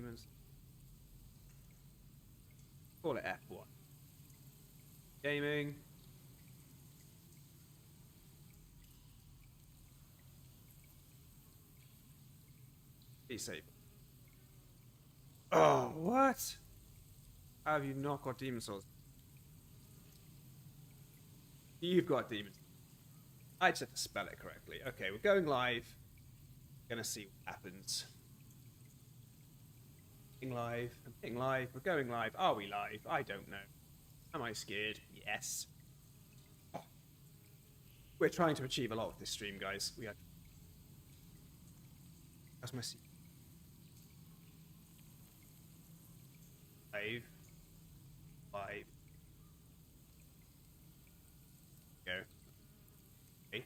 Demons. Call it F1. Gaming. Disable. Oh, what? How have you not got Demon Souls? You've got Demons. I just have to spell it correctly. Okay, we're going live. Gonna see what happens. Being live. I'm being live. We're going live. Are we live? I don't know. Am I scared? Yes. Oh. We're trying to achieve a lot with this stream, guys. We are. That's my seat. Live. Live. Go. Okay.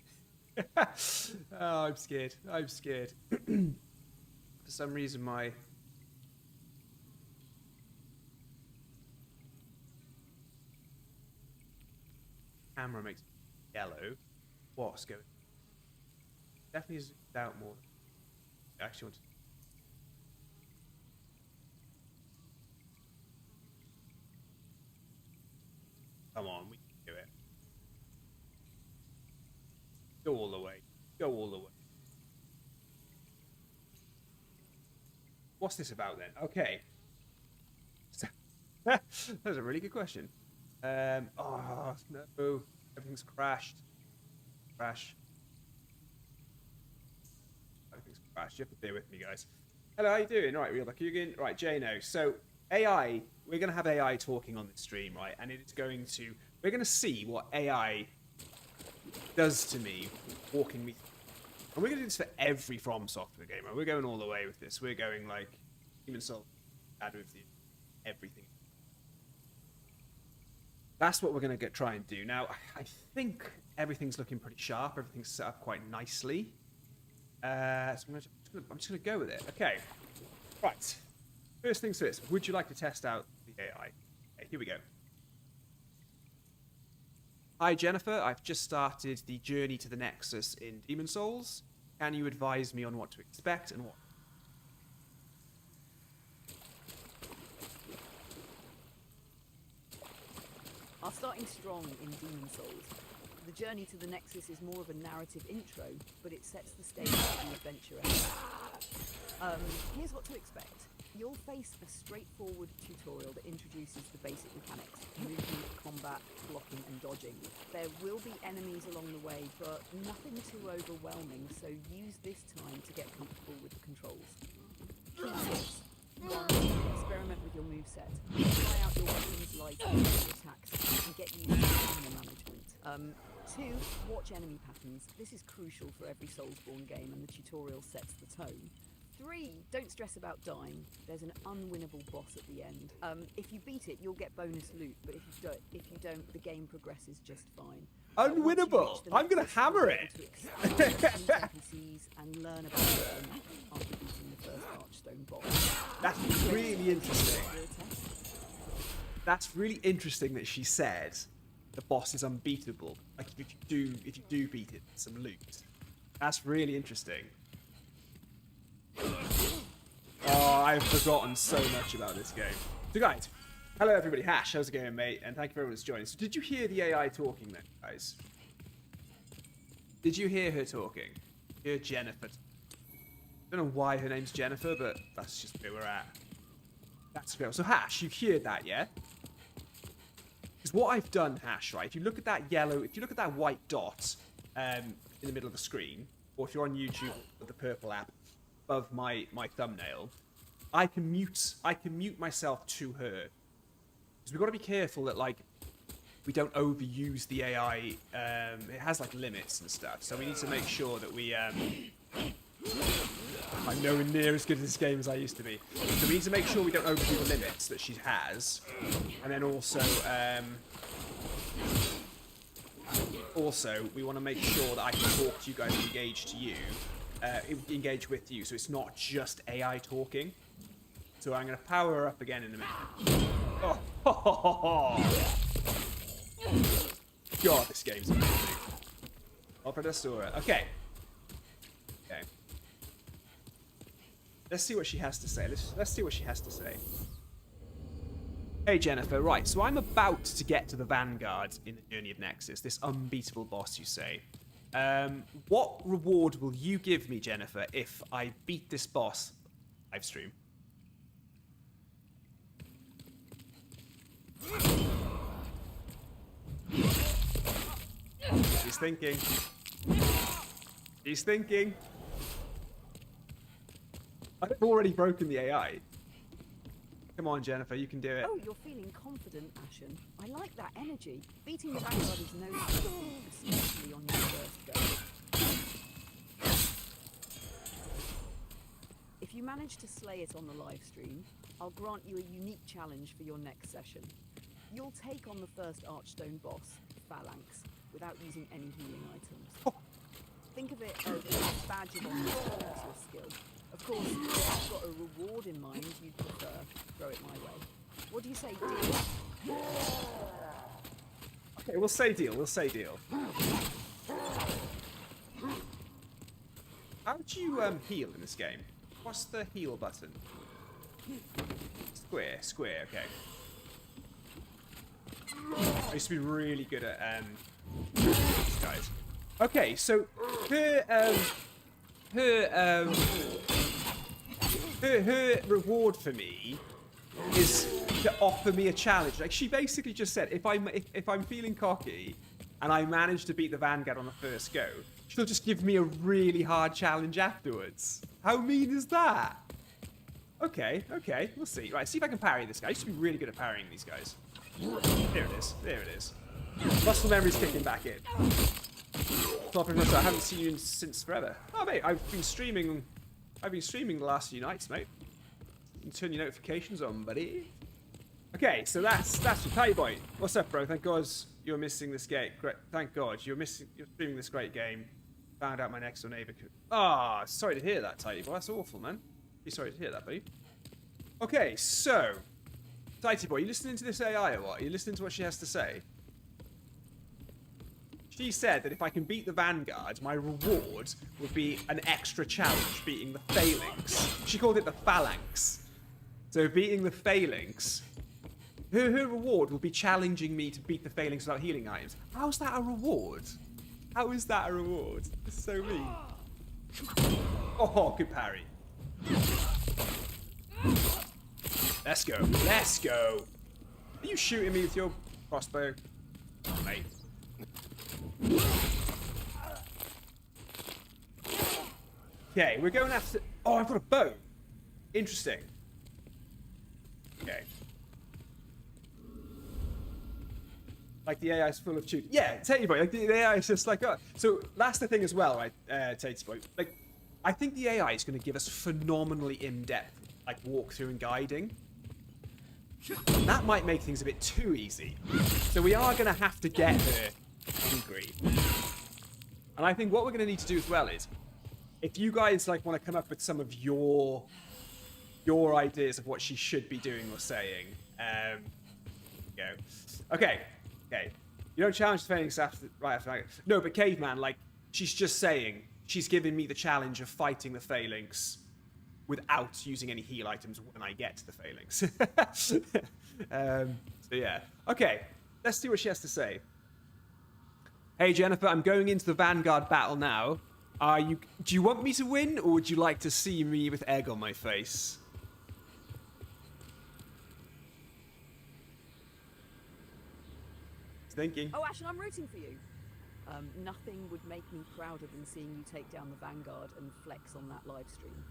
Oh, I'm scared. I'm scared. For some reason, my camera makes yellow. What's going? Definitely zoomed out more. I actually want to. Come on, we can do it. Go all the way. Go all the way. What's this about then? Okay. That's a really good question. Oh no, everything's crashed. Crash. Everything's crashed. You have to bear with me, guys. Hello, how you doing? Right, Real Bakugan. Right, Jano. So AI, we're gonna have AI talking on this stream, right? And it is going to. We're gonna see what AI does to me, walking me. And we're gonna do this for every From Software game. Right? We're going all the way with this. We're going like Demon Souls, add with the everything. That's what we're going to try and do. Now, I think everything's looking pretty sharp. Everything's set up quite nicely. So I'm just going to go with it. Okay. Right. First things first. Would you like to test out the AI? Okay, here we go. Hi, Jennifer. I've just started the journey to the Nexus in Demon Souls. Can you advise me on what to expect and what? Are starting strong in Demon Souls. The journey to the Nexus is more of a narrative intro, but it sets the stage for the adventure ahead. Here's what to expect. You'll face a straightforward tutorial that introduces the basic mechanics: movement, combat, blocking and dodging. There will be enemies along the way, but nothing too overwhelming, so use this time to get comfortable with the controls. Key tips. 1. Experiment with your moveset. Try out your weapons, light and heavy attacks, and get used to stamina management. 2. Watch enemy patterns. This is crucial for every Soulsborne game, and the tutorial sets the tone. 3. Don't stress about dying. There's an unwinnable boss at the end. If you beat it, you'll get bonus loot, but if you don't, the game progresses just fine. Unwinnable! I'm gonna hammer it! NPCs and learn about them after beating the first Archstone boss. That's really interesting. That's really interesting that she said the boss is unbeatable. Like if you do beat it, some loot. That's really interesting. Oh, I've forgotten so much about this game. So guys, hello everybody. Hash, how's it going, mate? And thank you for everyone that's joining. So did you hear the AI talking then, guys? Did you hear her talking? Hear Jennifer. I don't know why her name's Jennifer, but that's just where we're at. That's real. So Hash, you heard that, yeah? Because what I've done, Hash, right? If you look at that white dot in the middle of the screen, or if you're on YouTube with the purple app above my thumbnail, I can mute myself to her. Because we've got to be careful that like we don't overuse the AI. It has like limits and stuff, so we need to make sure that we. I'm nowhere near as good at this game as I used to be. So we need to make sure we don't overdo the limits that she has, and then also we want to make sure that I can talk to you guys and engage with you, so it's not just AI talking. So I'm going to power her up again in a minute. Oh, ho, ho, ho, ho. God, this game's amazing. Opera Sora. Okay. Okay. Let's see what she has to say. Let's see what she has to say. Hey Jennifer, right, so I'm about to get to the Vanguard in the Journey of Nexus, this unbeatable boss, you say. What reward will you give me, Jennifer, if I beat this boss live stream? He's thinking. He's thinking. I've already broken the AI. Come on, Jennifer, you can do it. Oh, you're feeling confident, Ashen. I like that energy. Beating the Vanguard is no thing, especially on your first go. If you manage to slay it on the live stream, I'll grant you a unique challenge for your next session. You'll take on the first Archstone boss, Phalanx, without using any healing items. Oh. Think of it as a badge of honor to your skill. Of course, if you've got a reward in mind you'd prefer, throw it my way. What do you say, deal? Okay, we'll say deal. We'll say deal. How do you heal in this game? What's the heal button? Square, square, okay. I used to be really good at these guys. Okay, so her reward for me is to offer me a challenge. Like she basically just said, if I'm feeling cocky and I manage to beat the Vanguard on the first go, she'll just give me a really hard challenge afterwards. How mean is that? Okay, okay, we'll see. Right, see if I can parry this guy. I used to be really good at parrying these guys. There it is. There it is. Muscle memory's kicking back in. I haven't seen you since forever. Oh mate, I've been streaming the last few nights, mate. You can turn your notifications on, buddy. Okay, so that's Patty Boy. What's up, bro? Thank God you're missing this game. Great. Thank God you're streaming this great game. Found out my next door neighbor could. Ah, sorry to hear that, Tidy Boy. That's awful, man. Be sorry to hear that, buddy. Okay, so Tidy Boy, you listening to this AI or what? Are you listening to what she has to say? She said that if I can beat the Vanguard, my reward would be an extra challenge, beating the Phalanx. She called it the Phalanx. So beating the Phalanx, her reward will be challenging me to beat the Phalanx without healing items. How's that a reward? How is that a reward? It's so mean. Oh, good parry. Let's go. Let's go. Are you shooting me with your crossbow? Oh, mate. Okay, we're going after... Oh, I've got a bow. Interesting. Okay. Like the AI is full of shoot. Yeah, Tatey Boy. Like the AI is just like... So that's the thing as well, right, Tatey Boy. Like, I think the AI is going to give us phenomenally in-depth, like, walkthrough and guiding. That might make things a bit too easy. So we are going to have to get her angry. And I think what we're going to need to do as well is, if you guys like want to come up with some of your ideas of what she should be doing or saying, go. Okay. You don't challenge the Phoenix right after. No, but Caveman, like, she's just saying she's giving me the challenge of fighting the Phalanx without using any heal items when I get to the Phalanx. So yeah. Okay, let's see what she has to say. Hey Jennifer, I'm going into the Vanguard battle now. Do you want me to win, or would you like to see me with egg on my face? Thinking. Oh, Ashen, I'm rooting for you. Nothing would make me prouder than seeing you take down the Vanguard and flex on that live stream.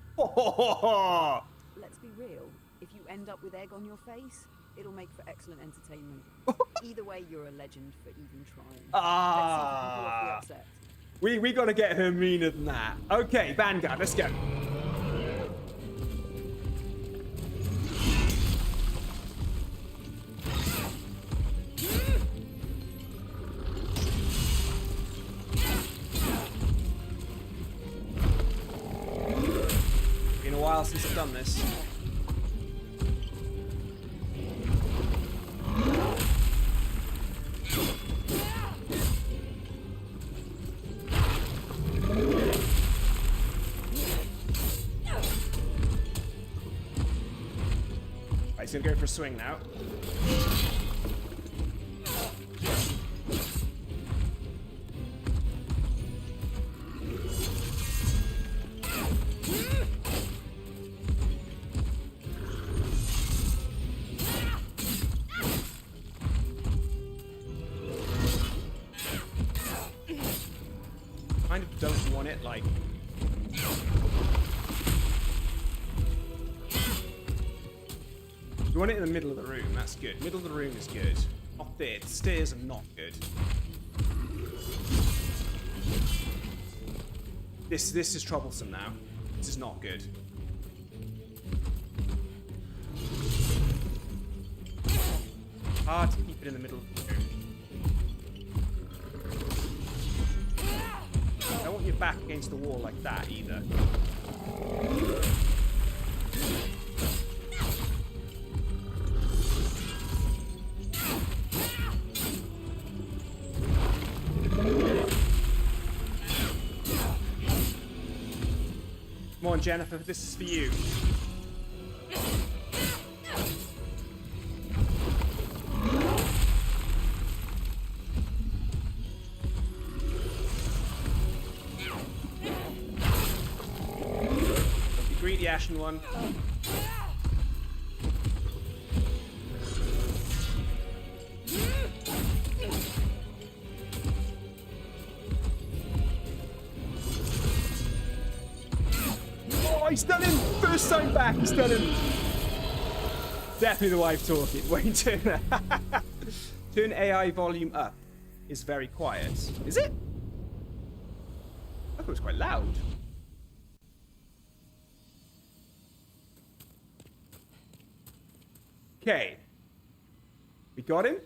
Let's be real. If you end up with egg on your face, it'll make for excellent entertainment. Either way, you're a legend for even trying. Let's see if you can pull off the upset. We gotta get her meaner than that. Okay, Vanguard, let's go. Been a while since I've done this. Right, he's gonna go for a swing now. Kind of don't want it like. You want it in the middle of the room, that's good. Middle of the room is good. Not there, the stairs are not good. This is troublesome now. This is not good. Hard to keep it in the middle of the room. I don't want your back against the wall like that either. Come on, Jennifer, this is for you. Greet the Ashen one. He's done him! First time back, he's done him! Definitely the wife talking. Wait, turn AI volume up. Is very quiet. Is it? I thought it was quite loud. Okay. We got him?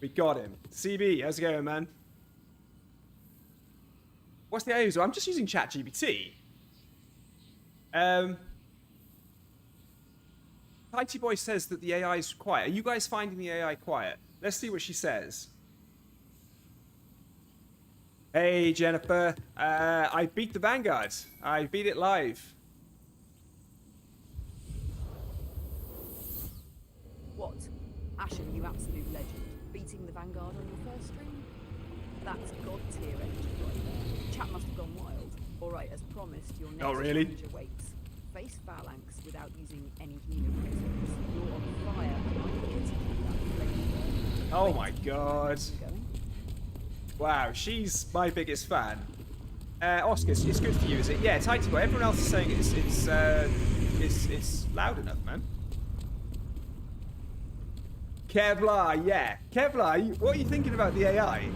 We got him. CB, how's it going, man? What's the AI? I'm just using ChatGPT. Tighty Boy says that the AI is quiet. Are you guys finding the AI quiet? Let's see what she says. Hey, Jennifer. I beat the Vanguard. I beat it live. What? Ashen, you absolute legend. Beating the Vanguard on your first stream? That's god-tier energy right there. Chat must have gone wild. Alright, as promised, your next challenge awaits. Face Phalanx without using any healing items. You're on fire, and I'm here to keep that flame burning. Oh my god. Wow, she's my biggest fan. Oscar, it's good for you, is it? Yeah, Tighty Boy. Everyone else is saying it's loud enough, man. Kevlar, yeah. Kevlar, what are you thinking about the AI?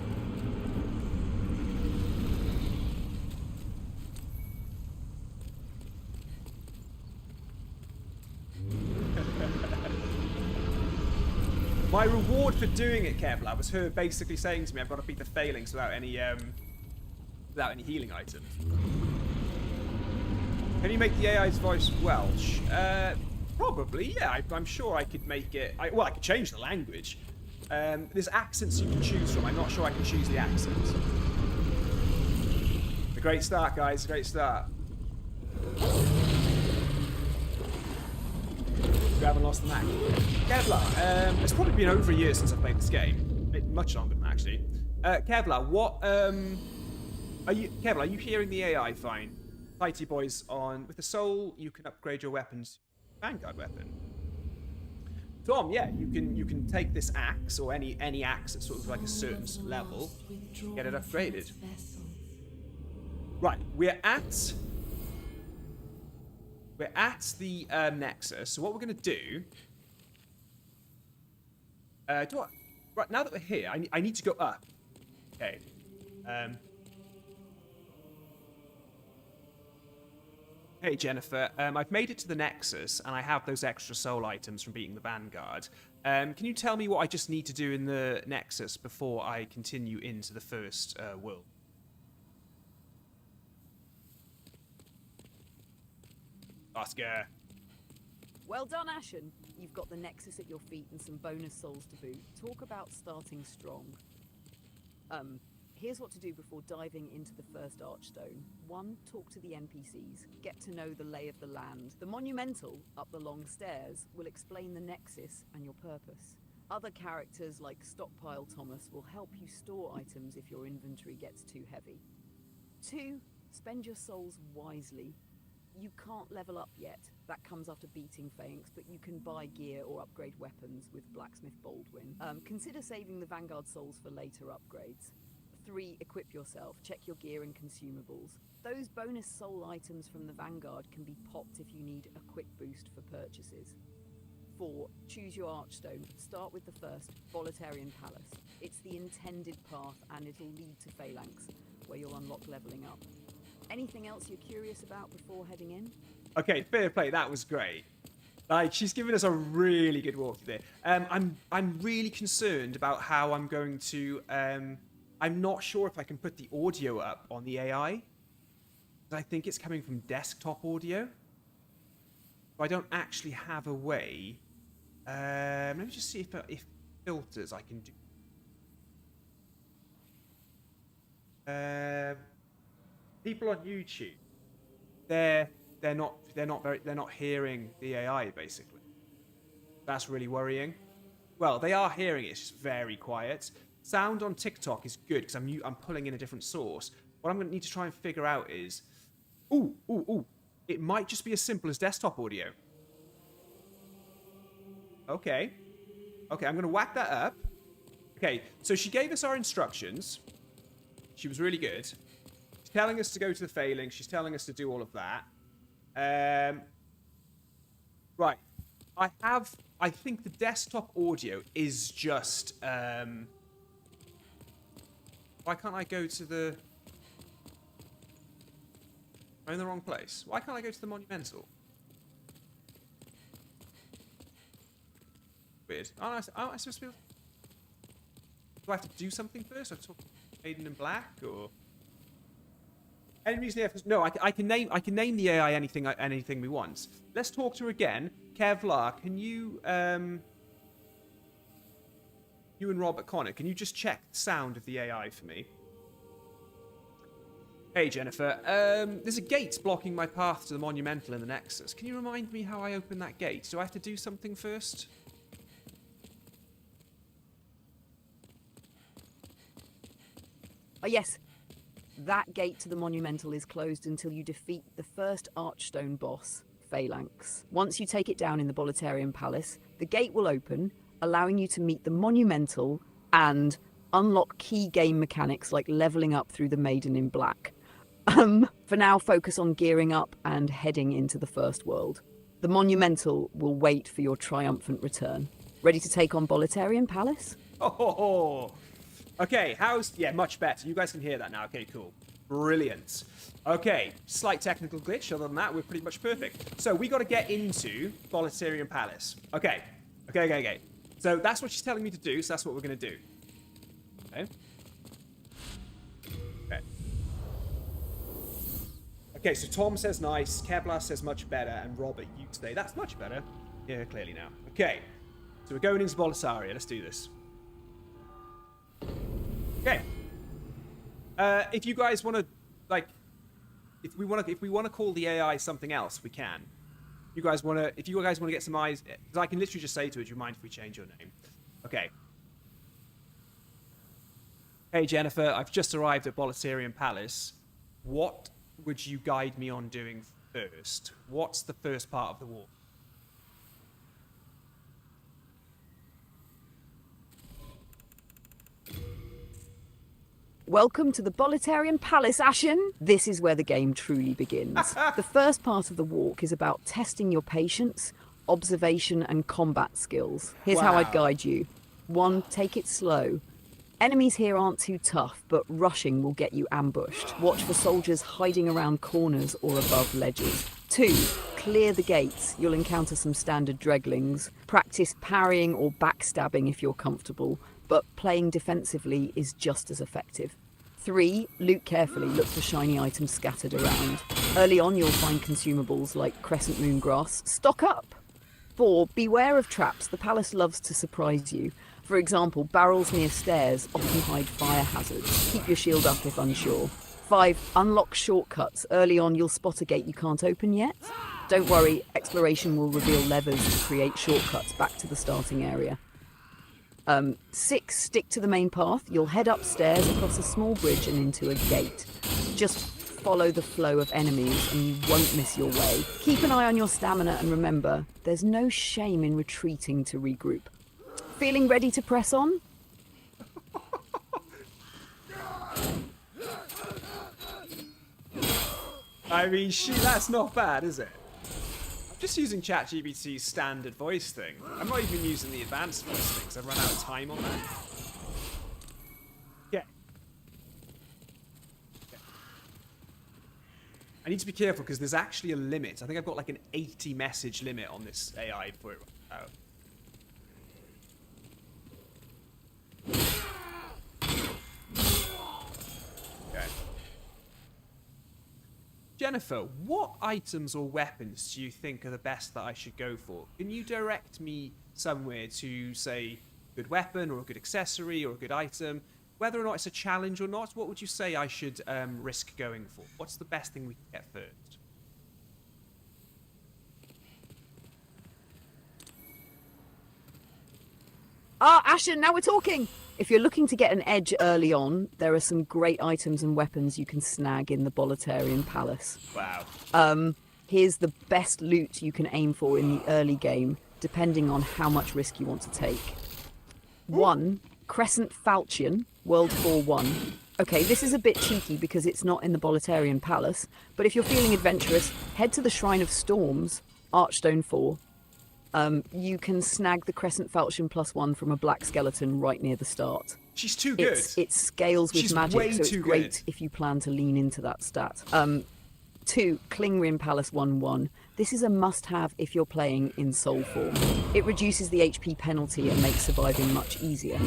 My reward for doing it, Kevlar, was her basically saying to me, I've got to beat the Phalanx without any healing items. Can you make the AI's voice Welsh? Probably, yeah. I'm sure I could make it... Well, I could change the language. There's accents you can choose from. I'm not sure I can choose the accent. A great start, guys. A great start. We haven't lost the Mac. Kevlar, it's probably been over a year since I've played this game. Much longer than that, actually. Kevlar, what... Kevlar, are you hearing the AI fine? Tighty Boys on... With the soul, you can upgrade your weapons. Vanguard weapon. Tom, yeah, you can take this axe or any axe at sort of like a certain level, get it upgraded. Right, we're at the Nexus. So what we're gonna do? Right now that we're here, I need to go up. Okay. Hey Jennifer, I've made it to the Nexus, and I have those extra soul items from beating the Vanguard. Can you tell me what I just need to do in the Nexus before I continue into the first world? Oscar. Well done, Ashen. You've got the Nexus at your feet and some bonus souls to boot. Talk about starting strong. Here's what to do before diving into the first Archstone. 1. Talk to the NPCs. Get to know the lay of the land. The Monumental, up the long stairs, will explain the Nexus and your purpose. Other characters like Stockpile Thomas will help you store items if your inventory gets too heavy. 2. Spend your souls wisely. You can't level up yet. That comes after beating Phalanx, but you can buy gear or upgrade weapons with Blacksmith Baldwin. Consider saving the Vanguard souls for later upgrades. 3. Equip yourself. Check your gear and consumables. Those bonus soul items from the Vanguard can be popped if you need a quick boost for purchases. 4. Choose your Archstone. Start with the first, Volatarian Palace. It's the intended path and it'll lead to Phalanx, where you'll unlock leveling up. Anything else you're curious about before heading in? Okay, fair play. That was great. Like, she's given us a really good walkthrough there. I'm really concerned about how I'm going to. I'm not sure if I can put the audio up on the AI. I think it's coming from desktop audio. So I don't actually have a way. Let me just see if filters I can do. People on YouTube, they're not hearing the AI basically. That's really worrying. Well, they are hearing it. It's just very quiet. Sound on TikTok is good because I'm pulling in a different source. What I'm going to need to try and figure out is, ooh, it might just be as simple as desktop audio. Okay, I'm going to whack that up. Okay, so she gave us our instructions. She was really good. She's telling us to go to the Phalanx. She's telling us to do all of that. Right. I think the desktop audio is just... why can't I go to the... I'm in the wrong place. Why can't I go to the Monumental? Weird. Am I supposed to be... Do I have to do something first? I talk Maiden in Black, or... Any reason? No, I can name the AI anything we want. Let's talk to her again. Kevlar, can you you and Robert Connor, can you just check the sound of the AI for me? Hey Jennifer, there's a gate blocking my path to the Monumental in the Nexus. Can you remind me how I open that gate? Do I have to do something first? Oh yes. That gate to the Monumental is closed until you defeat the first Archstone boss, Phalanx. Once you take it down in the Boletarian Palace, the gate will open, allowing you to meet the Monumental and unlock key game mechanics like leveling up through the Maiden in Black. For now, focus on gearing up and heading into the First World. The Monumental will wait for your triumphant return. Ready to take on Boletarian Palace? Oh. Okay, yeah, much better. You guys can hear that now. Okay, cool. Brilliant. Okay, slight technical glitch. Other than that, we're pretty much perfect. So we got to get into Boletarian Palace. Okay. So that's what she's telling me to do, so that's what we're going to do. Okay, so Tom says nice, Kevlar says much better, and Robert, you say that's much better. Yeah, clearly now. Okay, so we're going into Boletaria. Let's do this. Okay. If you guys want to, like, if we want to call the AI something else, we can. If you guys want to get some eyes, because I can literally just say to it, do you mind if we change your name? Okay. Hey Jennifer, I've just arrived at Boletarian Palace. What would you guide me on doing first? What's the first part of the walk? Welcome to the Boletarian Palace, Ashen. This is where the game truly begins. The first part of the walk is about testing your patience, observation, and combat skills. Here's how I'd guide you. 1, take it slow. Enemies here aren't too tough, but rushing will get you ambushed. Watch for soldiers hiding around corners or above ledges. 2, clear the gates. You'll encounter some standard dreglings. Practice parrying or backstabbing if you're comfortable, but playing defensively is just as effective. 3, loot carefully. Look for shiny items scattered around. Early on, you'll find consumables like crescent moon grass. Stock up! 4, beware of traps. The palace loves to surprise you. For example, barrels near stairs often hide fire hazards. Keep your shield up if unsure. 5. Unlock shortcuts. Early on, you'll spot a gate you can't open yet. Don't worry, exploration will reveal levers to create shortcuts back to the starting area. 6. Stick to the main path. You'll head upstairs across a small bridge and into a gate. Just follow the flow of enemies and you won't miss your way. Keep an eye on your stamina and remember, there's no shame in retreating to regroup. Feeling ready to press on? I mean, that's not bad, is it? I'm just using ChatGPT's standard voice thing. I'm not even using the advanced voice thing because I've run out of time on that. Yeah. I need to be careful because there's actually a limit. I think I've got like an 80 message limit on this AI before it runs out. Okay. Jennifer, what items or weapons do you think are the best that I should go for? Can you direct me somewhere to, say, a good weapon or a good accessory or a good item? Whether or not it's a challenge or not, what would you say I should risk going for? What's the best thing we can get first? Ashen, now we're talking! If you're looking to get an edge early on, there are some great items and weapons you can snag in the Bolitarian Palace. Wow. Here's the best loot you can aim for in the early game, depending on how much risk you want to take. 1. Crescent Falchion, World 4-1. Okay, this is a bit cheeky because it's not in the Bolitarian Palace, but if you're feeling adventurous, head to the Shrine of Storms, Archstone 4. You can snag the Crescent Falchion +1 from a black skeleton right near the start. She's too good. It scales with She's magic, way so it's too great good. if you plan to lean into that stat. 2. Klingrim Palace 1-1. This is a must-have if you're playing in soul form. It reduces the HP penalty and makes surviving much easier.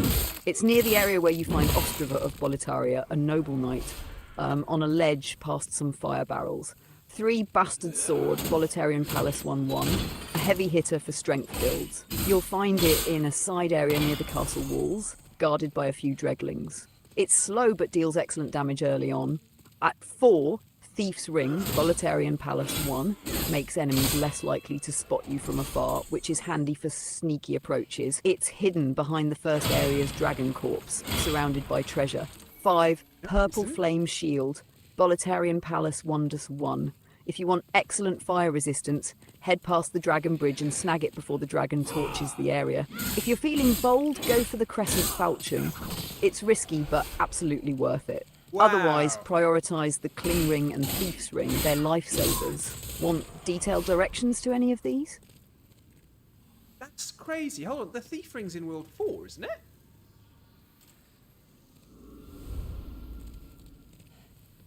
It's near the area where you find Ostrava of Boletaria, a noble knight, on a ledge past some fire barrels. 3. Bastard Sword, Bolitarian Palace 1-1, a heavy hitter for strength builds. You'll find it in a side area near the castle walls, guarded by a few dreglings. It's slow but deals excellent damage early on. At 4, Thief's Ring, Bolitarian Palace 1, makes enemies less likely to spot you from afar, which is handy for sneaky approaches. It's hidden behind the first area's dragon corpse, surrounded by treasure. 5. Purple Flame Shield, Bolitarian Palace 1-1. If you want excellent fire resistance, head past the dragon bridge and snag it before the dragon torches the area. If you're feeling bold, go for the Crescent Falchion. It's risky, but absolutely worth it. Wow. Otherwise, prioritise the Kling Ring and Thief's Ring. They're lifesavers. Want detailed directions to any of these? That's crazy. Hold on, the Thief Ring's in World 4, isn't it?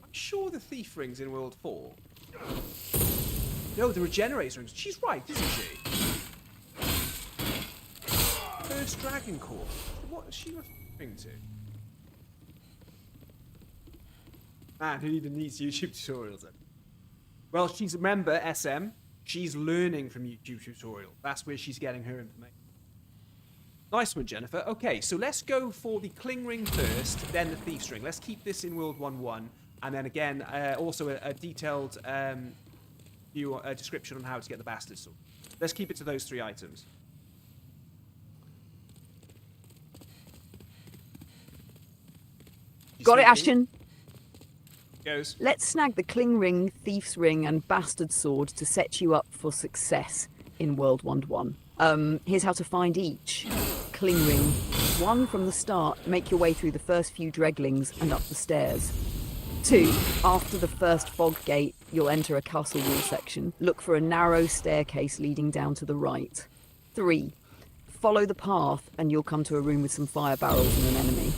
I'm sure the Thief Ring's in World 4. No, the Regenerator Rings. She's right, isn't she? First Dragon Corps. What is she referring to? Man, who even needs YouTube tutorials then? Well, remember, SM, she's learning from YouTube tutorial. That's where she's getting her information. Nice one, Jennifer. Okay, so let's go for the Kling Ring first, then the Thief's Ring. Let's keep this in World 1-1. And then again, also a detailed description on how to get the Bastard Sword. Let's keep it to those 3 items. Got it, Ashton. Goes. Let's snag the Kling Ring, Thief's Ring, and Bastard Sword to set you up for success in World 1-1. Here's how to find each. Kling Ring 1 from the start, make your way through the first few dreglings and up the stairs. 2. After the first fog gate, you'll enter a castle wall section. Look for a narrow staircase leading down to the right. 3. Follow the path and you'll come to a room with some fire barrels and an enemy.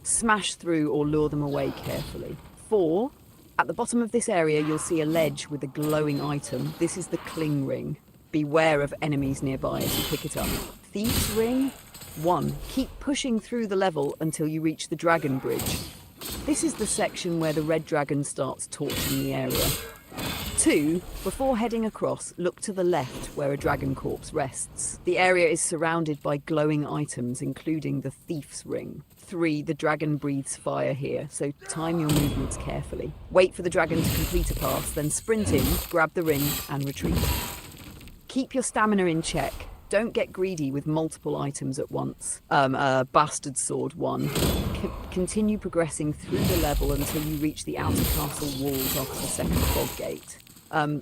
Smash through or lure them away carefully. 4. At the bottom of this area, you'll see a ledge with a glowing item. This is the Kling Ring. Beware of enemies nearby as you pick it up. Thief's Ring 1. Keep pushing through the level until you reach the Dragon Bridge. This is the section where the red dragon starts torching the area. 2. Before heading across, look to the left where a dragon corpse rests. The area is surrounded by glowing items, including the Thief's Ring. 3. The dragon breathes fire here, so time your movements carefully. Wait for the dragon to complete a pass, then sprint in, grab the ring, and retreat. Keep your stamina in check. Don't get greedy with multiple items at once. Bastard Sword 1. Continue progressing through the level until you reach the outer castle walls after the second fog gate.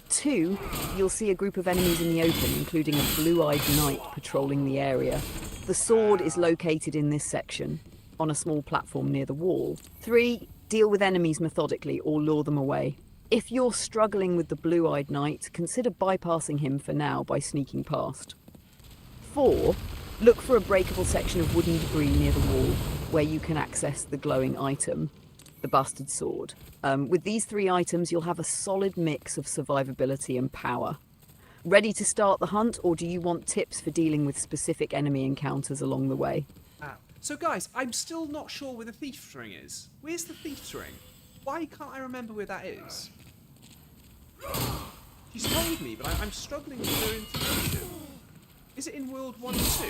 2. You'll see a group of enemies in the open, including a blue-eyed knight patrolling the area. The sword is located in this section, on a small platform near the wall. 3. Deal with enemies methodically or lure them away. If you're struggling with the blue-eyed knight, consider bypassing him for now by sneaking past. 4. Look for a breakable section of wooden debris near the wall where you can access the glowing item, the Bastard Sword. With these 3 items, you'll have a solid mix of survivability and power. Ready to start the hunt, or do you want tips for dealing with specific enemy encounters along the way? So guys, I'm still not sure where the Thief's Ring is. Where's the Thief's Ring? Why can't I remember where that is? She's told me, but I'm struggling with her information. Is it in World 1 and 2?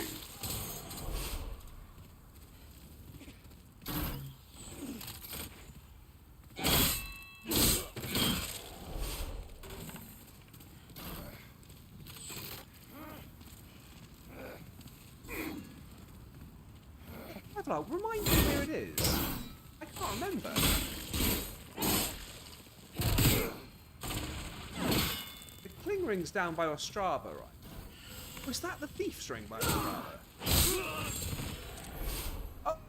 Remind me where it is. I can't remember. The Cling Ring's down by Ostrava, right? Was that the Thief's Ring by Ostrava?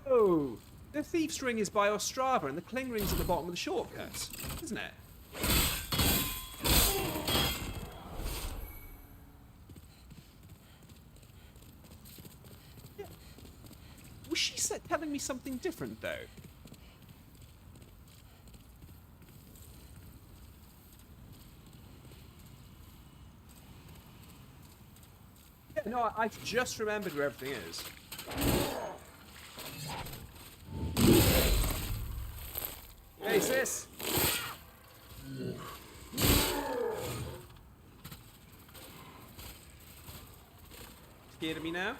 Oh! The Thief's Ring is by Ostrava and the Cling Ring's at the bottom of the shortcut, isn't it? Was she telling me something different, though? Yeah, no, I've just remembered where everything is. Hey, sis! Scared of me now?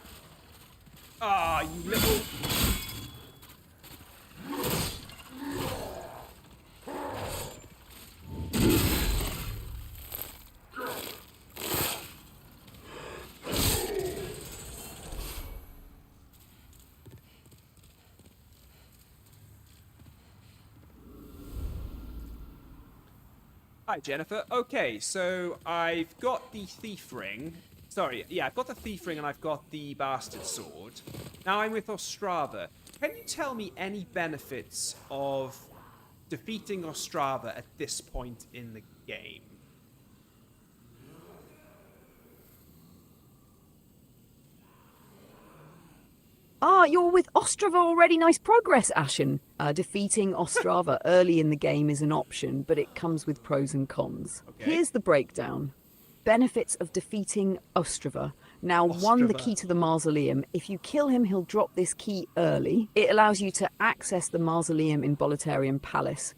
Ah, you little... Hi, Jennifer. Okay, so I've got the Thief Ring. Sorry, yeah, I've got the Thief Ring and I've got the Bastard Sword. Now I'm with Ostrava. Can you tell me any benefits of defeating Ostrava at this point in the game? You're with Ostrava already. Nice progress, Ashen. Defeating Ostrava early in the game is an option, but it comes with pros and cons. Okay. Here's the breakdown. Benefits of defeating Ostrava. Now, 1, the key to the mausoleum. If you kill him, he'll drop this key early. It allows you to access the mausoleum in Bolitarian Palace,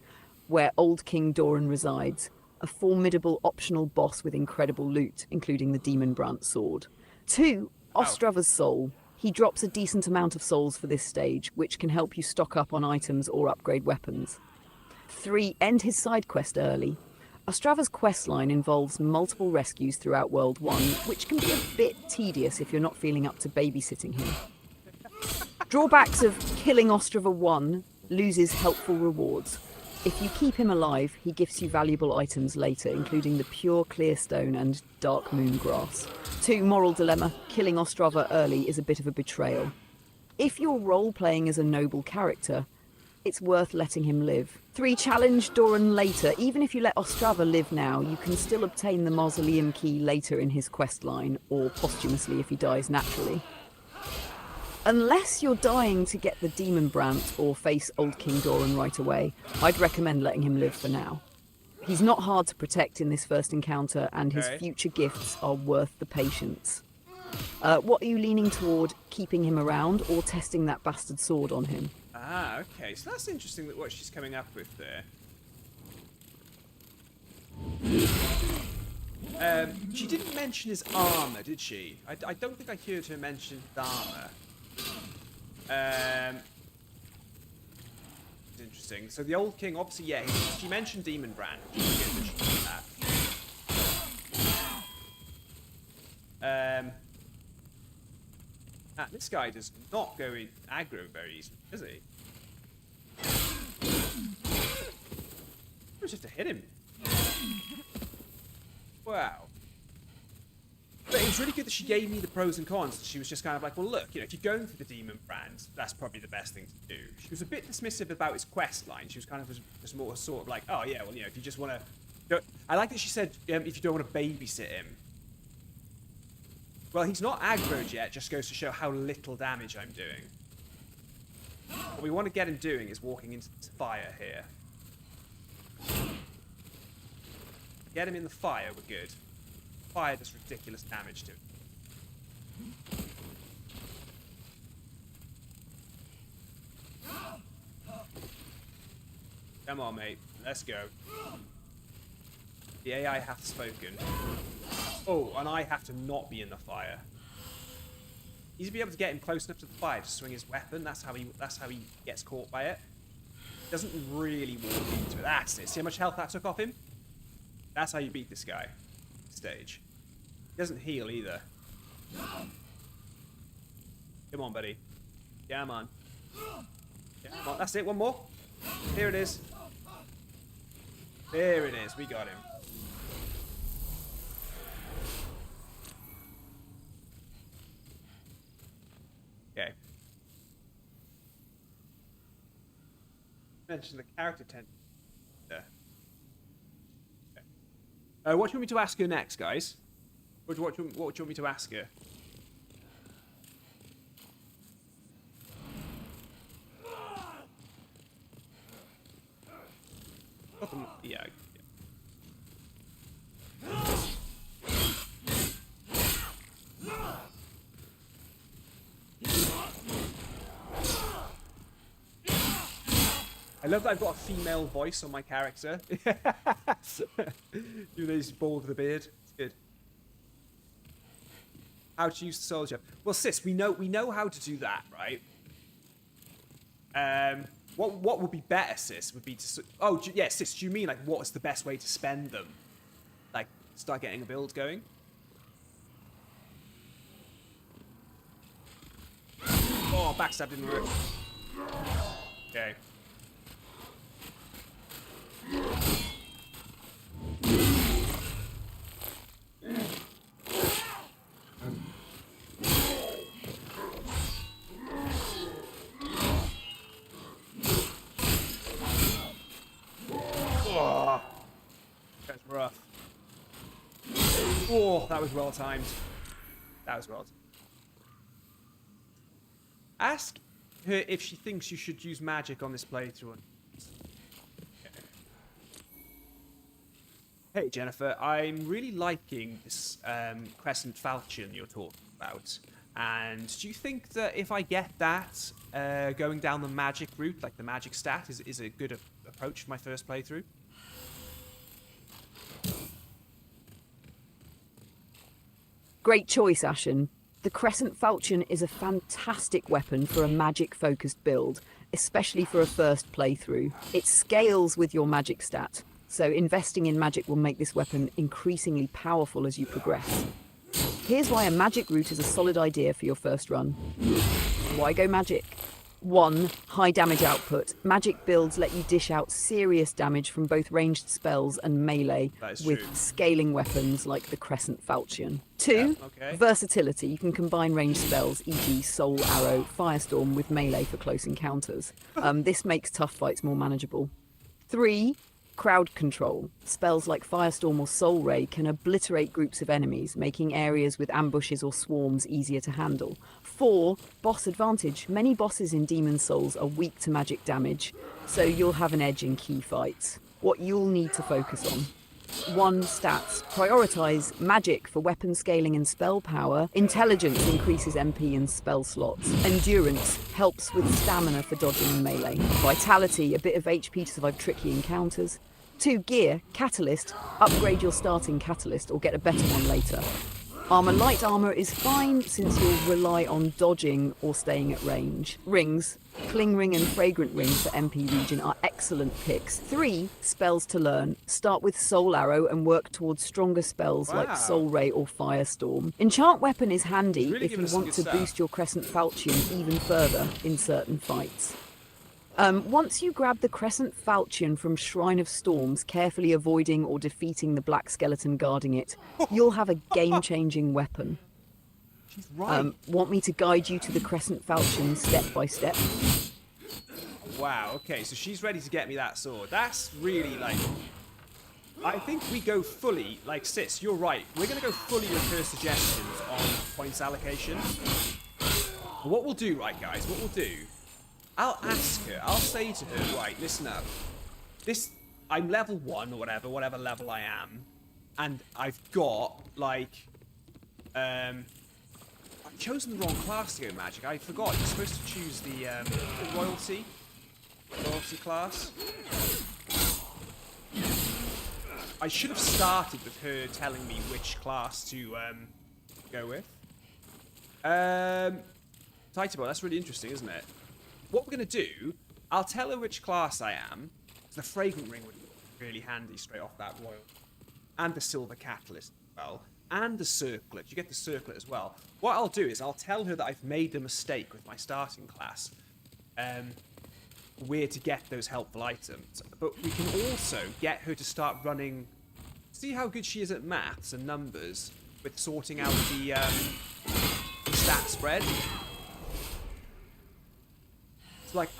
where Old King Doran resides, a formidable optional boss with incredible loot, including the Demon Brant sword. 2, Ostrava's soul. He drops a decent amount of souls for this stage, which can help you stock up on items or upgrade weapons. 3, end his side quest early. Ostrava's questline involves multiple rescues throughout World 1, which can be a bit tedious if you're not feeling up to babysitting him. Drawbacks of killing Ostrava 1: loses helpful rewards. If you keep him alive, he gives you valuable items later, including the pure clear stone and dark moon grass. 2, moral dilemma: killing Ostrava early is a bit of a betrayal. If you're role-playing as a noble character, it's worth letting him live. 3, challenge Doran later. Even if you let Ostrava live now, you can still obtain the mausoleum key later in his questline, or posthumously if he dies naturally. Unless you're dying to get the Demon Brant or face Old King Doran right away, I'd recommend letting him live for now. He's not hard to protect in this first encounter, and his future gifts are worth the patience. What are you leaning toward, keeping him around or testing that bastard sword on him? Ah, okay. So that's interesting that what she's coming up with there. She didn't mention his armor, did she? I don't think I heard her mention his armor. It's interesting. So the old king, obviously, yeah, she mentioned Demon Brand. Which is good that she did that. This guy does not go in aggro very easily, does he? It was just to hit him. Wow. But it was really good that she gave me the pros and cons. She was just kind of like, well, look, you know, if you're going for the Demon Brand, that's probably the best thing to do. She was a bit dismissive about his quest line. She was kind of just more sort of like, oh, yeah, well, you know, if you just want to... I like that she said, if you don't want to babysit him. Well, he's not aggroed yet, just goes to show how little damage I'm doing. What we want to get him doing is walking into fire here. Get him in the fire, we're good. Fire does ridiculous damage to him. Come on, mate. Let's go. The AI hath spoken. Oh, and I have to not be in the fire. He's to be able to get him close enough to the fire to swing his weapon. That's how he gets caught by it. Doesn't really walk into it. That's it. See how much health that took off him? That's how you beat this guy. Stage. He doesn't heal either. Come on, buddy. Come on. Come on. That's it. One more. Here it is. There it is. We got him. Okay. Mention the character tension. Okay. What do you want me to ask her next, guys? What do you want me to ask her? Yeah. I love that I've got a female voice on my character. You know, he's bald with a beard. It's good. How to use the soldier. Well, sis, we know how to do that, right? What would be better, sis? Would be to... Oh, yeah, sis, do you mean, like, what's the best way to spend them? Like, start getting a build going? Oh, backstab didn't work. Okay. Oh, that's rough. Oh, that was well timed. That was well timed. Ask her if she thinks you should use magic on this playthrough. Hey Jennifer, I'm really liking this Crescent Falchion you're talking about. And do you think that if I get that, going down the magic route, like the magic stat, is a good approach for my first playthrough? Great choice, Ashen. The Crescent Falchion is a fantastic weapon for a magic-focused build, especially for a first playthrough. It scales with your magic stat, so investing in magic will make this weapon increasingly powerful as you progress. Here's why a magic route is a solid idea for your first run. Why go magic? 1. High damage output. Magic builds let you dish out serious damage from both ranged spells and melee with scaling weapons like the Crescent Falchion. 2. Versatility. You can combine ranged spells, e.g. Soul Arrow, Firestorm with melee for close encounters. This makes tough fights more manageable. 3. Crowd control. Spells like Firestorm or Soul Ray can obliterate groups of enemies, making areas with ambushes or swarms easier to handle. 4. Boss advantage. Many bosses in Demon Souls are weak to magic damage, so you'll have an edge in key fights. What you'll need to focus on. 1. Stats. Prioritize magic for weapon scaling and spell power. Intelligence increases MP and spell slots. Endurance helps with stamina for dodging and melee. Vitality, a bit of HP to survive tricky encounters. 2. Gear, catalyst. Upgrade your starting catalyst or get a better one later. Armor, light armor is fine since you'll rely on dodging or staying at range. Rings, Cling Ring and Fragrant Ring for MP region are excellent picks. 3. Spells to learn. Start with Soul Arrow and work towards stronger spells like Soul Ray or Firestorm. Enchant Weapon is handy if you want to boost your Crescent Falchion even further in certain fights. Once you grab the Crescent Falchion from Shrine of Storms, carefully avoiding or defeating the black skeleton guarding it, you'll have a game-changing weapon. She's right. Want me to guide you to the Crescent Falchion step by step? Wow, okay, so she's ready to get me that sword. That's really, like... I think we go fully, like, Sis, you're right. We're going to go fully with her suggestions on points allocation. What we'll do, right, guys, what we'll do... I'll ask her, I'll say to her, right, listen up. I'm level 1 or whatever level I am. And I've got, like, I've chosen the wrong class to go magic. I forgot, you're supposed to choose the royalty class. I should have started with her telling me which class to go with. Titanboy, that's really interesting, isn't it? What we're going to do, I'll tell her which class I am. The Fragrant Ring would be really handy straight off that royal. And the Silver Catalyst as well. And the Circlet. You get the Circlet as well. What I'll do is I'll tell her that I've made a mistake with my starting class. Where to get those helpful items. But we can also get her to start running... See how good she is at maths and numbers with sorting out the stat spread? So like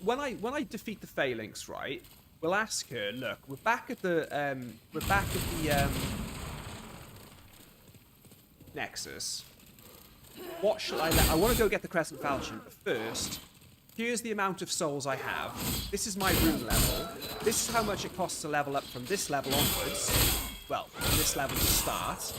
when I defeat the Phalanx, right, we'll ask her, look, we're back at the Nexus. What shall I want to go get the Crescent Falchion, but first, here's the amount of souls I have. This is my rune level. This is how much it costs to level up from this level onwards. Well, from this level to start.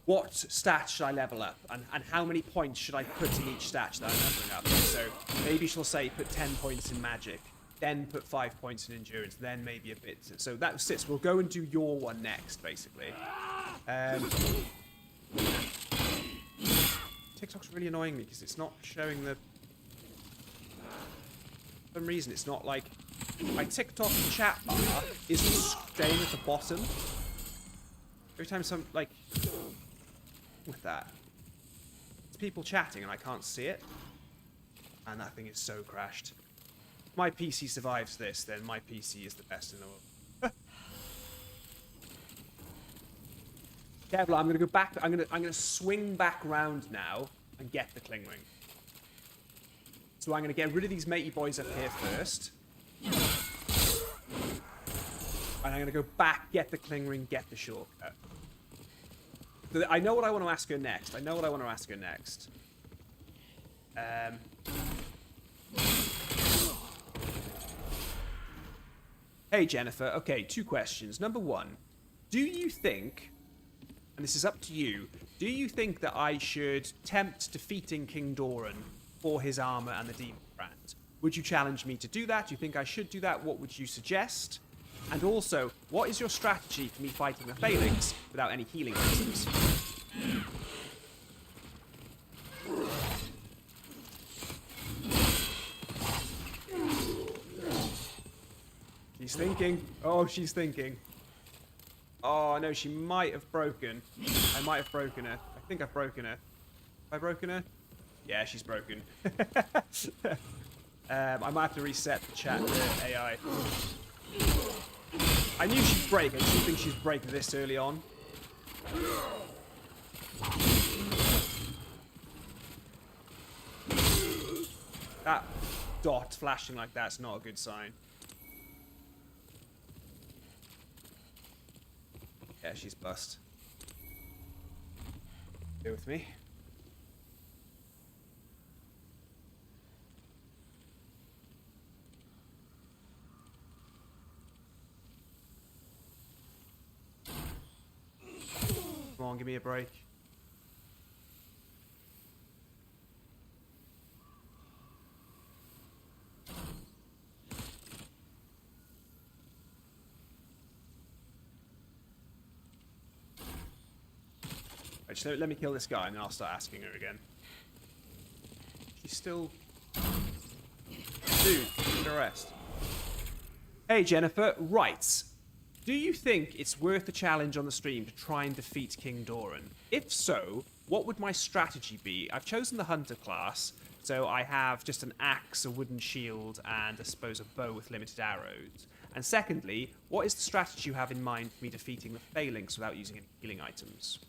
What stat should I level up? And how many points should I put in each stat that I'm leveling up? So maybe she'll say put 10 points in magic, then put 5 points in endurance, then maybe a bit. So that sits. We'll go and do your one next, basically. TikTok's really annoying me because it's not showing the... For some reason, it's not like... My TikTok chat bar is staying at the bottom. Every time some, like... With that. It's people chatting and I can't see it. And that thing is so crashed. If my PC survives this, then my PC is the best in the world. Careful, I'm gonna go back. I'm gonna swing back round now and get the Cling Ring. So I'm gonna get rid of these matey boys up here first. And I'm gonna go back, get the Cling Ring, get the shortcut. I know what I want to ask her next. Hey, Jennifer. Okay, 2 questions. Number 1, do you think, and this is up to you, do you think that I should tempt defeating King Doran for his armor and the Demon Brand? Would you challenge me to do that? Do you think I should do that? What would you suggest? And also, what is your strategy for me fighting the Phalanx without any healing items? She's thinking. Oh, she's thinking. Oh, no, she might have broken. I might have broken her. I think I've broken her. Have I broken her? Yeah, she's broken. I might have to reset the chat AI. I knew she'd break. I just didn't think she'd break this early on. That dot flashing like that's not a good sign. Yeah, she's bust. Stay with me. Come on, give me a break. Right, just let me kill this guy and then I'll start asking her again. She's still... Dude, give her a rest. Hey, Jennifer. Right. Do you think it's worth the challenge on the stream to try and defeat King Doran? If so, what would my strategy be? I've chosen the Hunter class, so I have just an axe, a wooden shield, and I suppose a bow with limited arrows. And secondly, what is the strategy you have in mind for me defeating the Phalanx without using any healing items?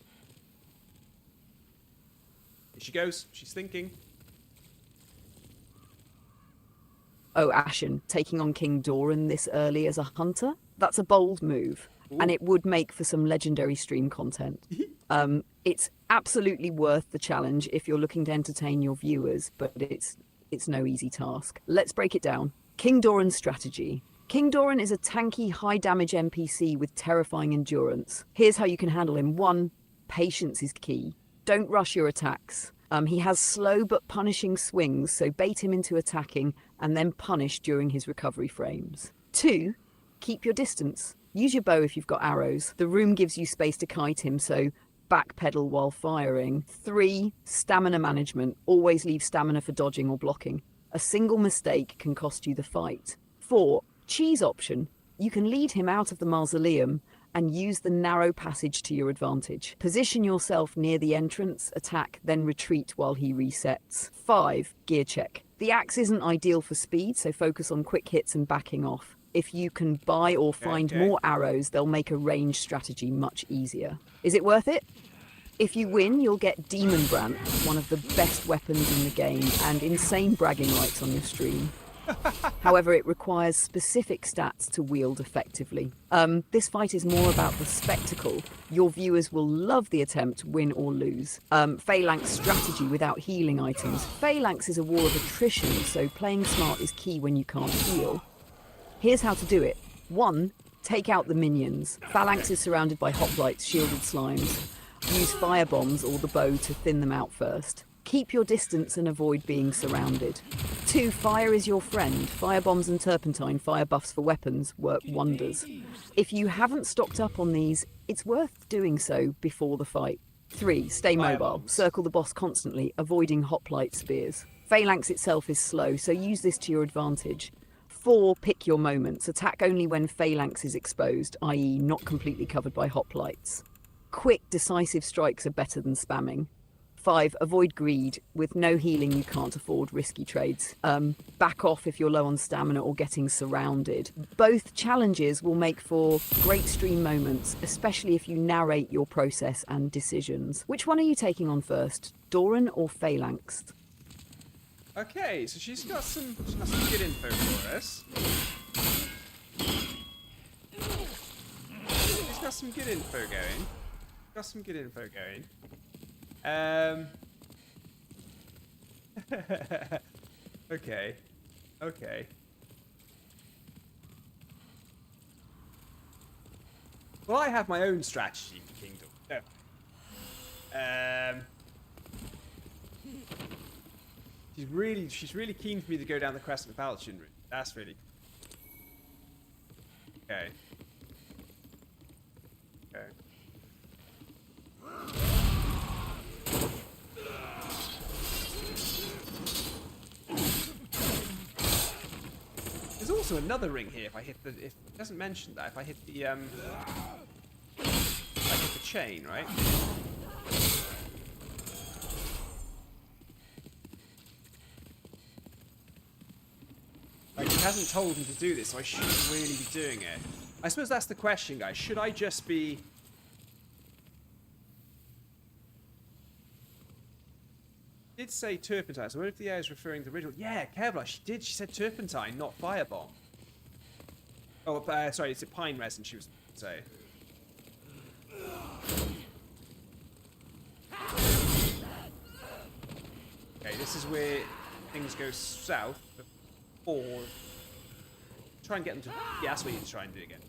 Here she goes. She's thinking. Oh, Ashen, taking on King Doran this early as a hunter? That's a bold move, and it would make for some legendary stream content. It's absolutely worth the challenge if you're looking to entertain your viewers, but it's no easy task. Let's break it down. King Doran's strategy. King Doran is a tanky, high-damage NPC with terrifying endurance. Here's how you can handle him. 1. Patience is key. Don't rush your attacks. He has slow but punishing swings, so bait him into attacking and then punish during his recovery frames. 2. Keep your distance. Use your bow if you've got arrows. The room gives you space to kite him, so backpedal while firing. 3. Stamina management. Always leave stamina for dodging or blocking. A single mistake can cost you the fight. 4. Cheese option. You can lead him out of the mausoleum and use the narrow passage to your advantage. Position yourself near the entrance, attack, then retreat while he resets. 5. Gear check. The axe isn't ideal for speed, so focus on quick hits and backing off. If you can buy or find more arrows, they'll make a range strategy much easier. Is it worth it? If you win, you'll get Demon Brand, one of the best weapons in the game, and insane bragging rights on your stream. However, it requires specific stats to wield effectively. This fight is more about the spectacle. Your viewers will love the attempt, win or lose. Phalanx strategy without healing items. Phalanx is a war of attrition, so playing smart is key when you can't heal. Here's how to do it. 1. Take out the minions. Phalanx is surrounded by hoplites, shielded slimes. Use fire bombs or the bow to thin them out first. Keep your distance and avoid being surrounded. 2. Fire is your friend. Fire bombs and turpentine, fire buffs for weapons, work wonders. If you haven't stocked up on these, it's worth doing so before the fight. 3. Stay mobile. Circle the boss constantly, avoiding hoplite spears. Phalanx itself is slow, so use this to your advantage. 4. Pick your moments. Attack only when Phalanx is exposed, i.e. not completely covered by hoplites. Quick, decisive strikes are better than spamming. 5. Avoid greed. With no healing, you can't afford risky trades. Back off if you're low on stamina or getting surrounded. Both challenges will make for great stream moments, especially if you narrate your process and decisions. Which one are you taking on first, Doran or Phalanx? Okay, so she's got some good info for us. She's got some good info going. Okay. Well, I have my own strategy for Kingdom. No. She's really keen for me to go down the Crescent Falchion route. That's really okay. There's also another ring here. If it doesn't mention that, if I hit the chain, right? Like, he hasn't told me to do this, so I shouldn't really be doing it. I suppose that's the question, guys. Should I just be... It did say turpentine, so what if the AI is referring to the original? Yeah, Kevlar, she did. She said turpentine, not firebomb. Oh, sorry, it's a pine resin she was saying. Okay, this is where things go south. Or try and get them to... Yeah, that's what you need to try and do again.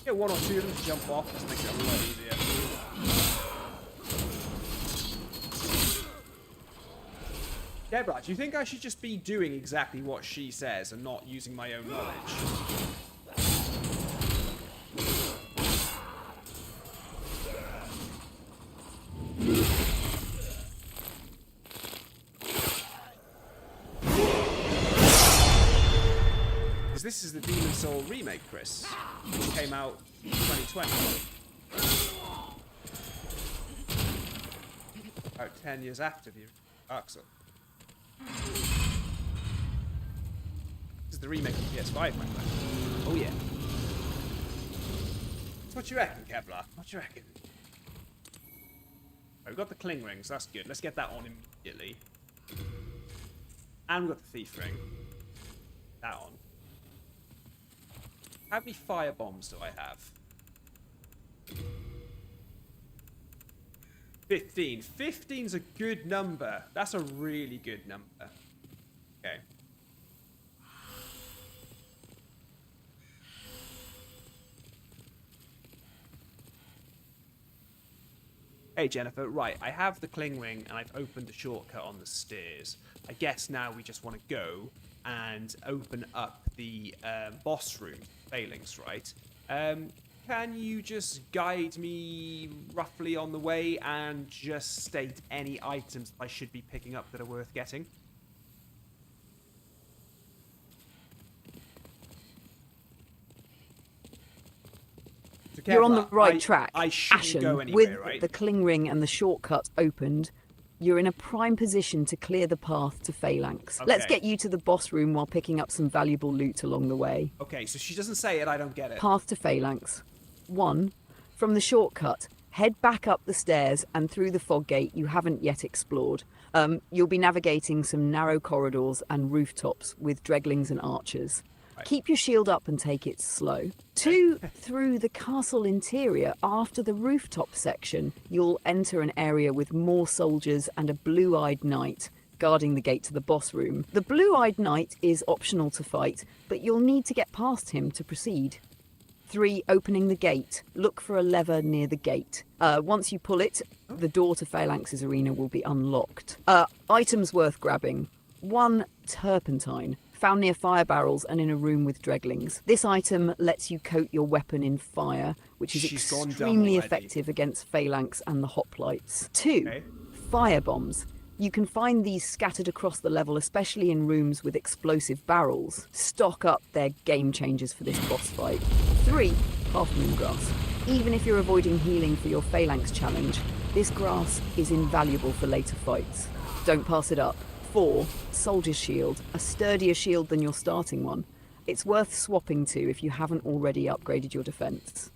Get 1 or 2 of them to jump off, just makes it a lot easier. Deborah, do you think I should just be doing exactly what she says and not using my own knowledge? Because this is the Demon Soul remake, Chris, which came out in 2020. About 10 years after the Dark Souls. This is the remake of PS5, my friend. Oh yeah. So what you reckon, Kevlar? What you reckon? Right, we've got the Cling Rings, that's good. Let's get that on immediately. And we've got the Thief Ring. That on. How many fire bombs do I have? 15. 15's a good number. That's a really good number. Okay. Hey Jennifer, right, I have the Cling Ring and I've opened a shortcut on the stairs. I guess now we just want to go and open up the boss room, Phalanx, right? Can you just guide me roughly on the way and just state any items I should be picking up that are worth getting? So You're on the right track. I shouldn't Ashen, go anywhere, with right? the Cling Ring and the shortcut opened, you're in a prime position to clear the path to Phalanx. Okay. Let's get you to the boss room while picking up some valuable loot along the way. Okay, so she doesn't say it, I don't get it. Path to Phalanx. 1. From the shortcut, head back up the stairs and through the fog gate you haven't yet explored. You'll be navigating some narrow corridors and rooftops with dreglings and archers. Right. Keep your shield up and take it slow. 2. Through the castle interior, after the rooftop section, you'll enter an area with more soldiers and a blue-eyed knight guarding the gate to the boss room. The blue-eyed knight is optional to fight, but you'll need to get past him to proceed. 3. Opening the gate. Look for a lever near the gate. Once you pull it, the door to Phalanx's arena will be unlocked. Items worth grabbing. 1. Turpentine. Found near fire barrels and in a room with dreglings. This item lets you coat your weapon in fire, which is She's gone dumb extremely already. effective against Phalanx and the hoplites. 2. Okay. Fire bombs. You can find these scattered across the level, especially in rooms with explosive barrels. Stock up, they're game changers for this boss fight. 3. Half moon grass. Even if you're avoiding healing for your Phalanx challenge, this grass is invaluable for later fights. Don't pass it up. 4. Soldier's shield. A sturdier shield than your starting one. It's worth swapping to if you haven't already upgraded your defense.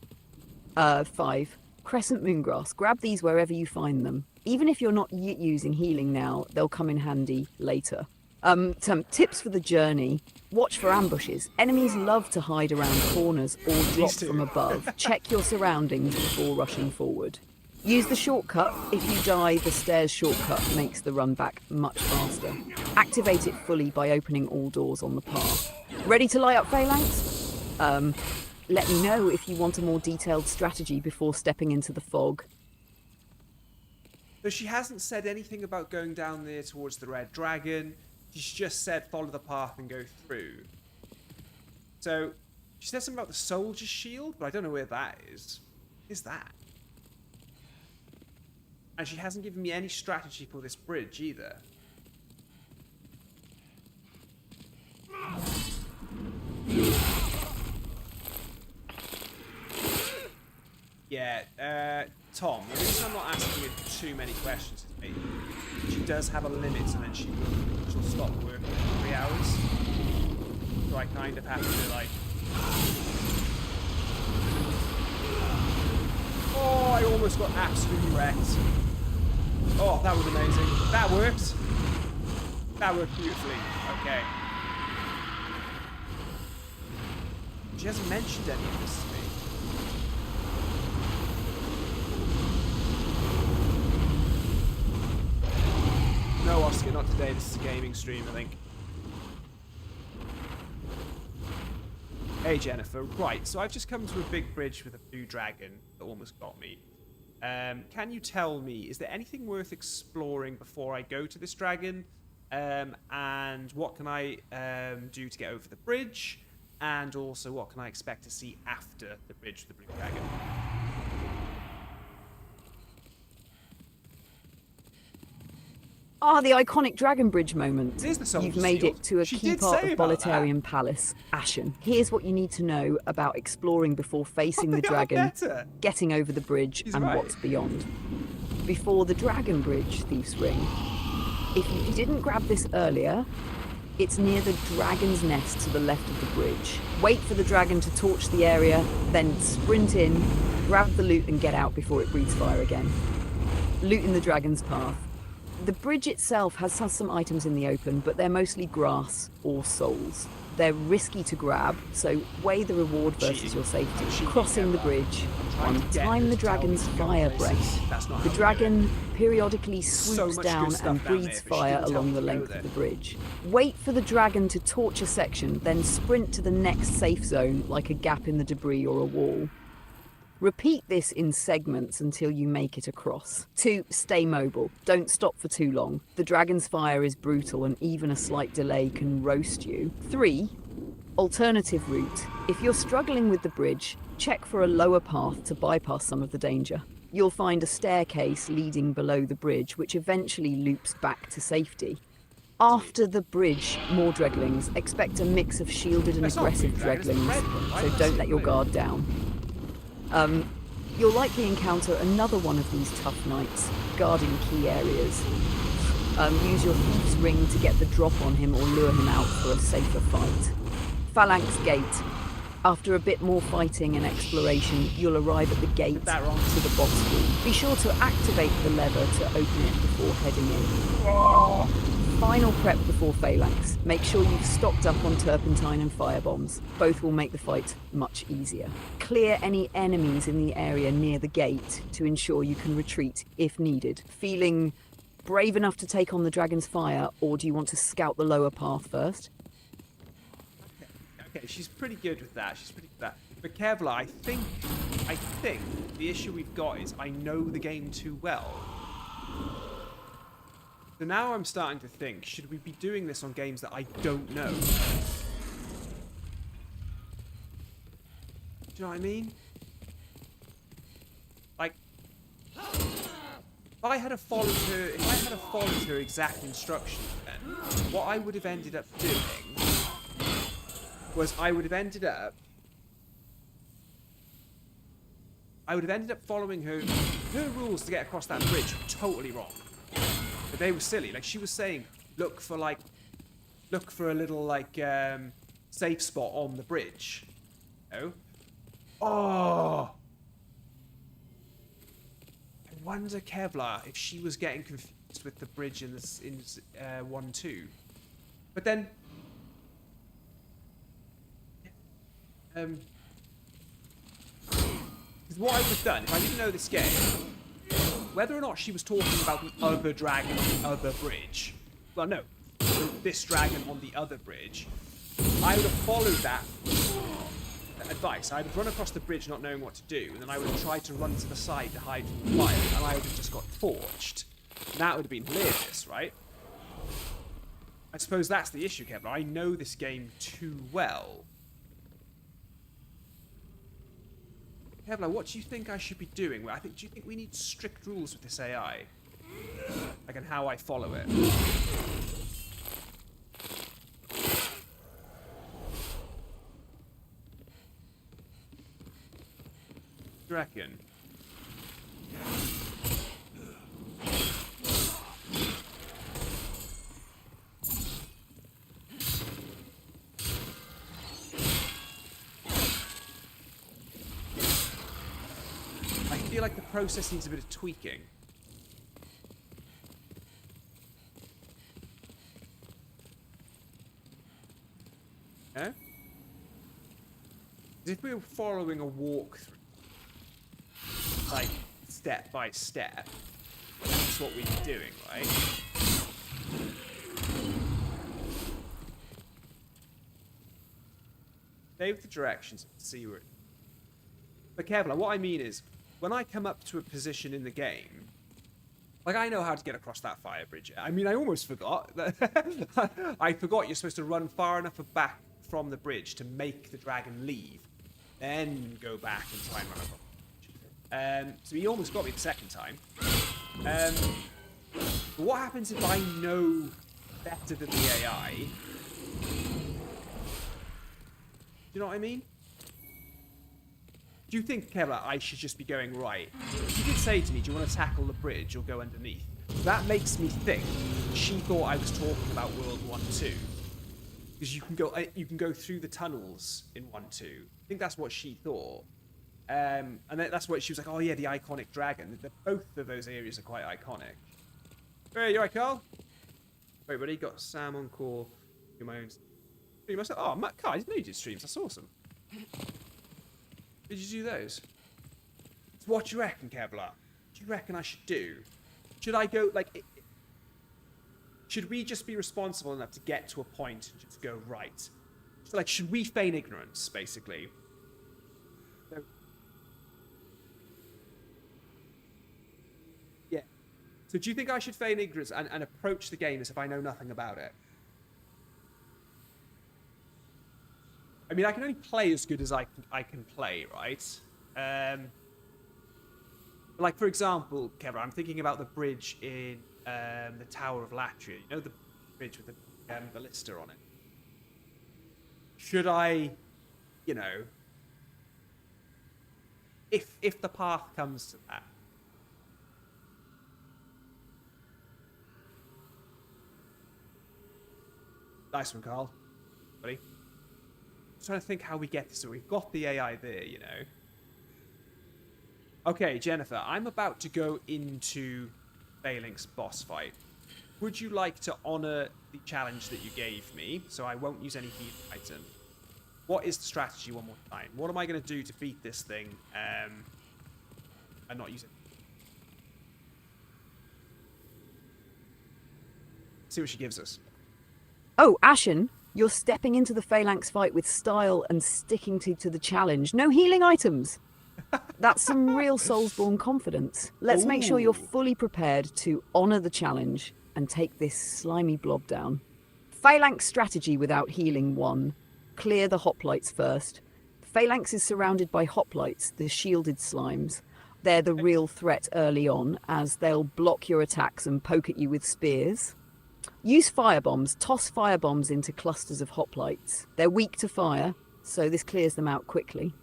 5. Crescent moongrass. Grab these wherever you find them. Even if you're not using healing now, they'll come in handy later. Some tips for the journey. Watch for ambushes. Enemies love to hide around corners or drop from above. Check your surroundings before rushing forward. Use the shortcut. If you die, the stairs shortcut makes the run back much faster. Activate it fully by opening all doors on the path. Ready to light up Phalanx? Let me know if you want a more detailed strategy before stepping into the fog. So she hasn't said anything about going down there towards the Red Dragon. She's just said follow the path and go through. So she said something about the Soldier's Shield, but I don't know where that is. What is that? And she hasn't given me any strategy for this bridge either. Yeah, Tom, the reason I'm not asking you too many questions is maybe she does have a limit and then she'll stop working in 3 hours. So I kind of have to like... Oh, I almost got absolutely wrecked. Oh, that was amazing. That worked. That worked beautifully. Okay. She hasn't mentioned any of this to me. No, Oscar, not today. This is a gaming stream, I think. Hey, Jennifer. Right, so I've just come to a big bridge with a blue dragon that almost got me. Can you tell me, is there anything worth exploring before I go to this dragon? And what can I do to get over the bridge? And also, what can I expect to see after the bridge with the blue dragon? Ah, the iconic Dragon Bridge moment. Here's the Soldier You've made Shield. it to a She key did part say of about Bolitarian Palace, Ashen. Here's what you need to know about exploring before facing the They are dragon, better. getting over the bridge, He's and right. what's beyond. Before the Dragon Bridge, Thief's Ring. If you didn't grab this earlier, it's near the dragon's nest to the left of the bridge. Wait for the dragon to torch the area, then sprint in, grab the loot and get out before it breathes fire again. Loot in the dragon's path. The bridge itself has some items in the open, but they're mostly grass or souls. They're risky to grab, so weigh the reward versus your safety. Crossing the bridge, and time the dragon's fire breath. The dragon periodically swoops down and breathes fire along the length of the bridge. Wait for the dragon to torch a section, then sprint to the next safe zone, like a gap in the debris or a wall. Repeat this in segments until you make it across. 2. Stay mobile. Don't stop for too long. The dragon's fire is brutal and even a slight delay can roast you. 3. Alternative route. If you're struggling with the bridge, check for a lower path to bypass some of the danger. You'll find a staircase leading below the bridge, which eventually loops back to safety. After the bridge, more dreglings. Expect a mix of shielded and aggressive dreglings, so don't let your guard down. You'll likely encounter another one of these tough knights, guarding key areas. Use your Thief's Ring to get the drop on him or lure him out for a safer fight. Phalanx Gate. After a bit more fighting and exploration, you'll arrive at the gate to the boss room. Be sure to activate the lever to open it before heading in. Final prep before Phalanx. Make sure you've stocked up on turpentine and firebombs. Both will make the fight much easier. Clear any enemies in the area near the gate to ensure you can retreat if needed. Feeling brave enough to take on the dragon's fire, or do you want to scout the lower path first? Okay, she's pretty good with that. But Kevlar, I think the issue we've got is I know the game too well. So now I'm starting to think, should we be doing this on games that I don't know? Do you know what I mean? Like, if I had followed her exact instructions, then what I would have ended up doing was I would have ended up following her rules to get across that bridge were totally wrong. But they were silly. Like, she was saying, look for a little, like, safe spot on the bridge. Oh. Oh! I wonder, Kevlar, if she was getting confused with the bridge in 1-2. But then... because what I would have done, if I didn't know this game... whether or not she was talking about the other dragon on the other bridge. Well, no. This dragon on the other bridge. I would have followed that advice. I would run across the bridge not knowing what to do, and then I would have tried to run to the side to hide from the fire, and I would have just got torched. And that would have been hilarious, right? I suppose that's the issue, Kevlar. I know this game too well. Kevlar, what do you think I should be doing? Do you think we need strict rules with this AI? Like, and how I follow it? Do you reckon? I feel like the process needs a bit of tweaking. Yeah? If we were following a walkthrough, like step by step, that's what we'd be doing, right? Stay with the directions and see where it... But Kevlar, what I mean is, when I come up to a position in the game, like, I know how to get across that fire bridge. I mean, I almost forgot. I forgot you're supposed to run far enough back from the bridge to make the dragon leave, then go back and try and run across the bridge. So he almost got me the second time. But what happens if I know better than the AI? Do you know what I mean? Do you think, Kevlar, I should just be going right? She did say to me, do you want to tackle the bridge or go underneath? That makes me think she thought I was talking about World 1-2. Because you can go through the tunnels in 1-2. I think that's what she thought. And that's what she was like, oh yeah, the iconic dragon. Both of those areas are quite iconic. Hey, you alright, Carl? Wait, buddy, got Sam on call. Do my own stream. Oh, Matt, Carl, I didn't know you did streams. That's awesome. Did you do those? So what do you reckon, Kevlar? What do you reckon I should do? Should I go, like... Should we just be responsible enough to get to a point and just go right? So, like, should we feign ignorance, basically? So, yeah. So do you think I should feign ignorance and approach the game as if I know nothing about it? I mean, I can only play as good as I can play, right? Like, for example, Kevlar, I'm thinking about the bridge in the Tower of Latria. You know the bridge with the ballista on it? Should I, you know... If the path comes to that... Nice one, Carl. Buddy. Trying to think how we get this. So we've got the AI there, you know. Okay, Jennifer, I'm about to go into Phalanx boss fight. Would you like to honor the challenge that you gave me? So I won't use any healing item. What is the strategy one more time? What am I going to do to beat this thing and not use it? See what she gives us. Oh, Ashen, you're stepping into the Phalanx fight with style and sticking to the challenge. No healing items. That's some real Soulsborne confidence. Let's make sure you're fully prepared to honour the challenge and take this slimy blob down. Phalanx strategy without healing 1. Clear the hoplites first. Phalanx is surrounded by hoplites, the shielded slimes. They're the real threat early on, as they'll block your attacks and poke at you with spears. Use firebombs. Toss firebombs into clusters of hoplites. They're weak to fire, so this clears them out quickly.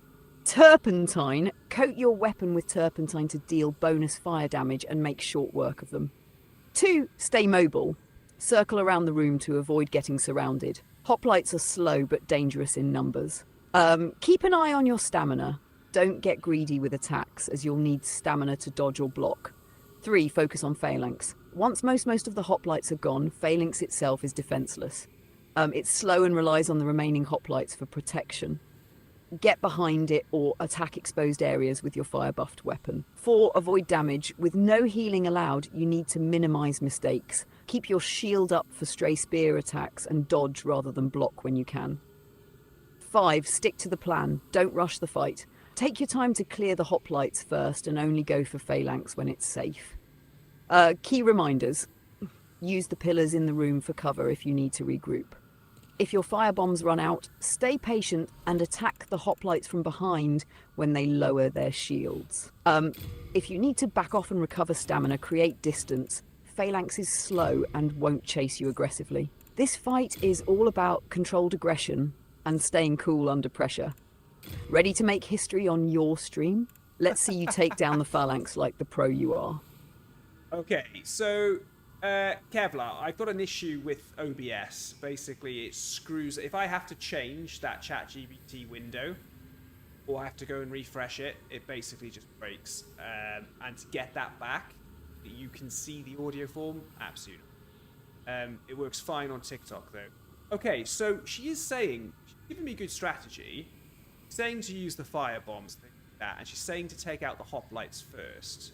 Turpentine. Coat your weapon with turpentine to deal bonus fire damage and make short work of them. 2. Stay mobile. Circle around the room to avoid getting surrounded. Hoplites are slow but dangerous in numbers. Keep an eye on your stamina. Don't get greedy with attacks, as you'll need stamina to dodge or block. 3. Focus on Phalanx. Once most of the hoplites are gone, Phalanx itself is defenseless. It's slow and relies on the remaining hoplites for protection. Get behind it or attack exposed areas with your fire-buffed weapon. 4. Avoid damage. With no healing allowed, you need to minimize mistakes. Keep your shield up for stray spear attacks and dodge rather than block when you can. 5. Stick to the plan. Don't rush the fight. Take your time to clear the hoplites first and only go for Phalanx when it's safe. Key reminders. Use the pillars in the room for cover if you need to regroup. If your firebombs run out, stay patient and attack the hoplites from behind when they lower their shields. If you need to back off and recover stamina, create distance. Phalanx is slow and won't chase you aggressively. This fight is all about controlled aggression and staying cool under pressure. Ready to make history on your stream? Let's see you take down the Phalanx like the pro you are. Okay, so Kevlar, I've got an issue with OBS. Basically, it screws... If I have to change that ChatGPT window, or I have to go and refresh it, it basically just breaks. And to get that back, you can see the audio form, absolutely. It works fine on TikTok, though. Okay, so she is saying... She's giving me good strategy. She's saying to use the firebombs, things like that, and she's saying to take out the hoplites first.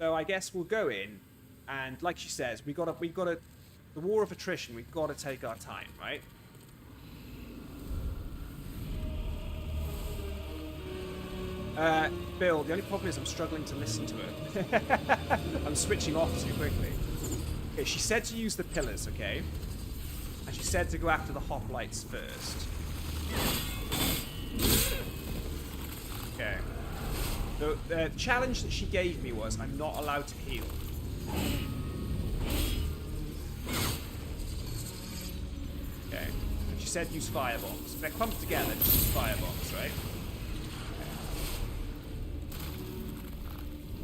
So I guess we'll go in, and like she says, we've got to, the war of attrition, we've got to take our time, right? Bill, the only problem is I'm struggling to listen to her. I'm switching off too quickly. Okay, she said to use the pillars, okay? And she said to go after the hoplites first. Okay. The challenge that she gave me was I'm not allowed to heal. said use firebombs. They're clumped together, just use firebombs, right?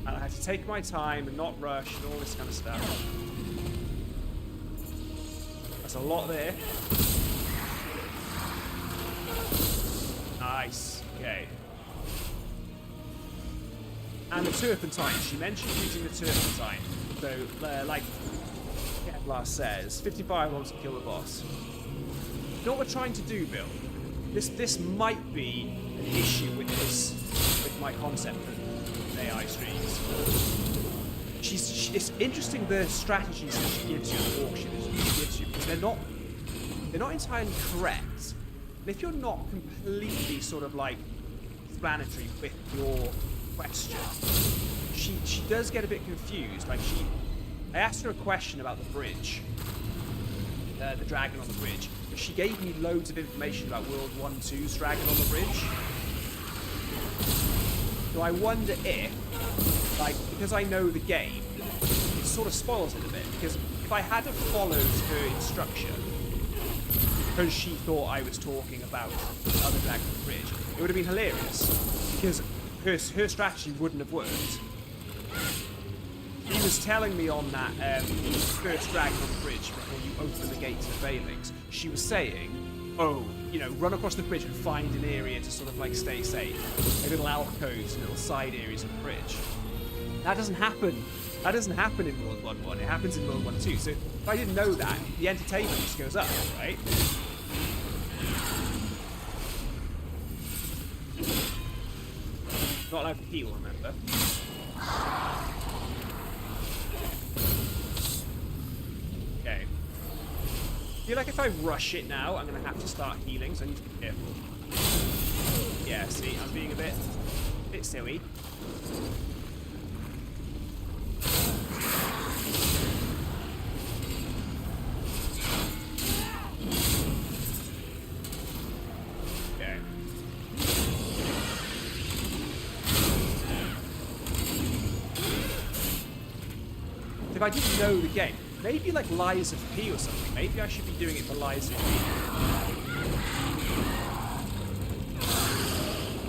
And I had to take my time and not rush and all this kind of stuff. That's a lot there. Nice. Okay. And the turpentine. She mentioned using the turpentine. So, like Kevlar says, 50 firebombs will kill the boss. You know what we're trying to do, Bill? This might be an issue with my concept of AI streams. It's interesting the strategies that she gives you in the auction because they're not entirely correct. And if you're not completely sort of like explanatory with your question, she does get a bit confused. Like I asked her a question about the bridge, the dragon on the bridge, but she gave me loads of information about World 1-2's dragon on the bridge. So I wonder if, like, because I know the game, it sort of spoils it a bit. Because if I had have followed her instruction, because she thought I was talking about the other dragon on the bridge, it would have been hilarious. Because her strategy wouldn't have worked. He was telling me on that first dragon on the bridge before you open the gate to the Veilings, she was saying, oh, you know, run across the bridge and find an area to sort of like stay safe. Like little alcoves and little side areas of the bridge. That doesn't happen. That doesn't happen in World 1-1. It happens in World 1-2. So if I didn't know that, the entertainment just goes up, right? Not allowed to heal, remember? Okay. I feel like if I rush it now, I'm going to have to start healing, so I need to be careful. Yeah, see, I'm being a bit silly. Okay. If I didn't know the game, maybe like Lies of P or something, maybe I should be doing it for Lies of P.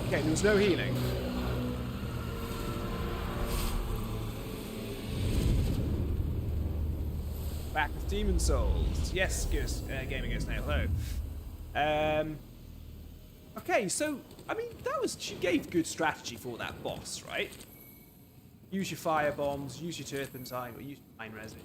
Okay, there was no healing. Back with Demon Souls. Yes, Gaming Ghost Nail, hello. Okay, so, I mean, she gave good strategy for that boss, right? Use your fire bombs, use your turpentine, or use your mine resin.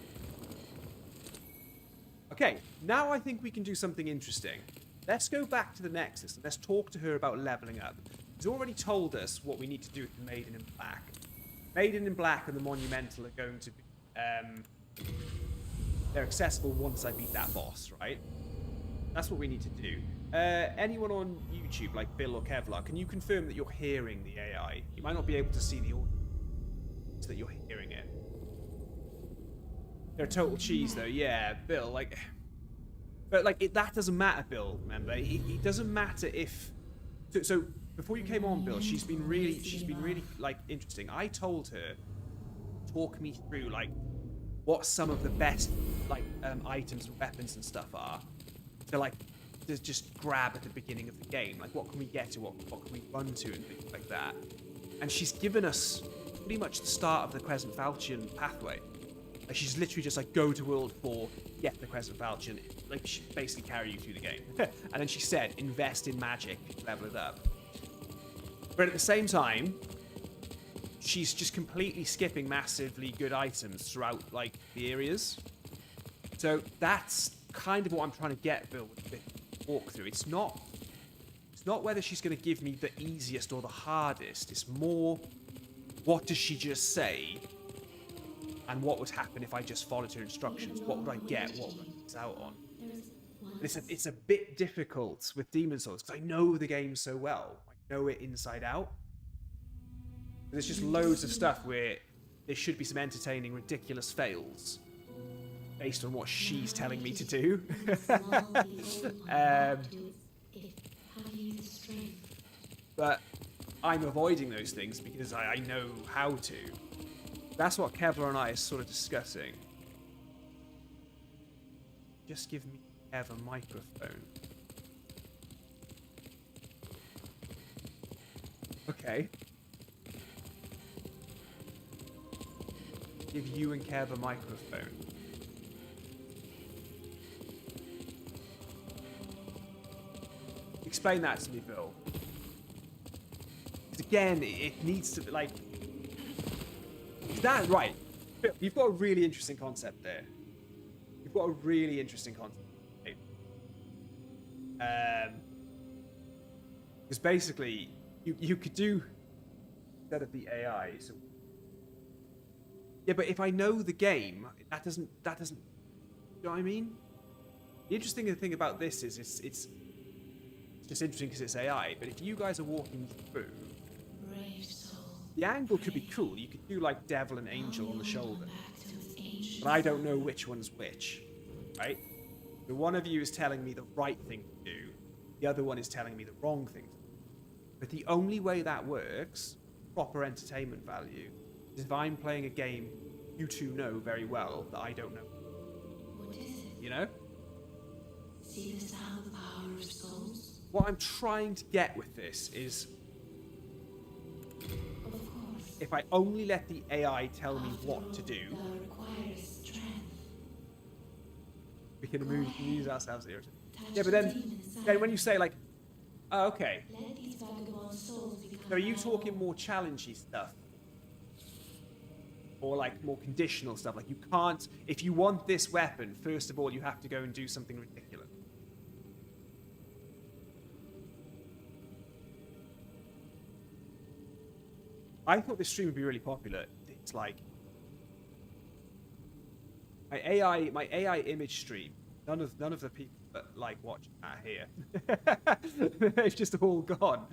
Okay, now I think we can do something interesting. Let's go back to the Nexus and let's talk to her about leveling up. She's already told us what we need to do with the Maiden in Black. Maiden in Black and the Monumental are going to be... they're accessible once I beat that boss, right? That's what we need to do. Anyone on YouTube, like Bill or Kevlar, can you confirm that you're hearing the AI? You might not be able to see the audio, that you're hearing it. They're total cheese, though. Yeah, Bill, like... But, like, that doesn't matter, Bill, remember? It doesn't matter if... So, before you came on, Bill, she's been really, like, interesting. I told her, talk me through, like, what some of the best, like, items and weapons and stuff are to, like, to just grab at the beginning of the game. Like, what can we get to, what can we run to, and things like that. And she's given us pretty much the start of the Crescent Falchion pathway. Like, she's literally just like, go to World 4, get the Crescent Falchion, like, she basically carry you through the game. And then she said, invest in magic, level it up. But at the same time, she's just completely skipping massively good items throughout, like, the areas. So that's kind of what I'm trying to get, Bill, with the walkthrough. It's not whether she's going to give me the easiest or the hardest. It's more, what does she just say? And what would happen if I just followed her instructions? What would I get? What would I miss out on? It's a bit difficult with Demon Souls because I know the game so well. I know it inside out. There's just loads of stuff where there should be some entertaining, ridiculous fails based on what she's telling me to do. But I'm avoiding those things because I know how to. That's what Kevlar and I are sort of discussing. Just give me Kev a microphone. Okay. Give you and Kev a microphone. Explain that to me, Bill. Because again, it needs to be like... Is that right? Bill, you've got a really interesting concept there. You've got a really interesting concept. Because basically, you could do... Instead of the AI, so... Yeah, but if I know the game, that doesn't... You know what I mean? The interesting thing about this is it's just interesting because it's AI, but if you guys are walking through, the angle could be cool. You could do like devil and angel on the shoulder, but I don't know which one's which, right? The one of you is telling me the right thing to do, the other one is telling me the wrong thing to do. But the only way that works, proper entertainment value, is if I'm playing a game you two know very well that I don't know. What is it? You know? See the sound power of souls? What I'm trying to get with this is, Of course. if I only let the AI tell me what to do, That requires strength. we can amuse ourselves here. Touch Yeah, but the demon then inside. when you say like, oh, okay, Let these vagabond souls become so are you our talking own. more challengey stuff? Or like more conditional stuff? Like you can't, if you want this weapon, first of all, you have to go and do something ridiculous. I thought this stream would be really popular. It's like my AI image stream. None of the people that like watch that here. They've just all gone.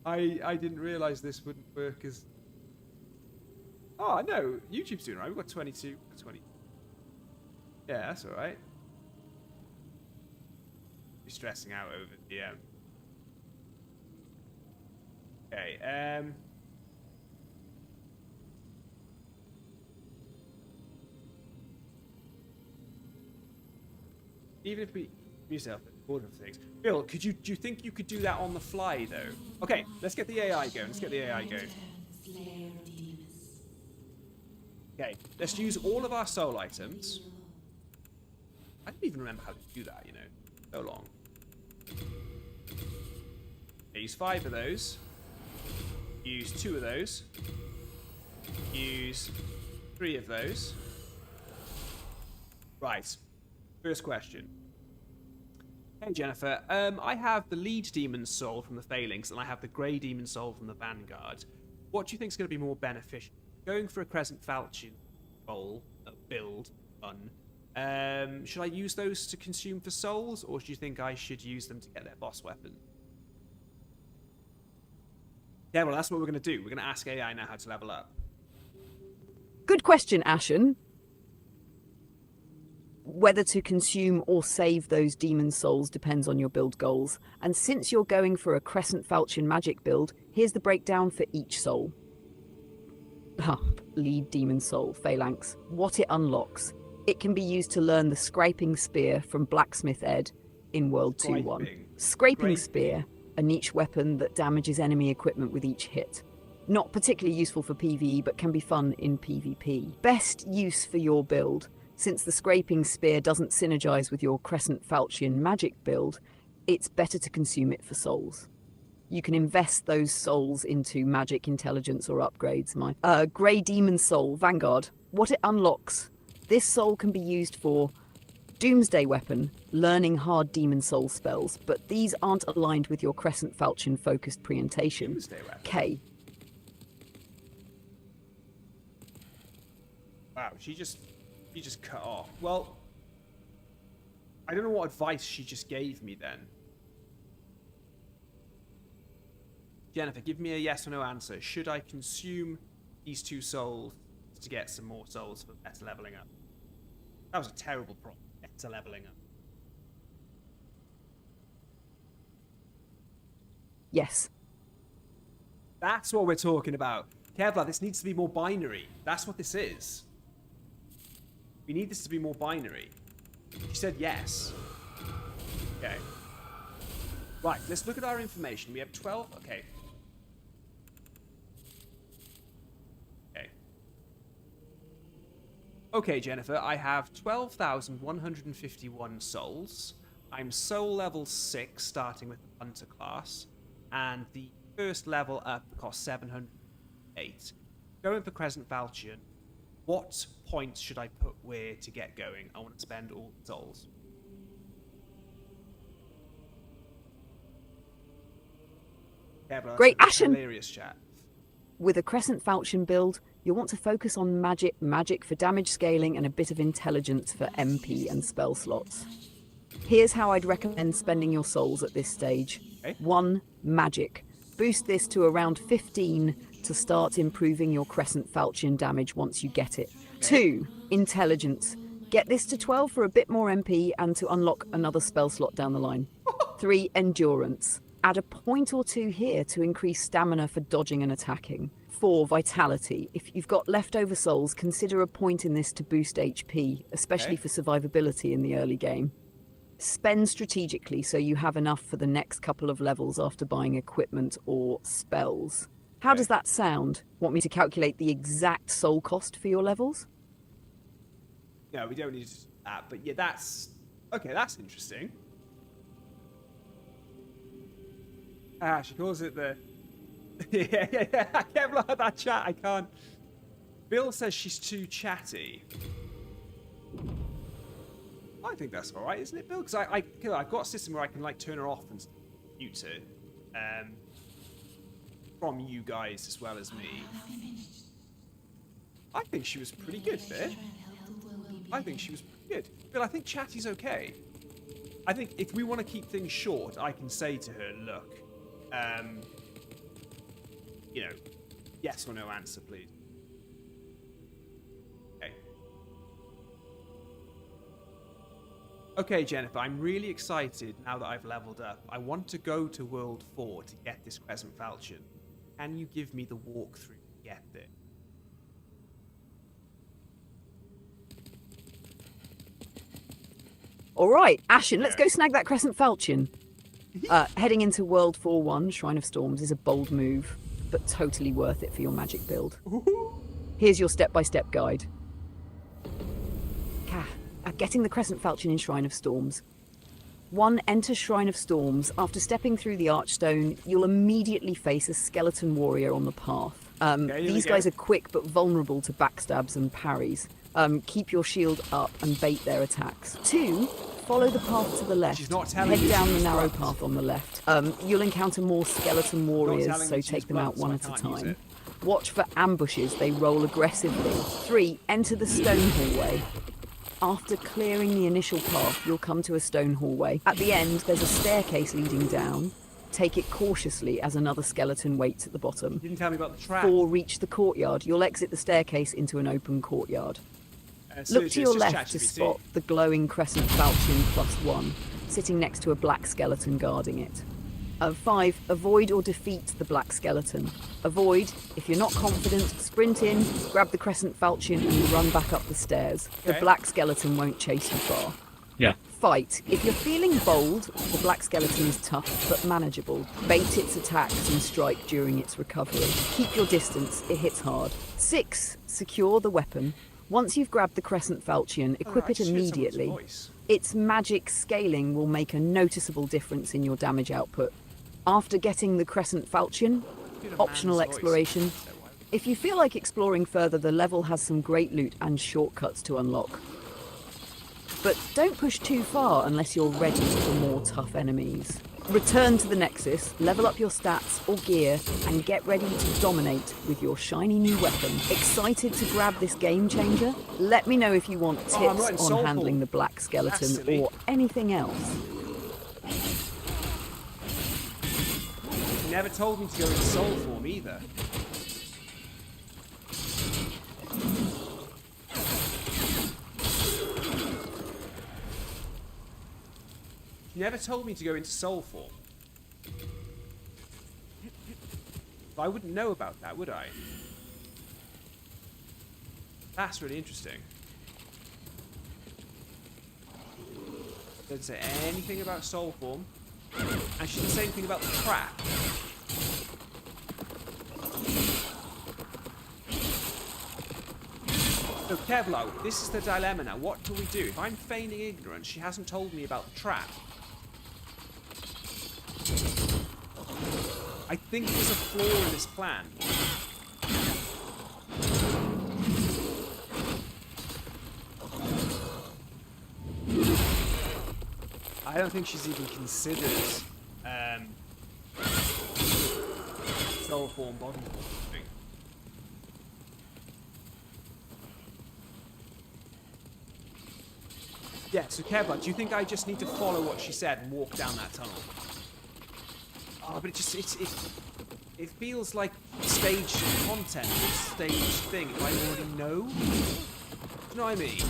I didn't realize this wouldn't work as. Oh no, YouTube's doing right. We've got 20. Yeah, that's all right. Be stressing out over the. Okay. Even if we yourself order of things, Bill, do you think you could do that on the fly though? Okay, let's get the AI going. Let's get the AI going. Slayer of demons. Okay, let's use all of our soul items. I don't even remember how to do that, you know. So long. Okay, use 5 of those. Use 2 of those. Use 3 of those. Right. First question. Hey Jennifer, I have the lead demon soul from the Phalanx and I have the grey demon soul from the Vanguard. What do you think is going to be more beneficial? Going for a Crescent Falchion build, should I use those to consume for souls, or do you think I should use them to get their boss weapon? Yeah, well, that's what we're going to do. We're going to ask AI now how to level up. Good question, Ashen. Whether to consume or save those demon souls depends on your build goals. And since you're going for a Crescent Falchion magic build, here's the breakdown for each soul. Lead demon soul, Phalanx. What it unlocks. It can be used to learn the Scraping Spear from Blacksmith Ed in World 2.1. Scraping Spear, a niche weapon that damages enemy equipment with each hit. Not particularly useful for PvE, but can be fun in PvP. Best use for your build. Since the Scraping Spear doesn't synergize with your Crescent Falchion magic build, it's better to consume it for souls. You can invest those souls into magic intelligence or upgrades. Grey Demon Soul, Vanguard. What it unlocks. This soul can be used for Doomsday Weapon, learning hard Demon Soul spells, but these aren't aligned with your Crescent Falchion focused presentation. Doomsday Weapon? K. Wow, she just cut off. Well, I don't know what advice she just gave me then. Jennifer, give me a yes or no answer. Should I consume these 2 souls to get some more souls for better leveling up? That was a terrible prompt. Better leveling up. Yes. That's what we're talking about. Kevlar, this needs to be more binary. That's what this is. We need this to be more binary. She said yes. Okay. Right, let's look at our information. We have 12. Okay. Okay, Jennifer, I have 12,151 souls. I'm soul level 6, starting with the hunter class. And the first level up costs 708. Going for Crescent Falchion, what points should I put where to get going? I want to spend all the souls. Yeah, but Great, that's Ashen. hilarious chat. With a Crescent Falchion build, you'll want to focus on magic for damage scaling, and a bit of intelligence for MP and spell slots. Here's how I'd recommend spending your souls at this stage. Okay. 1. Magic. Boost this to around 15 to start improving your Crescent Falchion damage once you get it. 2. Intelligence. Get this to 12 for a bit more MP and to unlock another spell slot down the line. 3. Endurance. Add a point or 2 here to increase stamina for dodging and attacking. 4. Vitality. If you've got leftover souls, consider a point in this to boost HP, especially for survivability in the early game. Spend strategically so you have enough for the next couple of levels after buying equipment or spells. How does that sound? Want me to calculate the exact soul cost for your levels? No, we don't need that, but yeah, that's... Okay, that's interesting. She calls it the... yeah, I can't blow out that chat, I can't. Bill says she's too chatty. I think that's alright, isn't it, Bill? Because I've got a system where I can, like, turn her off and mute her. From you guys as well as me. I think she was pretty good there. I think she was pretty good. Bill, I think chatty's okay. I think if we want to keep things short, I can say to her, look, you know, yes or no answer, please. Okay. Okay, Jennifer, I'm really excited now that I've leveled up. I want to go to World 4 to get this Crescent Falchion. Can you give me the walkthrough to get there? All right, Ashen, let's go snag that Crescent Falchion. Heading into World 4-1, Shrine of Storms, is a bold move, but totally worth it for your magic build. Here's your step-by-step guide. Getting the Crescent Falchion in Shrine of Storms. 1. Enter Shrine of Storms. After stepping through the Archstone, you'll immediately face a skeleton warrior on the path. These guys are quick but vulnerable to backstabs and parries. Keep your shield up and bait their attacks. 2. Follow the path to the left. She's not telling Head you down the she's narrow blunt. path on the left. You'll encounter more skeleton warriors, so take them out one at a time. Watch for ambushes, they roll aggressively. 3. Enter the stone hallway. After clearing the initial path, you'll come to a stone hallway. At the end, there's a staircase leading down. Take it cautiously as another skeleton waits at the bottom. You didn't tell me about the trap. 4. Reach the courtyard. You'll exit the staircase into an open courtyard. Look to your left to spot the glowing Crescent Falchion +1, sitting next to a black skeleton guarding it. 5. Avoid or defeat the black skeleton. Avoid. If you're not confident, sprint in, grab the Crescent Falchion and run back up the stairs. The black skeleton won't chase you far. Yeah. Fight. If you're feeling bold, the black skeleton is tough but manageable. Bait its attacks and strike during its recovery. Keep your distance, it hits hard. 6. Secure the weapon. Once you've grabbed the Crescent Falchion, equip it immediately. Its magic scaling will make a noticeable difference in your damage output. After getting the Crescent Falchion, optional exploration. If you feel like exploring further, the level has some great loot and shortcuts to unlock. But don't push too far unless you're ready for more tough enemies. Return to the Nexus, level up your stats or gear, and get ready to dominate with your shiny new weapon. Excited to grab this game changer? Let me know if you want tips on handling the black skeleton or anything else. She never told me to go into soul form either. She never told me to go into soul form. But I wouldn't know about that, would I? That's really interesting. Doesn't say anything about soul form. And she didn't say anything about the trap. So So, Kevlar, this is the dilemma now. What do we do? If I'm feigning ignorance, she hasn't told me about the trap. I think there's a flaw in this plan. I don't think she's even considered soul form, body form thing. Yeah, so Kevlar, do you think I just need to follow what she said and walk down that tunnel? Oh, but it feels like stage content, stage thing. Do I already know? Do you know what I mean?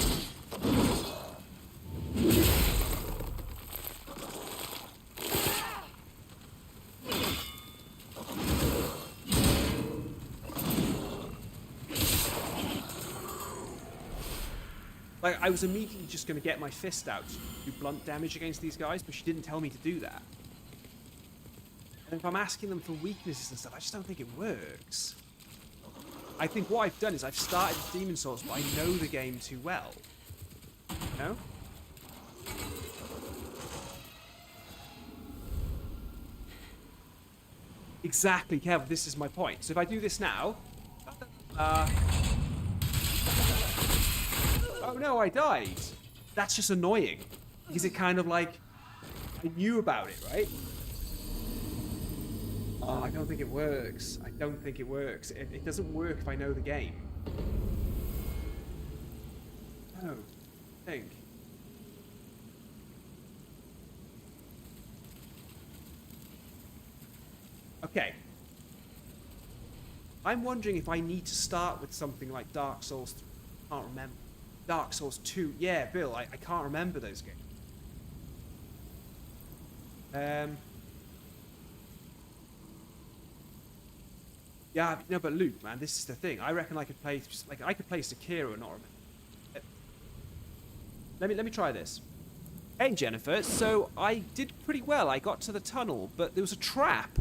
Like, I was immediately just going to get my fist out to do blunt damage against these guys, but she didn't tell me to do that. And if I'm asking them for weaknesses and stuff, I just don't think it works. I think what I've done is I've started with Demon Souls, but I know the game too well. You know? Exactly, Kev, this is my point. So if I do this now... Oh no, I died. That's just annoying. Because it kind of like... I knew about it, right? Oh, I don't think it works. I don't think it works. It doesn't work if I know the game. No. I think. Okay. I'm wondering if I need to start with something like Dark Souls 3. I can't remember. Dark Souls 2. Yeah, Bill, I can't remember those games. Yeah, no, but Luke, man, this is the thing. I reckon I could play, I could play Sekiro and not remember. Let me try this. Hey, Jennifer. So I did pretty well. I got to the tunnel, but there was a trap.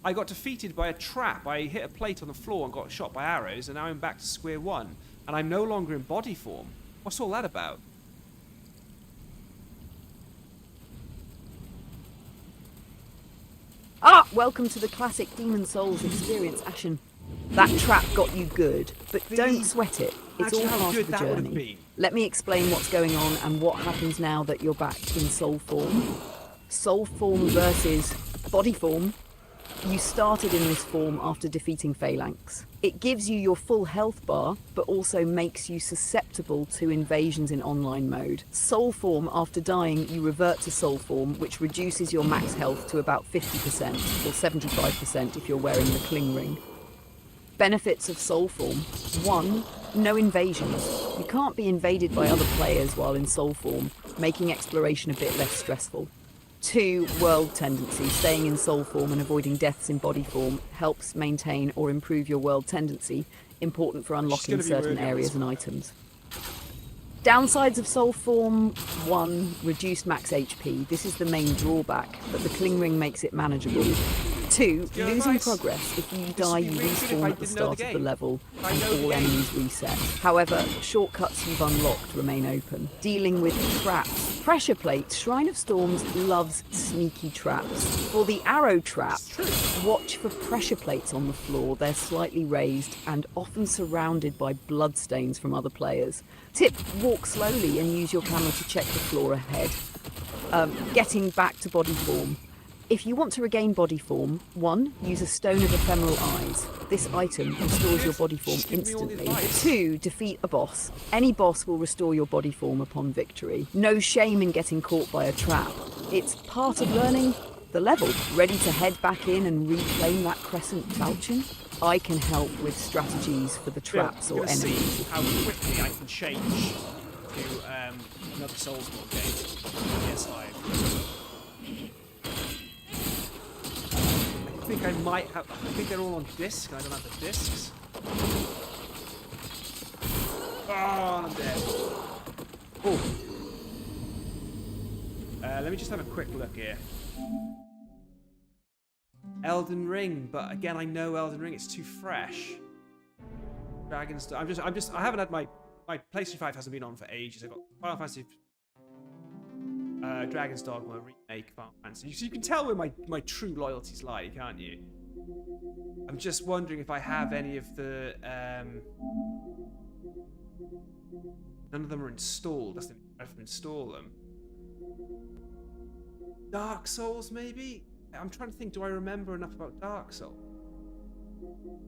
I got defeated by a trap. I hit a plate on the floor and got shot by arrows, and now I'm back to square one. And I'm no longer in body form. What's all that about? Ah, welcome to the classic Demon Souls experience, Ashen. That trap got you good, but don't sweat it. It's all part of the journey. Let me explain what's going on and what happens now that you're back in soul form. Soul form versus body form. You started in this form after defeating Phalanx. It gives you your full health bar, but also makes you susceptible to invasions in online mode. Soul form, after dying, you revert to soul form, which reduces your max health to about 50%, or 75% if you're wearing the cling ring. Benefits of soul form. 1. No invasions. You can't be invaded by other players while in soul form, making exploration a bit less stressful. 2. World tendency. Staying in soul form and avoiding deaths in body form helps maintain or improve your world tendency, important for unlocking certain areas and items. Downsides of soul form. 1. Reduced max HP. This is the main drawback, but the cling ring makes it manageable. 2. Losing progress. If you die, you respawn at the start of the level and all enemies reset. However, shortcuts you've unlocked remain open. Dealing with traps. Pressure plates. Shrine of Storms loves sneaky traps. For the arrow trap, watch for pressure plates on the floor. They're slightly raised and often surrounded by bloodstains from other players. Tip, walk slowly and use your camera to check the floor ahead. Getting back to body form. If you want to regain body form, 1. Use a Stone of Ephemeral Eyes. This item restores your body form instantly. 2. Defeat a boss. Any boss will restore your body form upon victory. No shame in getting caught by a trap. It's part of learning the level. Ready to head back in and reclaim that crescent falchion? I can help with strategies for the traps or enemies. See how quickly I can change to another Soulsborne game. PS5. I think I might have. I think they're all on disc. I don't have the discs. Oh, I'm dead. Oh. Let me just have a quick look here. Elden Ring, but again, I know Elden Ring. It's too fresh. Dragon's. I haven't had my my PlayStation 5 hasn't been on for ages. I got Final Fantasy, Dragon's Dogma remake, Final Fantasy. So you can tell where my true loyalties lie, can't you? I'm just wondering if I have any of the. None of them are installed. That's the I have to install them. Dark Souls, maybe? I'm trying to think, do I remember enough about Dark Souls?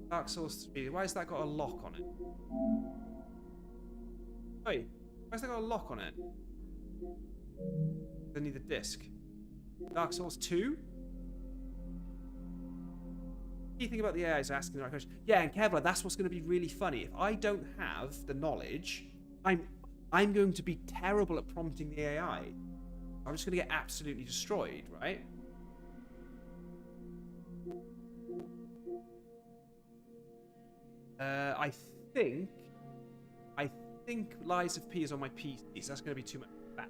Dark Souls 3, why has that got a lock on it? Wait, why has that got a lock on it? I need the disc. Dark Souls 2? Key thing about the AI is asking the right question. Yeah, and Kevlar, that's what's going to be really funny. If I don't have the knowledge, I'm going to be terrible at prompting the AI. I'm just going to get absolutely destroyed, right? I think Lies of P is on my PC, so that's going to be too much faff.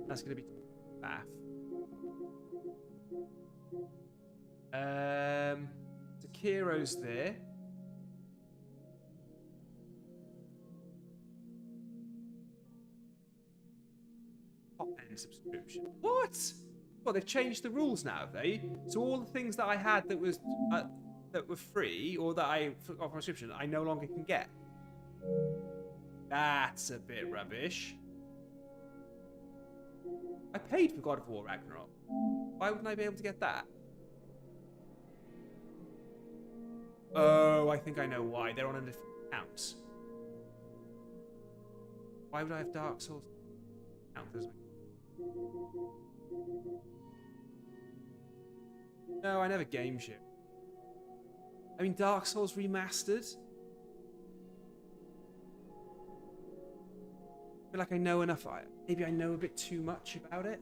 That's going to be too much faff. Sekiro's there. Top end subscription. What? Well, they've changed the rules now, have they? So all the things that I had that was that were free or that I forgot for subscription, I no longer can get. That's a bit rubbish. I paid for God of War Ragnarok. Why wouldn't I be able to get that? Oh, I think I know why. They're on a different account. Why would I have Dark Souls account? No, I never game ship. I mean, Dark Souls Remastered? I feel like I know enough. Maybe I know a bit too much about it.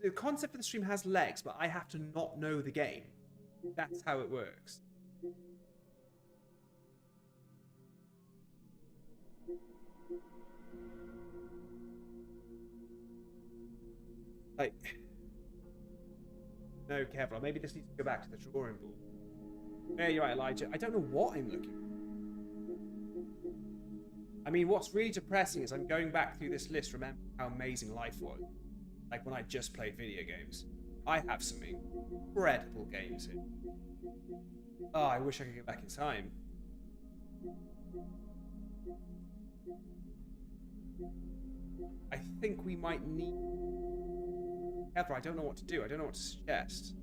The concept of the stream has legs, but I have to not know the game. That's how it works. Like, no, Kevlar, maybe this needs to go back to the drawing board. Yeah, you're right, Elijah. I don't know what I'm looking for. I mean, what's really depressing is I'm going back through this list, remember how amazing life was. Like when I just played video games. I have some incredible games here. Oh, I wish I could get back in time. I think we might need... Ever, I don't know what to do. I don't know what to suggest.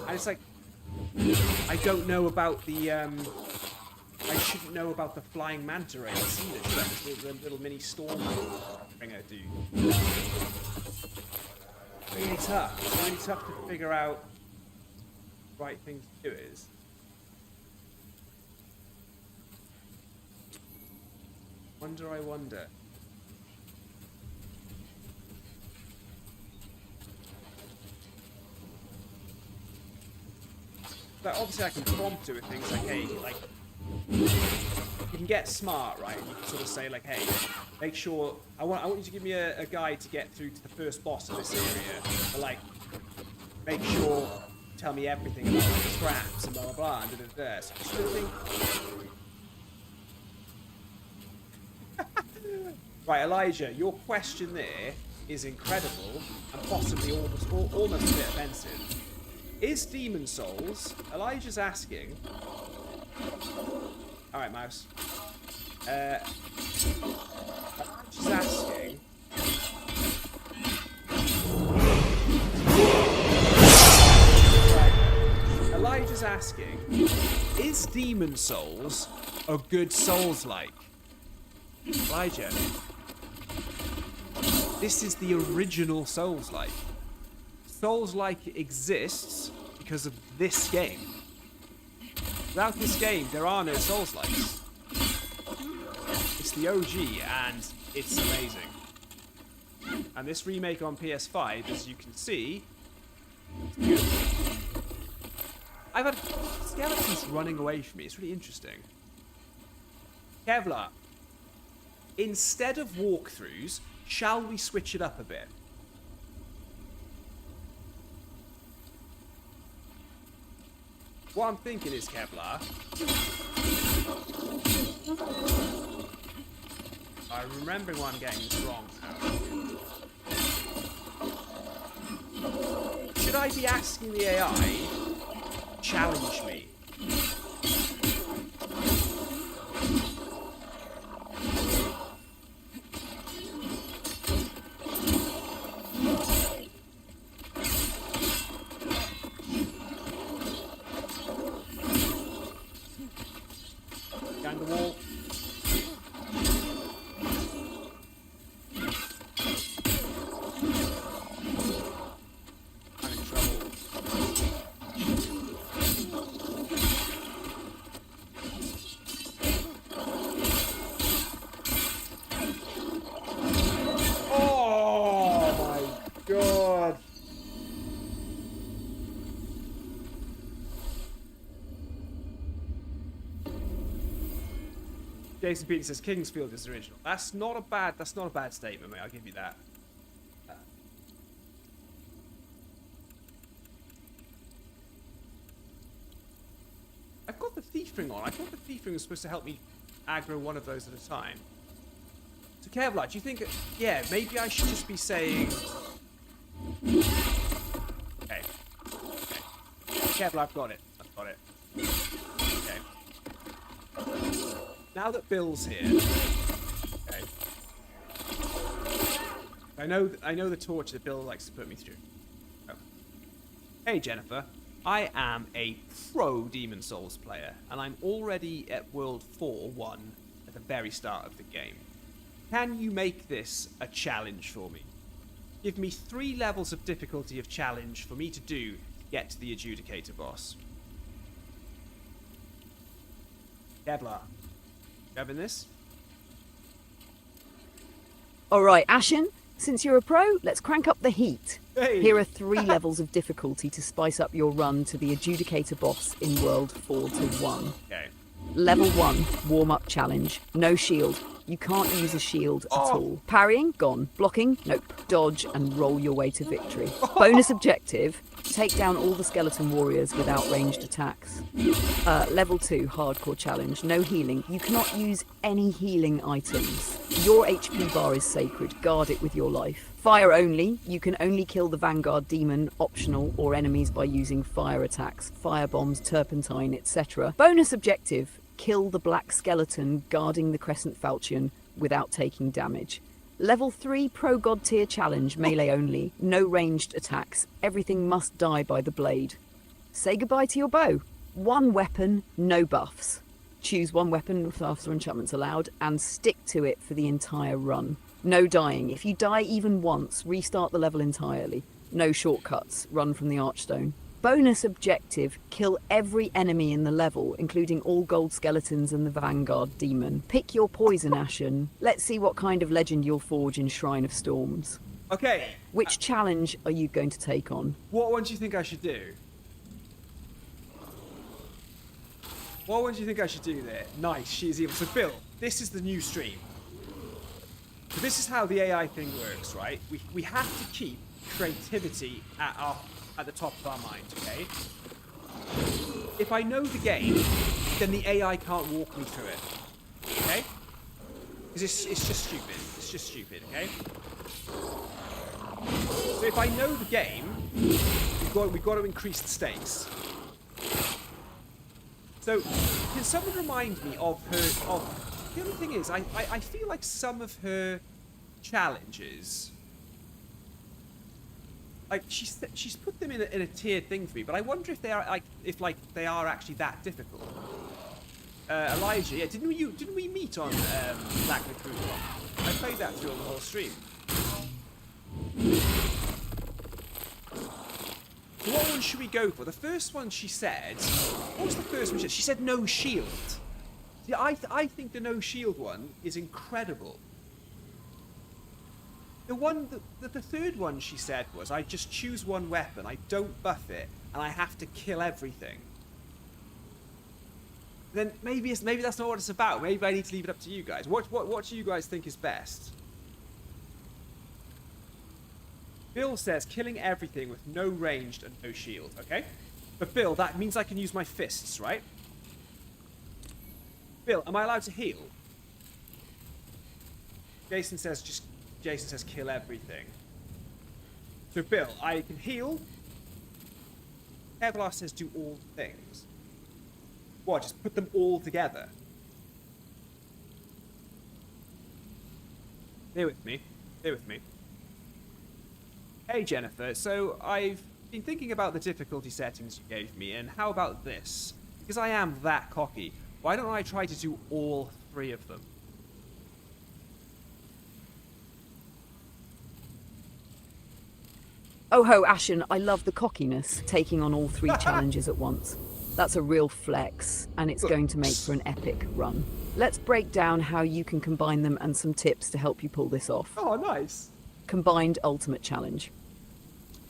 And it's like, I don't know about the, I shouldn't know about the flying manta rays either, the little mini storm bringer dude. Really tough. It's really tough to figure out the right thing to do is. I wonder. But obviously I can prompt it with things like, hey, like, you can get smart, right? You can sort of say like, hey, make sure, I want you to give me a guide to get through to the first boss of this area. But like, make sure, tell me everything about like, scraps and blah blah blah and da. So just think. Right, Elijah, your question there is incredible and possibly almost a bit offensive. Is Demon Souls? Elijah's asking. All right, mouse. Elijah's asking. Right. Elijah's asking. Is Demon Souls a good Souls-like? Elijah. This is the original Souls-like. Souls-like exists because of this game. Without this game, there are no Souls-likes. the OG, and it's amazing. And this remake on PS5, as you can see, it's beautiful. I've had skeletons running away from me. It's really interesting. Kevlar, instead of walkthroughs, shall we switch it up a bit? What I'm thinking is, Kevlar, I'm remembering why I'm getting this wrong now. Should I be asking the AI, challenge me? Behind the wall. I'm in trouble. Oh my god. Jason Peter says Kingsfield is original. That's not a bad statement, mate. I'll give you that. I've got the thief ring on. I thought the thief ring was supposed to help me aggro one of those at a time. So Kevlar, do you think? Yeah, maybe I should just be saying. Okay. Kevlar, I've got it. Okay. Now that Bill's here, okay. I know the torture that Bill likes to put me through. Oh. Hey Jennifer, I am a pro Demon Souls player, and I'm already at World 4-1 at the very start of the game. Can you make this a challenge for me? Give me 3 levels of difficulty of challenge for me to do to get to the Adjudicator boss. Kevlar. Having this? Alright, Ashen, since you're a pro, let's crank up the heat. Hey. Here are 3 levels of difficulty to spice up your run to the Adjudicator boss in World 4-1. Okay. Level 1, warm-up challenge. No shield. You can't use a shield at all. Parrying? Gone. Blocking? Nope. Dodge and roll your way to victory. Bonus objective, take down all the skeleton warriors without ranged attacks. Level 2, hardcore challenge. No healing. You cannot use any healing items. Your HP bar is sacred. Guard it with your life. Fire only. You can only kill the Vanguard demon, optional, or enemies by using fire attacks, fire bombs, turpentine, etc. Bonus objective, kill the black skeleton guarding the Crescent Falchion without taking damage. Level 3 Pro God tier challenge, melee only, no ranged attacks, everything must die by the blade. Say goodbye to your bow. 1 weapon, no buffs. Choose 1 weapon with after enchantments allowed and stick to it for the entire run. No dying. If you die even once, restart the level entirely. No shortcuts. Run from the Archstone. Bonus objective, kill every enemy in the level, including all gold skeletons and the Vanguard demon. Pick your poison, Ashen. Let's see what kind of legend you'll forge in Shrine of Storms. Okay. Which challenge are you going to take on? What one do you think I should do? What one do you think I should do there? Nice, she's evil. So Bill, this is the new stream. So this is how the AI thing works, right? We have to keep creativity at the top of our mind, okay? If I know the game, then the AI can't walk me through it, okay? Because it's just stupid. It's just stupid, okay? So if I know the game, we've got to increase the stakes. So can someone remind me of her? The only thing is, I feel like some of her challenges, like she's put them in a tiered thing for me, but I wonder if they are they are actually that difficult. Elijah, yeah, didn't we meet on Black Recruit? I played that through on the whole stream. So what one should we go for? The first one she said. What was the first one she said? She said no shield. Yeah, I think the no shield one is incredible. The one, the third one she said was, I just choose one weapon, I don't buff it, and I have to kill everything. Then maybe that's not what it's about. Maybe I need to leave it up to you guys. What do you guys think is best? Bill says killing everything with no ranged and no shield. Okay, but Bill, that means I can use my fists, right? Bill, am I allowed to heal? Jason says kill everything. So Bill, I can heal. Kevlar says do all things. What, just put them all together? Stay with me. Stay with me. Hey Jennifer, so I've been thinking about the difficulty settings you gave me, and how about this? Because I am that cocky, why don't I try to do all 3 of them? Oh ho, Ashen, I love the cockiness, taking on all 3 challenges at once. That's a real flex, and it's going to make for an epic run. Let's break down how you can combine them and some tips to help you pull this off. Oh, nice. Combined Ultimate Challenge.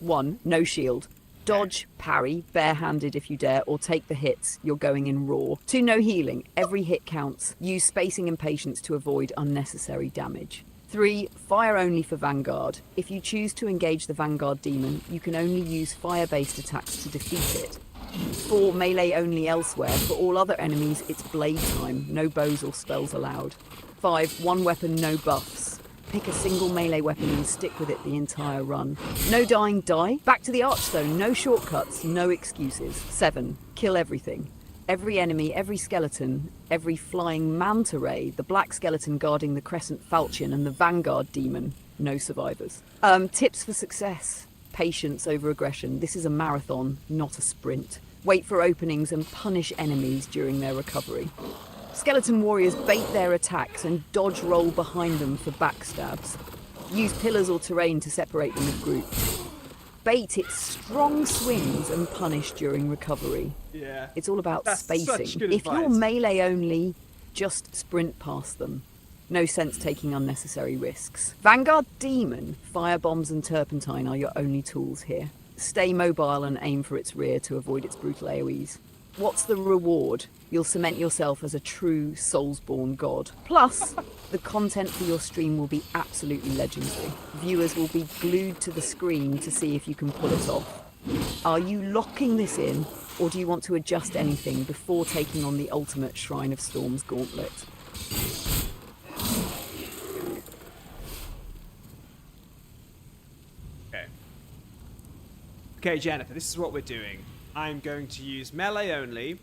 1. No shield. Dodge, parry, barehanded if you dare, or take the hits. You're going in raw. 2. No healing. Every hit counts. Use spacing and patience to avoid unnecessary damage. 3. Fire only for Vanguard. If you choose to engage the Vanguard demon, you can only use fire-based attacks to defeat it. 4. Melee only elsewhere. For all other enemies, it's blade time. No bows or spells allowed. 5. One weapon, no buffs. Pick a single melee weapon and stick with it the entire run. No dying, die. Back to the Archstone. No shortcuts, no excuses. 7. Kill everything. Every enemy, every skeleton, every flying manta ray, the black skeleton guarding the crescent falchion, and the Vanguard demon. No survivors. Tips for success. Patience over aggression. This is a marathon, not a sprint. Wait for openings and punish enemies during their recovery. Skeleton warriors bait their attacks and dodge roll behind them for backstabs. Use pillars or terrain to separate them with groups. Bait its strong swings and punish during recovery. Yeah. It's all about That's spacing. such good If you're advice. melee only, just sprint past them. No sense taking unnecessary risks. Vanguard Demon, firebombs and turpentine are your only tools here. Stay mobile and aim for its rear to avoid its brutal AoEs. What's the reward? You'll cement yourself as a true Soulsborne god. Plus, the content for your stream will be absolutely legendary. Viewers will be glued to the screen to see if you can pull it off. Are you locking this in, or do you want to adjust anything before taking on the ultimate Shrine of Storms gauntlet? Okay, Jennifer, this is what we're doing. I'm going to use melee only.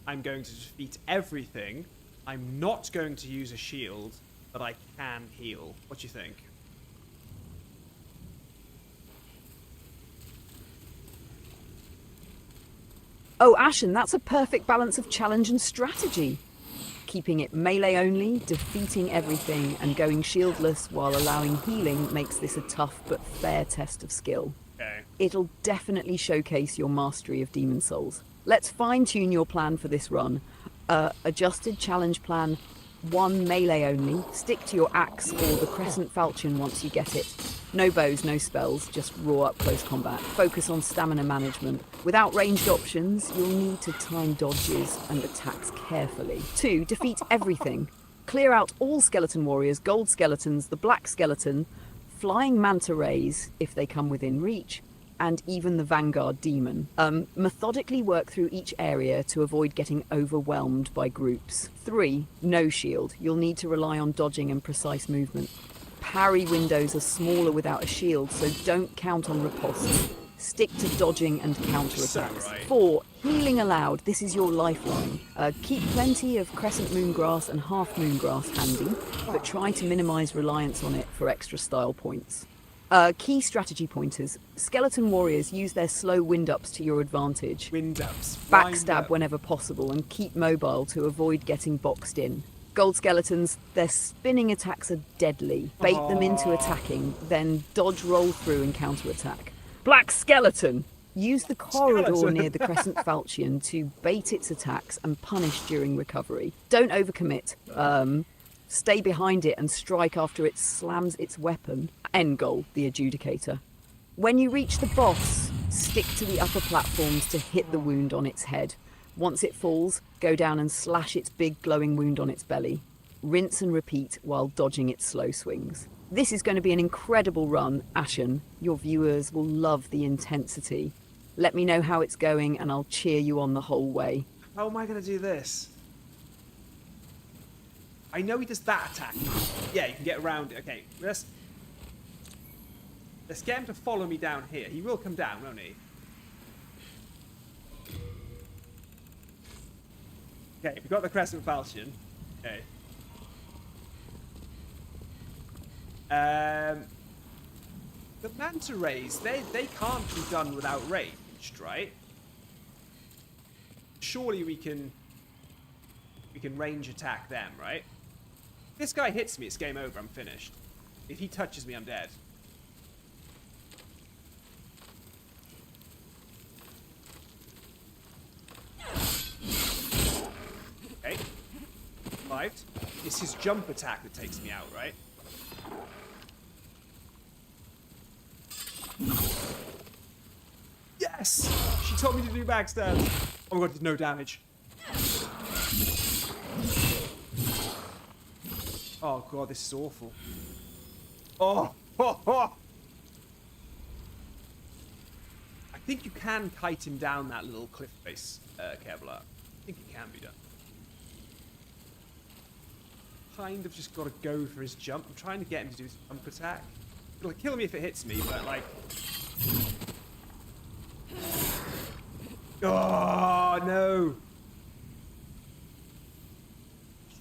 I'm going to defeat everything. I'm not going to use a shield, but I can heal. What do you think? Oh, Ashen, that's a perfect balance of challenge and strategy. Keeping it melee only, defeating everything, and going shieldless while allowing healing makes this a tough but fair test of skill. Okay. It'll definitely showcase your mastery of Demon Souls. Let's fine-tune your plan for this run. Adjusted challenge plan. 1 melee only. Stick to your axe or the crescent falchion once you get it. No bows, no spells, just raw up close combat. Focus on stamina management. Without ranged options, you'll need to time dodges and attacks carefully. 2. Defeat everything. Clear out all skeleton warriors, gold skeletons, the black skeleton, flying manta rays, if they come within reach, and even the Vanguard demon. Methodically work through each area to avoid getting overwhelmed by groups. 3. No shield. You'll need to rely on dodging and precise movement. Parry windows are smaller without a shield, so don't count on ripostes. Stick to dodging and counterattacks. So right. 4. Healing allowed. This is your lifeline. Keep plenty of crescent moongrass and half moongrass handy, but try to minimise reliance on it for extra style points. Key strategy pointers. Skeleton warriors use their slow wind-ups to your advantage. Wind-ups. Backstab whenever possible and keep mobile to avoid getting boxed in. Gold skeletons, their spinning attacks are deadly. Bait them into attacking, then dodge roll through and counterattack. Black skeleton! Use the corridor Skeleton. near the crescent falchion to bait its attacks and punish during recovery. Don't overcommit. Stay behind it and strike after it slams its weapon. End goal, the adjudicator. When you reach the boss, stick to the upper platforms to hit the wound on its head. Once it falls, go down and slash its big glowing wound on its belly. Rinse and repeat while dodging its slow swings. This is going to be an incredible run, Ashen. Your viewers will love the intensity. Let me know how it's going and I'll cheer you on the whole way. How am I going to do this? I know he does that attack. Yeah, you can get around it. Okay, let's get him to follow me down here. He will come down, won't he? Okay, we've got the Crescent Falchion. Okay. The Manta Rays, they can't be done without ranged, right? Surely we can range attack them, right? If this guy hits me, it's game over, I'm finished. If he touches me, I'm dead. Okay. Survived. It's his jump attack that takes me out, right? Yes! She told me to do backstabs. Oh my god, did no damage. Oh god, this is awful. Oh! I think you can kite him down that little cliff face, Kevlar. I think it can be done. Kind of just got to go for his jump. I'm trying to get him to do his jump attack. It'll kill me if it hits me, but like... Oh, no!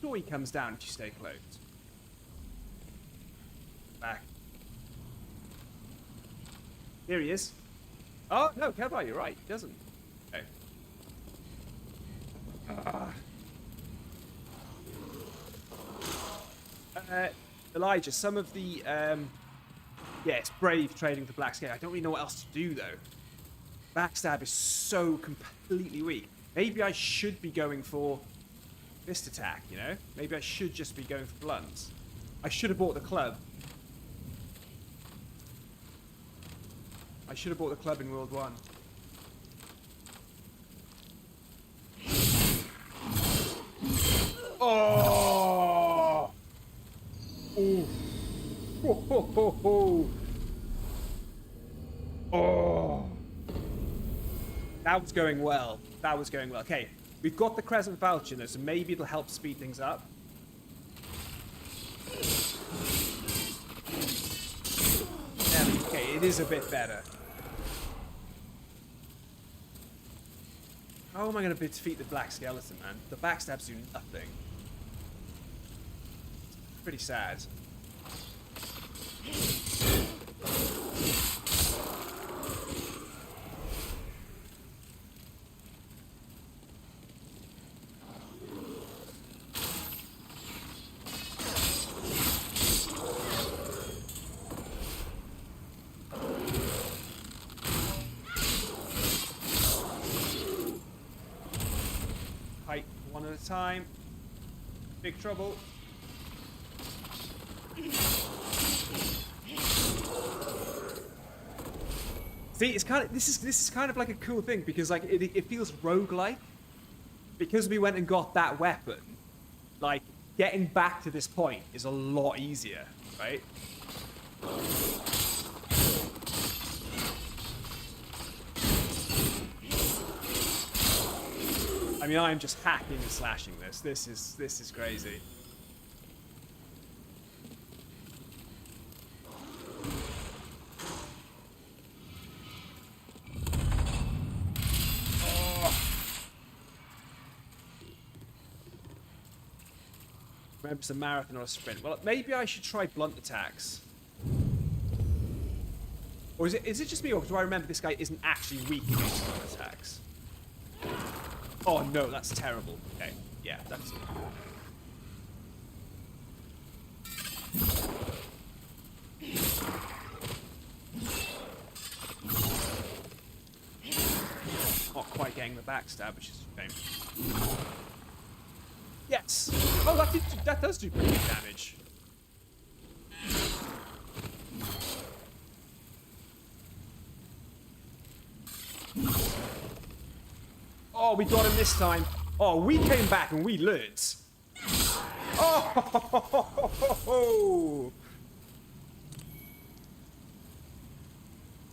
Sure he comes down if you stay close. Back. Here he is. Oh, no, Kevlar, you're right. He doesn't. Okay. Elijah, some of the... yeah, it's brave trading for Black Scale. I don't really know what else to do, though. Backstab is so completely weak. Maybe I should be going for fist attack, you know? Maybe I should just be going for blunts. I should have bought the club. I should have bought the club in World 1. Oh! Ooh. Ho, ho, ho, ho. Oh! That was going well. That was going well. Okay, we've got the Crescent Falchion though, so maybe it'll help speed things up. Yeah, okay, it is a bit better. How am I going to defeat the Black Skeleton, man? The backstabs do nothing. It's pretty sad. One at a time. Big trouble. See, it's kind of this is kind of like a cool thing because like it feels roguelike. Because we went and got that weapon, like getting back to this point is a lot easier, right? I mean, I'm just hacking and slashing this. This is crazy. Oh. Remember, it's a marathon or a sprint. Well, maybe I should try blunt attacks. Or is it just me, or do I remember this guy isn't actually weak against blunt attacks? Oh no, that's terrible. Okay, yeah, that's... getting the backstab, which is a shame. Yes! Oh, that does do pretty good damage. Oh, we got him this time. Oh, we came back and we learnt. Oh!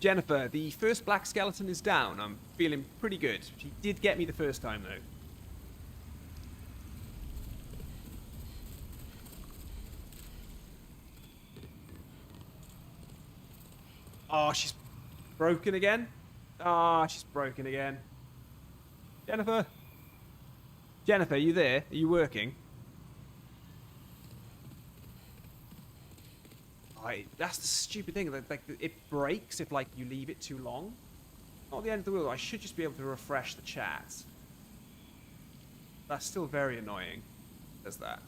Jennifer, the first black skeleton is down. I'm feeling pretty good. She did get me the first time, though. Oh, she's broken again. Ah, she's broken again. Jennifer? Jennifer, are you there? Are you working? That's the stupid thing. Like, it breaks if, like, you leave it too long. Not the end of the world. I should just be able to refresh the chat. That's still very annoying. Does that?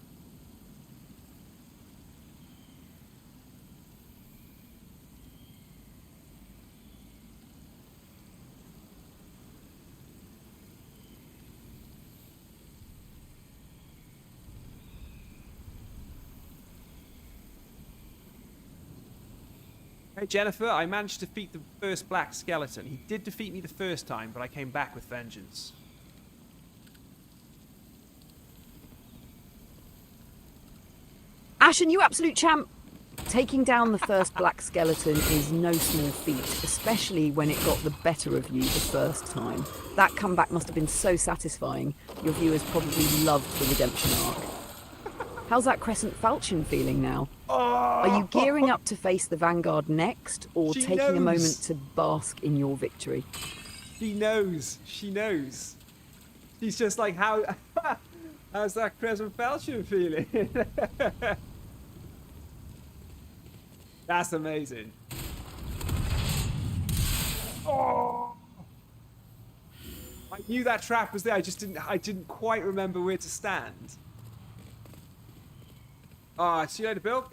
Hey Jennifer, I managed to defeat the first black skeleton. He did defeat me the first time, but I came back with vengeance. Ashen, you absolute champ! Taking down the first black skeleton is no small feat, especially when it got the better of you the first time. That comeback must have been so satisfying. Your viewers probably loved the redemption arc. How's that Crescent Falchion feeling now? Are you gearing up to face the Vanguard next, or taking a moment to bask in your victory? She knows. She knows. She's just like, how's that Crescent Falchion feeling? That's amazing. Oh! I knew that trap was there. I didn't quite remember where to stand. See you later, Bill.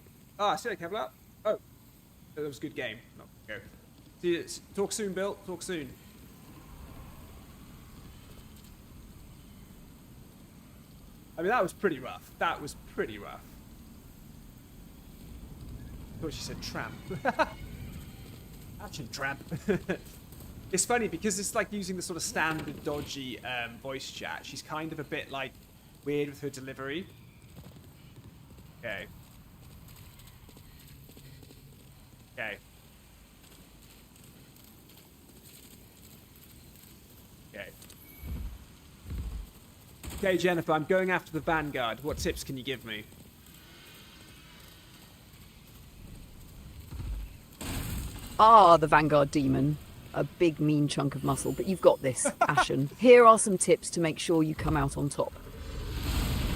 See you later, Kevlar. Oh, that was a good game. No, go. See you. Talk soon, Bill. Talk soon. I mean, that was pretty rough. That was pretty rough. I thought she said tramp. Actually, tramp. It's funny because it's like using the sort of standard dodgy voice chat. She's kind of a bit like weird with her delivery. Okay. Okay. Okay. Okay, Jennifer, I'm going after the Vanguard. What tips can you give me? The Vanguard demon. A big mean chunk of muscle, but you've got this, Ashen. Here are some tips to make sure you come out on top.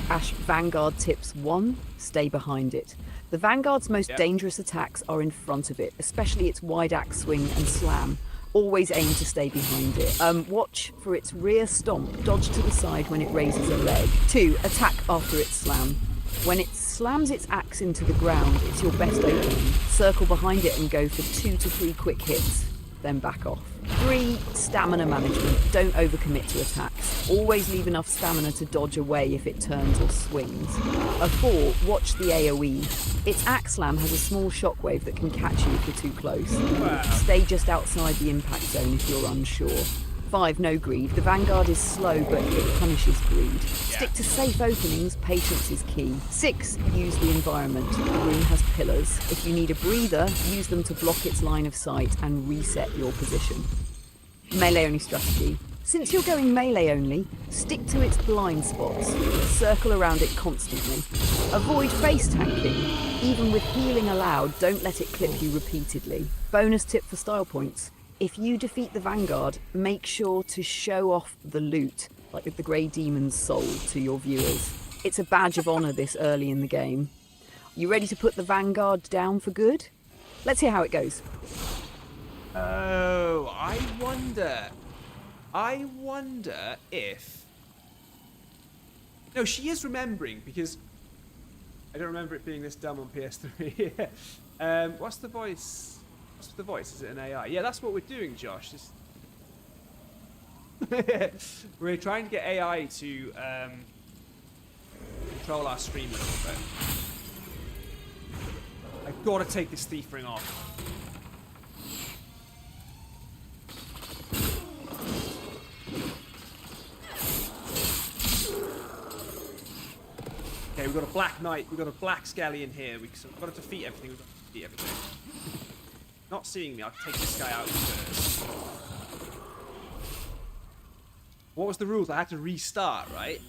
Vanguard tips 1, stay behind it. The Vanguard's most dangerous attacks are in front of it, especially its wide axe swing and slam. Always aim to stay behind it. Watch for its rear stomp, dodge to the side when it raises a leg. 2, attack after its slam. When it slams its axe into the ground, it's your best opening. Circle behind it and go for 2 to 3 quick hits, then back off. 3, stamina management. Don't overcommit to attacks. Always leave enough stamina to dodge away if it turns or swings. 4, watch the AoE. Its axe slam has a small shockwave that can catch you if you're too close. Wow. Stay just outside the impact zone if you're unsure. 5, no greed. The Vanguard is slow, but it punishes greed. Stick to safe openings, patience is key. 6, use the environment. The room has pillars. If you need a breather, use them to block its line of sight and reset your position. Melee only strategy. Since you're going melee only, stick to its blind spots. Circle around it constantly. Avoid face tanking. Even with healing allowed, don't let it clip you repeatedly. Bonus tip for style points. If you defeat the Vanguard, make sure to show off the loot, like with the Grey Demon's soul, to your viewers. It's a badge of honour this early in the game. You ready to put the Vanguard down for good? Let's hear how it goes. Oh, I wonder if... No, she is remembering, because I don't remember it being this dumb on PS3. What's the voice? What's the voice? Is it an AI? Yeah, that's what we're doing, Josh. We're trying to get AI to control our stream a little bit. I've got to take this thief ring off. Okay, we've got a black knight, we've got a black skelly in here. We've got to defeat everything. We've got to defeat everything. Not seeing me, I'll take this guy out first. What was the rules? I had to restart, right?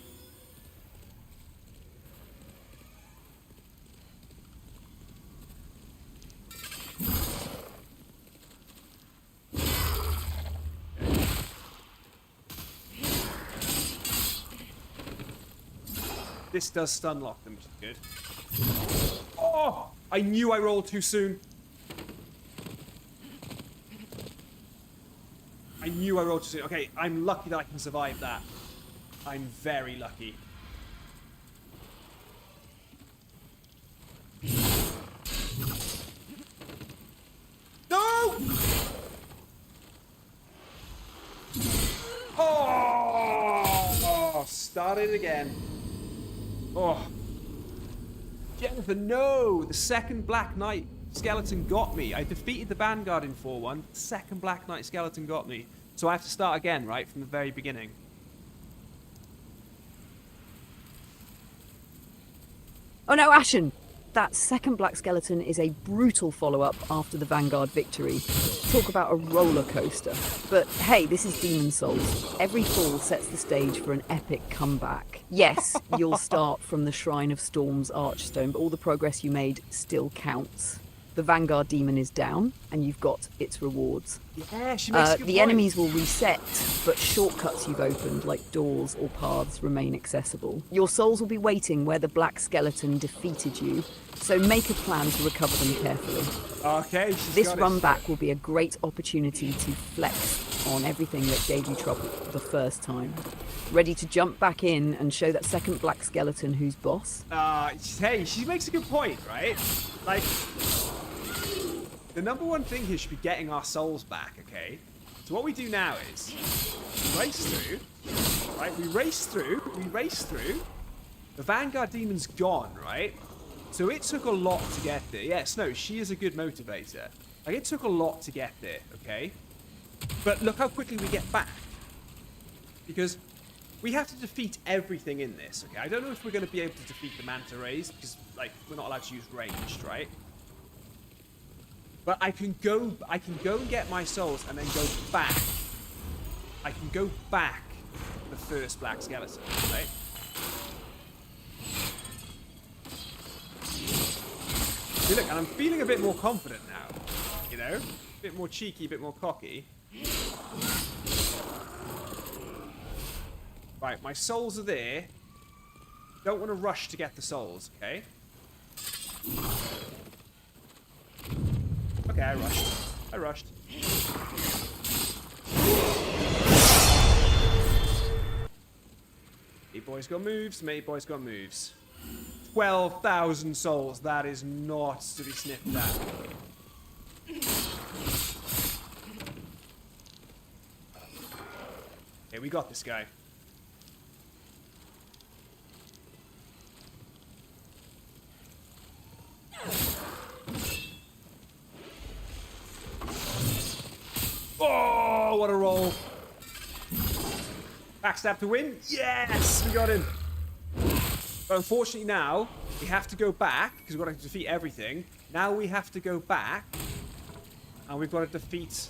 This does stun lock them, which is good. Oh! I knew I rolled too soon. I knew I rolled too soon. Okay, I'm lucky that I can survive that. I'm very lucky. No! Oh! Start it again. Oh. Jennifer, no! The second Black Knight skeleton got me. I defeated the Vanguard in 4-1. The second Black Knight skeleton got me. So I have to start again, right? From the very beginning. Oh no, Ashen! That second black skeleton is a brutal follow-up after the Vanguard victory. Talk about a roller coaster. But hey, this is Demon Souls. Every fall sets the stage for an epic comeback. Yes, you'll start from the Shrine of Storm's Archstone, but all the progress you made still counts. The Vanguard demon is down, and you've got its rewards. Yeah, she makes a good The point. enemies will reset, but shortcuts you've opened, like doors or paths, remain accessible. Your souls will be waiting where the black skeleton defeated you, so make a plan to recover them carefully. Okay, she's This got run it. back will be a great opportunity to flex on everything that gave you trouble the first time. Ready to jump back in and show that second black skeleton who's boss? Hey, she makes a good point, right? Like, the number one thing here should be getting our souls back, okay? So what we do now is race through, right? We race through. The Vanguard demon's gone, right? So it took a lot to get there. Yes, no, she is a good motivator. Like, it took a lot to get there, okay? But look how quickly we get back. Because we have to defeat everything in this, okay? I don't know if we're going to be able to defeat the manta rays, because, like, we're not allowed to use ranged, right? But I can go and get my souls and then go back. I can go back to the first black skeleton, right? See, look, and I'm feeling a bit more confident now. You know? A bit more cheeky, a bit more cocky. Right, my souls are there. Don't want to rush to get the souls, okay? Okay, I rushed. Mate boy's got moves, mate boy's got moves. 12,000 souls, that is not to be sniffed at. Okay, we got this guy. Oh, what a roll. Backstab to win. Yes, we got him. But unfortunately now, we have to go back, because we've got to defeat everything. Now we have to go back, and we've got to defeat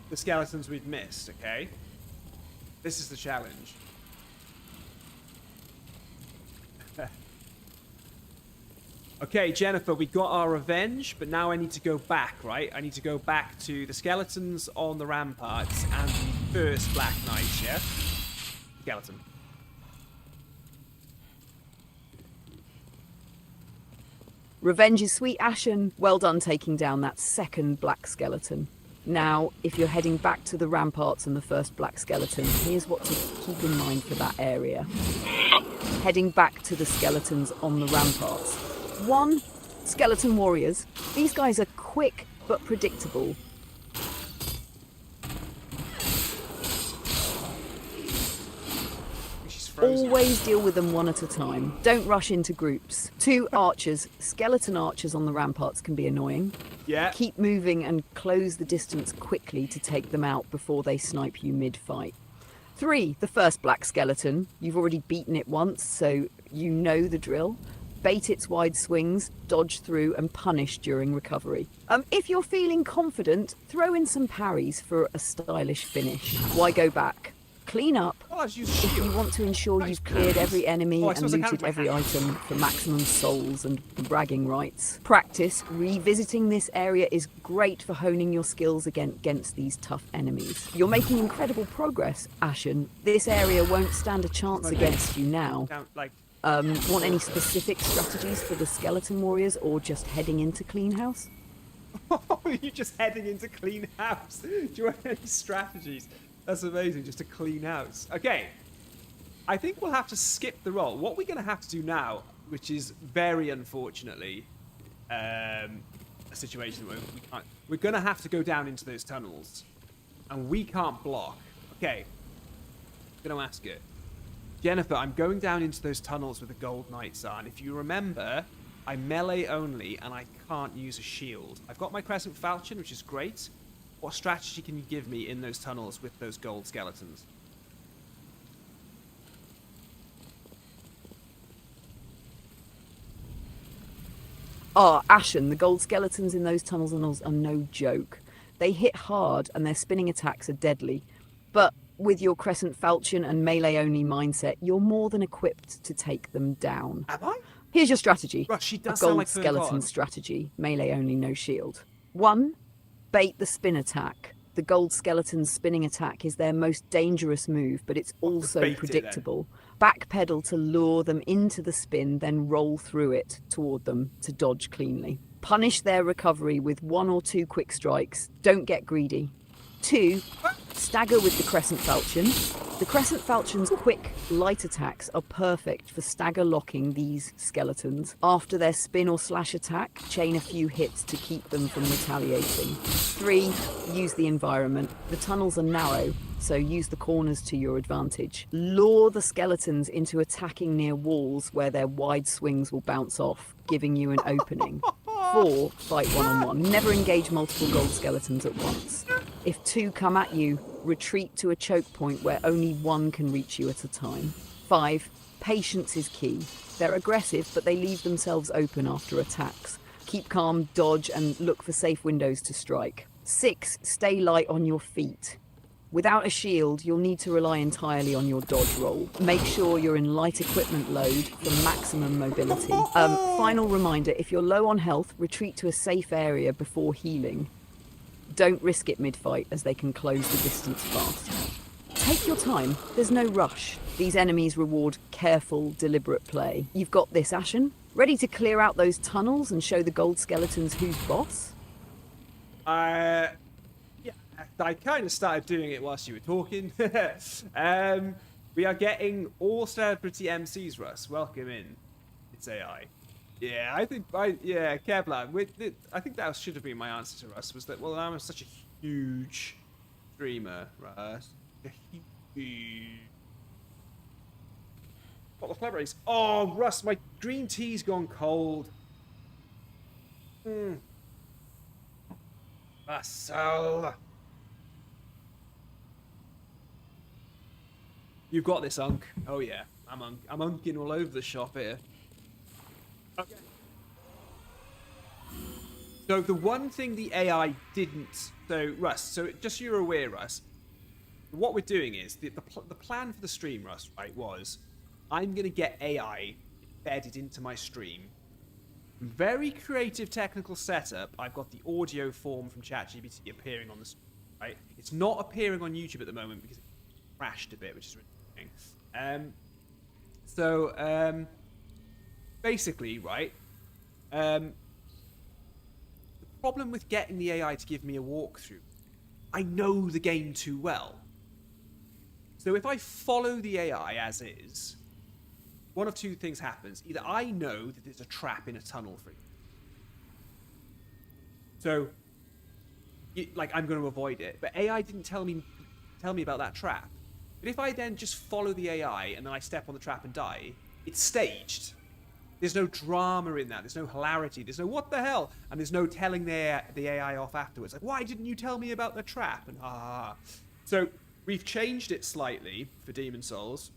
the skeletons we've missed, okay? This is the challenge. Okay, Jennifer, we got our revenge, but now I need to go back, right? I need to go back to the skeletons on the ramparts and the first Black Knight, yeah? Skeleton. Revenge is sweet, Ashen. Well done taking down that second black skeleton. Now, if you're heading back to the ramparts and the first black skeleton, here's what to keep in mind for that area. Heading back to the skeletons on the ramparts. 1. Skeleton warriors. These guys are quick but predictable. frozen. Always deal with them one at a time. Don't rush into groups. 2 archers, skeleton archers on the ramparts can be annoying. Yeah. Keep moving and close the distance quickly to take them out before they snipe you mid-fight. 3, the first black skeleton. You've already beaten it once, so you know the drill. Bait its wide swings, dodge through and punish during recovery. If you're feeling confident, throw in some parries for a stylish finish. Why go back? Clean up. Oh, I just use If you shield. want to ensure Nice you've cleared parries. every enemy Oh, I and suppose I can looted with my every hands. item for maximum souls and bragging rights. Practice. Revisiting this area is great for honing your skills against these tough enemies. You're making incredible progress, Ashen. This area won't stand a chance Okay. against you now. Down, like, Want any specific strategies for the skeleton warriors or just heading into Clean House? you're just heading into clean house. Do you want any strategies? That's amazing, just a clean house. Okay, I think we'll have to skip the roll. What we're going to have to do now, which is very unfortunately a situation where we can't, we're going to have to go down into those tunnels, and we can't block. Okay, I'm going to ask it. Jennifer, I'm going down into those tunnels where the gold knights are, and if you remember, I'm melee only, and I can't use a shield. I've got my crescent falchion, which is great. What strategy can you give me in those tunnels with those gold skeletons? Ashen, the gold skeletons in those tunnels are no joke. They hit hard and their spinning attacks are deadly. But with your crescent falchion and melee only mindset, you're more than equipped to take them down. Am I? Here's your strategy. Russ, she A does sound gold like Fern skeleton God. strategy, melee only, no shield. 1. Bait the spin attack. The gold skeleton's spinning attack is their most dangerous move, but it's also bait it, then. predictable. Backpedal to lure them into the spin, then roll through it toward them to dodge cleanly. Punish their recovery with 1 or 2 quick strikes. Don't get greedy. 2. Stagger with the crescent falchion. The crescent falchion's quick, light attacks are perfect for stagger locking these skeletons. After their spin or slash attack, chain a few hits to keep them from retaliating. 3. Use the environment. The tunnels are narrow, so use the corners to your advantage. Lure the skeletons into attacking near walls where their wide swings will bounce off, giving you an opening. 4. Fight one-on-one. Never engage multiple gold skeletons at once. If 2 come at you, retreat to a choke point where only 1 can reach you at a time. 5. Patience is key. They're aggressive, but they leave themselves open after attacks. Keep calm, dodge, and look for safe windows to strike. 6. Stay light on your feet. Without a shield, you'll need to rely entirely on your dodge roll. Make sure you're in light equipment load for maximum mobility. Final reminder, if you're low on health, retreat to a safe area before healing. Don't risk it mid-fight, as they can close the distance fast. Take your time, there's no rush. These enemies reward careful, deliberate play. You've got this, Ashen? Ready to clear out those tunnels and show the gold skeletons who's boss? Yeah, I kind of started doing it whilst you were talking. We are getting all celebrity MCs, Russ. Welcome in. It's AI. Yeah, Kevlar. I think that should have been my answer to Russ. Was that, well, I'm such a huge streamer, Russ. A huge. What the celebrities? Oh, Russ, my green tea's gone cold. Russell. You've got this, Unk. Oh yeah, I'm unking all over the shop here. Okay. So the one thing the AI didn't, so Russ, so just so you're aware, Russ, what we're doing is the plan for the stream, Russ, right, was I'm gonna get AI embedded into my stream. Very creative technical setup. I've got the audio form from ChatGPT appearing on the screen, right? It's not appearing on YouTube at the moment because it crashed a bit, which is really annoying. Basically, right, the problem with getting the AI to give me a walkthrough, I know the game too well. So if I follow the AI as is, one of 2 things happens. Either I know that there's a trap in a tunnel for you. So, like, I'm going to avoid it. But AI didn't tell me about that trap. But if I then just follow the AI and then I step on the trap and die, it's staged. There's no drama in that. There's no hilarity. There's no what the hell, and there's no telling the AI off afterwards. Like, why didn't you tell me about the trap? And So we've changed it slightly for Demon Souls.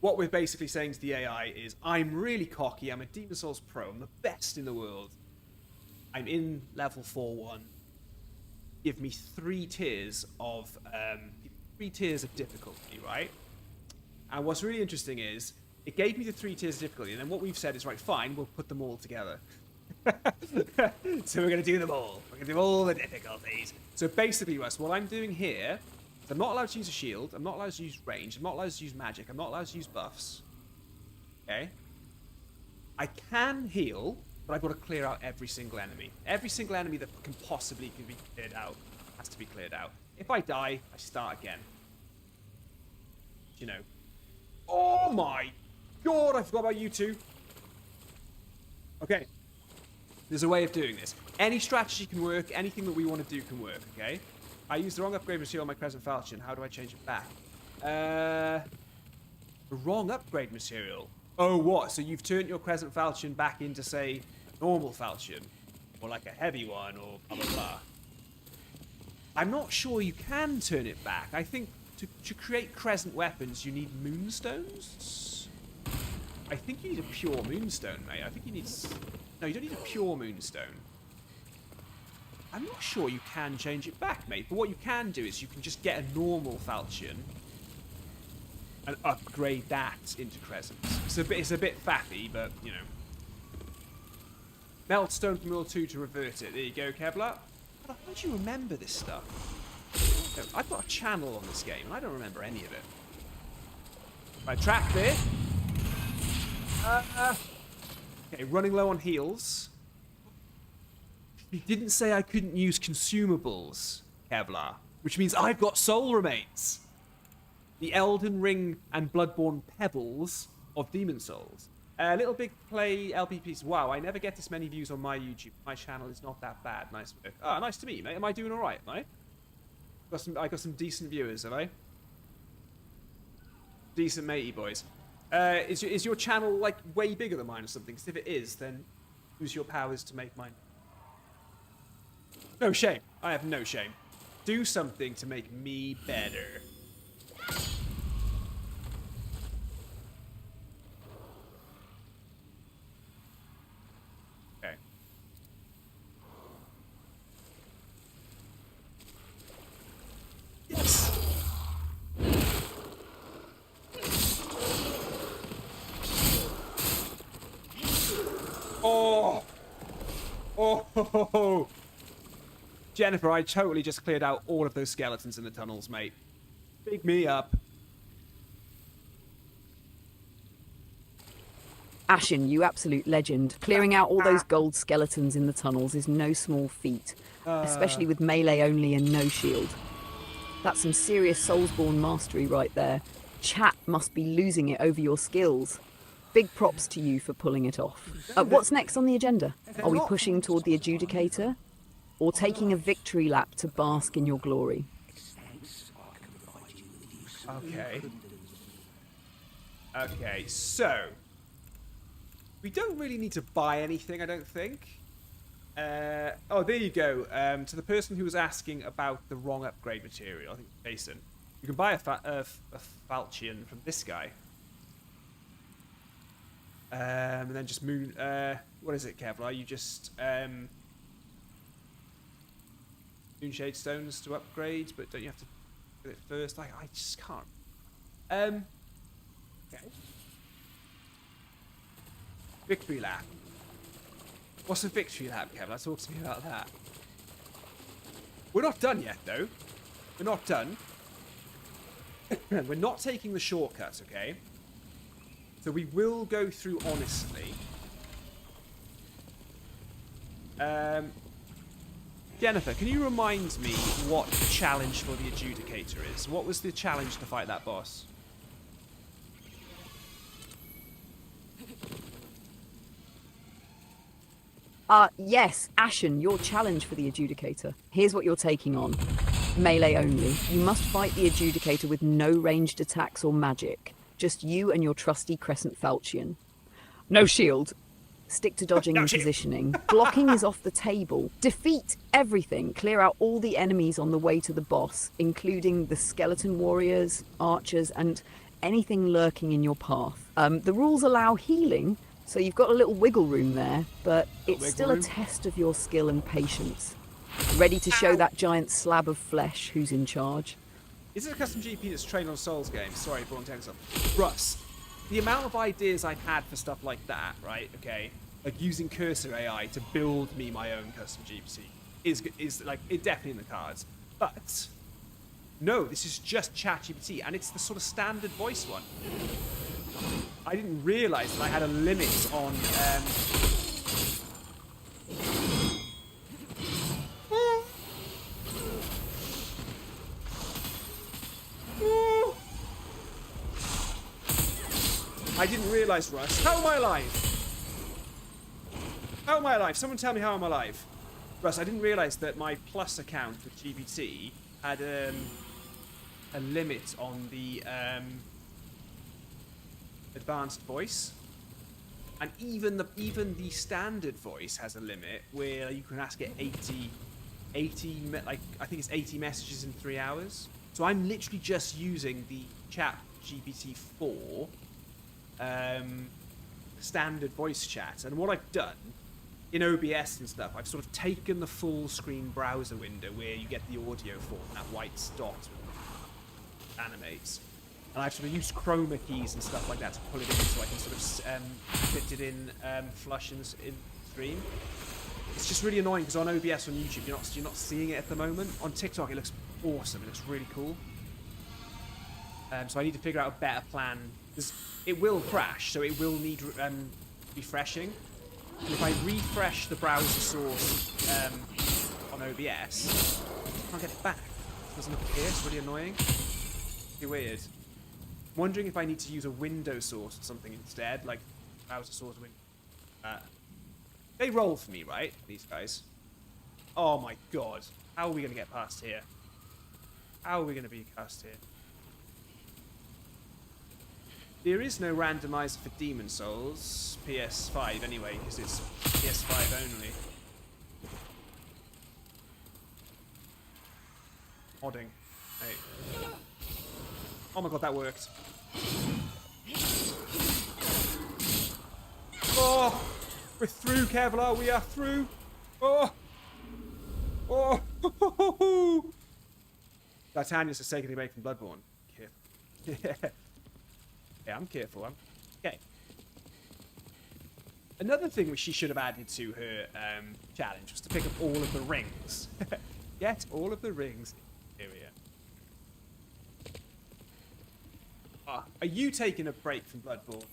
What we're basically saying to the AI is, I'm really cocky. I'm a Demon Souls pro. I'm the best in the world. I'm in level 4-1. Give me 3 tiers of difficulty, right? And what's really interesting is, it gave me the 3 tiers of difficulty, and then what we've said is, right, fine, we'll put them all together. So we're going to do them all. We're going to do all the difficulties. So basically, Russ, what I'm doing here is I'm not allowed to use a shield. I'm not allowed to use range. I'm not allowed to use magic. I'm not allowed to use buffs. Okay? I can heal, but I've got to clear out every single enemy. Every single enemy that can possibly be cleared out has to be cleared out. If I die, I start again. You know. Oh my god, I forgot about you two. Okay. There's a way of doing this. Any strategy can work. Anything that we want to do can work, okay? I used the wrong upgrade material on my Crescent Falchion. How do I change it back? The wrong upgrade material. Oh, what? So you've turned your Crescent Falchion back into, say, normal Falchion? Or like a heavy one, or blah, blah, blah. I'm not sure you can turn it back. I think to create Crescent weapons, you need Moonstones? I think you need a pure Moonstone, mate. I think you need... No, you don't need a pure Moonstone. I'm not sure you can change it back, mate. But what you can do is you can just get a normal Falchion and upgrade that into Crescents. It's a bit faffy, but, you know. Meltstone from World 2 to revert it. There you go, Kevlar. How do you remember this stuff? No, I've got a channel on this game, and I don't remember any of it. Right, track there. Okay, running low on heals. You didn't say I couldn't use consumables, Kevlar, which means I've got soul remains. The Elden Ring and Bloodborne pebbles of Demon Souls. Little Big Play LPPs. Wow, I never get this many views on my YouTube. My channel is not that bad. Nice work. Oh, nice to meet you, mate. Am I doing all right, am I? I got some decent viewers, have I? Decent matey boys. Is your channel like way bigger than mine or something? Because if it is, then use your powers to make mine. No shame. I have no shame. Do something to make me better. Okay. Yes. Oh. Oh. Jennifer, I totally just cleared out all of those skeletons in the tunnels, mate. Big me up. Ashen, you absolute legend. Clearing out all those gold skeletons in the tunnels is no small feat, especially with melee only and no shield. That's some serious Soulsborne mastery right there. Chat must be losing it over your skills. Big props to you for pulling it off. What's next on the agenda? Are we pushing toward the adjudicator? Or taking a victory lap to bask in your glory? Okay. Okay, so... we don't really need to buy anything, I don't think. Oh, there you go. To the person who was asking about the wrong upgrade material, I think Jason, you can buy a Falchion from this guy. And then just moon... what is it, Kevlar? You just... Moonshade stones to upgrade, but don't you have to get it first? I just can't. Okay. Victory lap. What's a victory lap, Kevlar? Talk to me about that. We're not done yet, though. We're not done. We're not taking the shortcut, okay? So we will go through honestly. Jennifer, can you remind me what the challenge for the adjudicator is? What was the challenge to fight that boss? Yes, Ashen, your challenge for the adjudicator. Here's what you're taking on. Melee only. You must fight the Adjudicator with no ranged attacks or magic. Just you and your trusty Crescent Falchion. No shield. Stick to dodging and positioning. Blocking is off the table. Defeat everything. Clear out all the enemies on the way to the boss, including the skeleton warriors, archers, and anything lurking in your path. The rules allow healing, so you've got a little wiggle room there, but it's still a test of your skill and patience. Ready to show that giant slab of flesh who's in charge. Is it a custom GP that's trained on Souls games? Sorry, Born Tennis. Russ, the amount of ideas I've had for stuff like that, right? Okay, like using cursor AI to build me my own custom GPT is like it definitely in the cards. But no, this is just ChatGPT, and it's the sort of standard voice one. I didn't realise that I had a limit on. I didn't realise, Russ. How am I alive? How am I alive? Someone tell me how I'm alive. Russ, I didn't realise that my Plus account with GPT had a limit on the advanced voice, and even the standard voice has a limit where you can ask it 80 like I think it's 80 messages in 3 hours. So I'm literally just using the Chat GPT 4 standard voice chat, and what I've done in OBS and stuff, I've sort of taken the full screen browser window where you get the audio form, that white dot animates, and I've sort of used chroma keys and stuff like that to pull it in so I can sort of fit it in flush in stream. It's just really annoying because on OBS on YouTube you're not seeing it at the moment. On TikTok it looks awesome, it looks really cool. So I need to figure out a better plan, because it will crash, so it will need refreshing. And if I refresh the browser source on OBS, I can't get it back. It doesn't appear. It's really annoying. Pretty weird. I'm wondering if I need to use a window source or something instead, like browser source window. They roll for me, right? These guys. Oh my god. How are we going to get past here? How are we going to be past here? There is no randomizer for Demon Souls, PS5 anyway, because it's PS5 only. Modding. Hey. Oh my god, that worked. Oh! We're through, Kevlar, we are through! Oh! Oh! D'Artagnan's just taking away from Bloodborne. Yeah. Yeah, I'm careful. Okay. Another thing which she should have added to her challenge was to pick up all of the rings. Get all of the rings in the area. Are you taking a break from Bloodborne,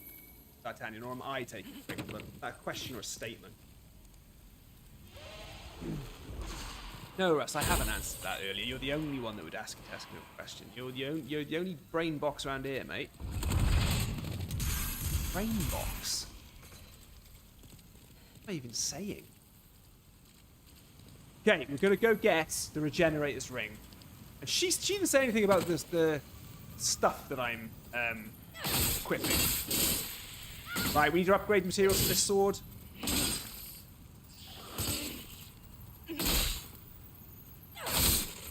D'Artagnan, or am I taking a break from Bloodborne? A question or a statement? No, Russ, I haven't answered that earlier. You're the only one that would ask me a question. You're the only brain box around here, mate. Brain box? What am I even saying? Okay, we're gonna go get the Regenerator's ring. And she didn't say anything about the stuff that I'm equipping. Right, we need to upgrade materials for this sword.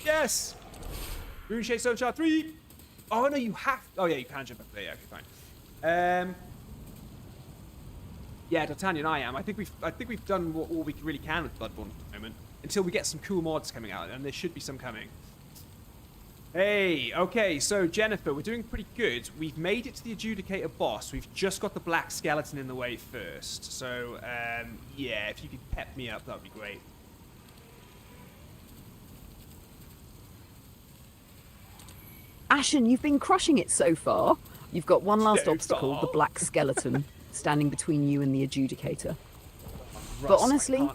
Yes! Runeshade Stone Shard 3! Oh no, you have. Oh yeah, you can jump up there. Yeah, okay, fine. Yeah, D'Artagnan, I am. I think we've done all we really can with Bloodborne at the moment, until we get some cool mods coming out, and there should be some coming. Hey, okay, so Jennifer, we're doing pretty good. We've made it to the Adjudicator boss. We've just got the black skeleton in the way first. So, yeah, if you could pep me up, that would be great. Ashen, you've been crushing it so far. You've got one last obstacle, the black skeleton, standing between you and the Adjudicator. But honestly,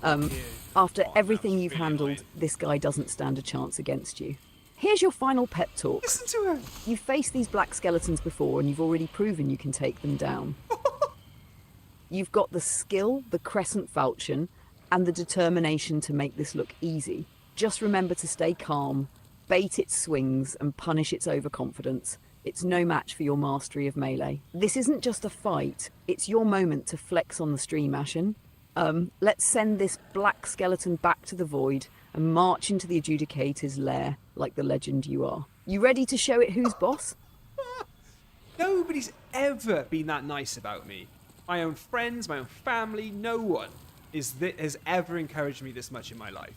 after everything you've handled, this guy doesn't stand a chance against you. Here's your final pep talk. Listen to her. You've faced these black skeletons before, and you've already proven you can take them down. You've got the skill, the Crescent Falchion, and the determination to make this look easy. Just remember to stay calm, bait its swings, and punish its overconfidence. It's no match for your mastery of melee. This isn't just a fight, it's your moment to flex on the stream, Ashen. Let's send this black skeleton back to the void and march into the Adjudicator's lair like the legend you are. You ready to show it who's boss? Nobody's ever been that nice about me. My own friends, my own family, no one has ever encouraged me this much in my life.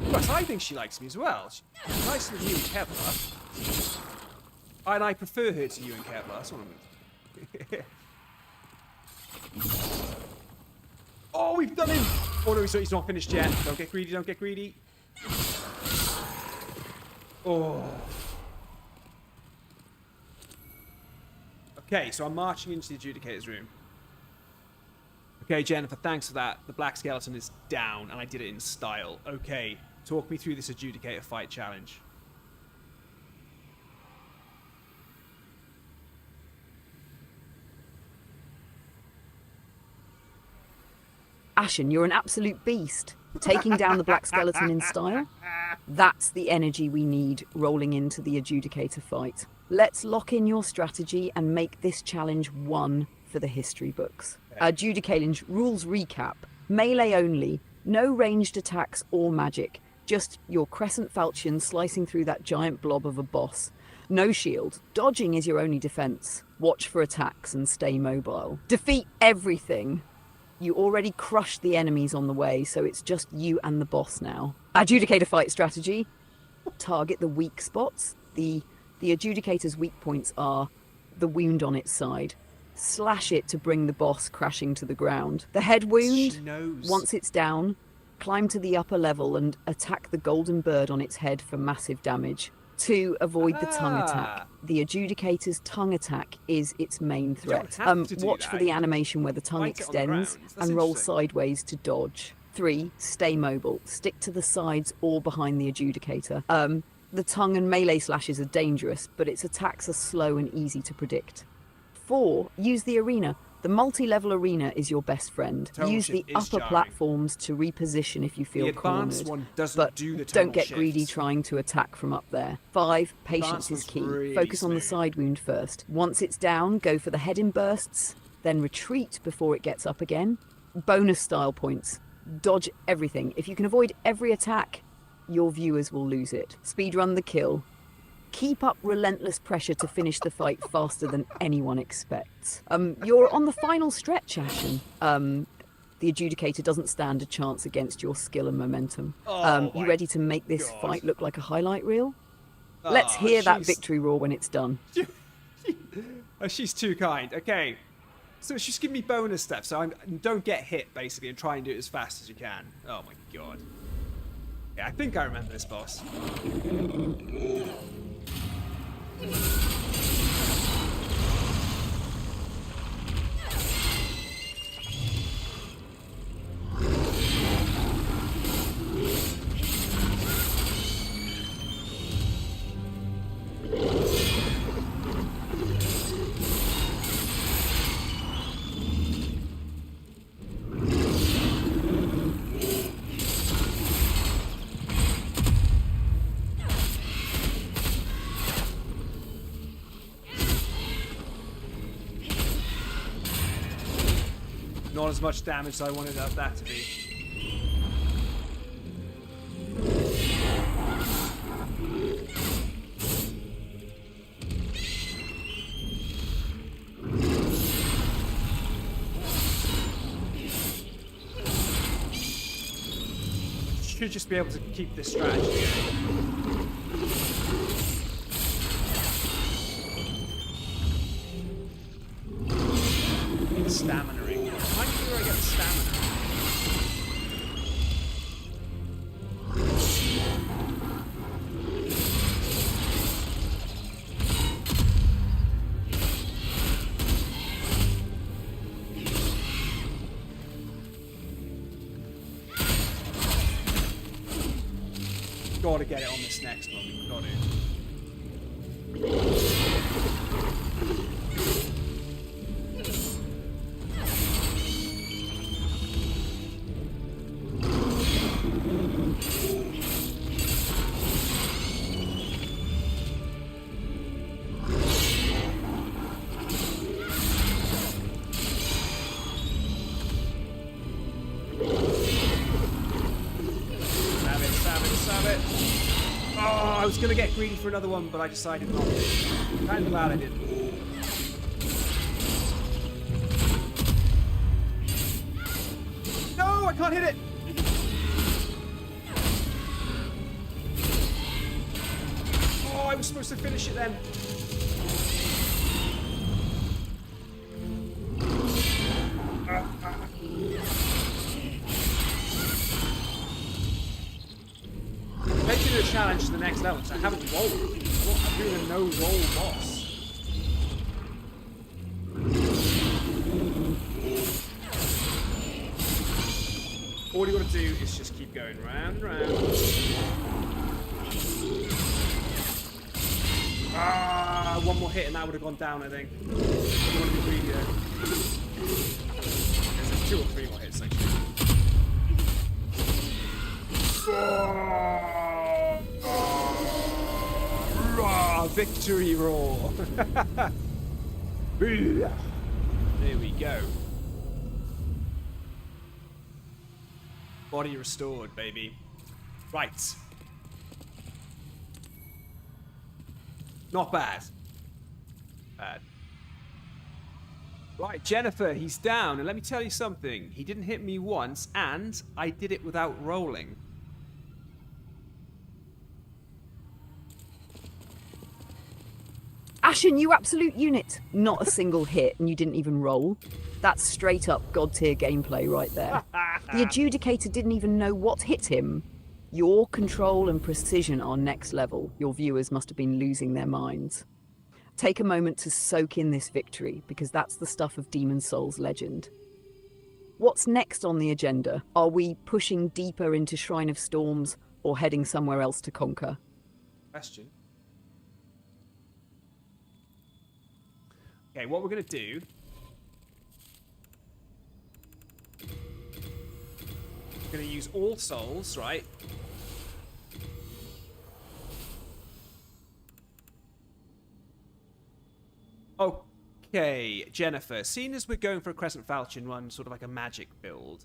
Plus, I think she likes me as well. She's nicer than you and Kevlar. And I prefer her to you and Kevlar. That's what I mean. Oh, we've done him! Oh no, he's not finished yet. Don't get greedy, don't get greedy. Oh. Okay, so I'm marching into the Adjudicator's room. Okay, Jennifer, thanks for that. The black skeleton is down, and I did it in style. Okay, talk me through this Adjudicator fight challenge. Ashen, you're an absolute beast. Taking down the black skeleton in style? That's the energy we need rolling into the Adjudicator fight. Let's lock in your strategy and make this challenge one for the history books. Adjudicator rules recap. Melee only. No ranged attacks or magic. Just your crescent falchion slicing through that giant blob of a boss. No shield. Dodging is your only defense. Watch for attacks and stay mobile. Defeat everything. You already crushed the enemies on the way, so it's just you and the boss now. Adjudicator fight strategy. Target the weak spots. The Adjudicator's weak points are the wound on its side. Slash it to bring the boss crashing to the ground. The head wound, once it's down, climb to the upper level and attack the golden bird on its head for massive damage. 2, avoid the tongue attack. The Adjudicator's tongue attack is its main threat. Watch for the animation where the tongue extends and roll sideways to dodge. 3, stay mobile. Stick to the sides or behind the Adjudicator. The tongue and melee slashes are dangerous, but its attacks are slow and easy to predict. 4, use the arena. The multi-level arena is your best friend. Use the upper platforms to reposition if you feel cornered. But don't get greedy trying to attack from up there. 5, patience is key. Focus on the side wound first. Once it's down, go for the head in bursts, then retreat before it gets up again. Bonus style points. Dodge everything. If you can avoid every attack, your viewers will lose it. Speedrun the kill. Keep up relentless pressure to finish the fight faster than anyone expects. You're on the final stretch, Ashen. The Adjudicator doesn't stand a chance against your skill and momentum. You ready to make this fight look like a highlight reel? Let's hear that victory roar when it's done. She's too kind. Okay. So she's giving me bonus stuff, so don't get hit, basically, and try and do it as fast as you can. Oh my god. Yeah, I think I remember this boss. Not as much damage as I wanted that to be. Should just be able to keep this strategy. Stamina ring. How do I get the stamina? Gotta get it on this next one. We've got it. I was going to get greedy for another one, but I decided not to. Kind of glad I didn't. No, I can't hit it! Oh, I was supposed to finish it then. Taking the challenge to the next level, so I haven't rolled. I'm doing a no-roll boss. All you gotta do is just keep going round and round. Ah, one more hit and that would have gone down, I think. You want to be greedy there. There's 2 or 3 more hits, actually. Victory roar. There we go. Body restored, baby. Right. Not bad. Bad. Right, Jennifer, he's down. And let me tell you something. He didn't hit me once, and I did it without rolling. Ashen, you absolute unit. Not a single hit, and you didn't even roll. That's straight up god tier gameplay right there. The adjudicator didn't even know what hit him. Your control and precision are next level. Your viewers must have been losing their minds. Take a moment to soak in this victory, because that's the stuff of Demon Souls legend. What's next on the agenda? Are we pushing deeper into Shrine of Storms, or heading somewhere else to conquer? Question. Okay, what we're going to do... We're going to use all souls, right? Okay, Jennifer. Seeing as we're going for a Crescent Falchion one, sort of like a magic build.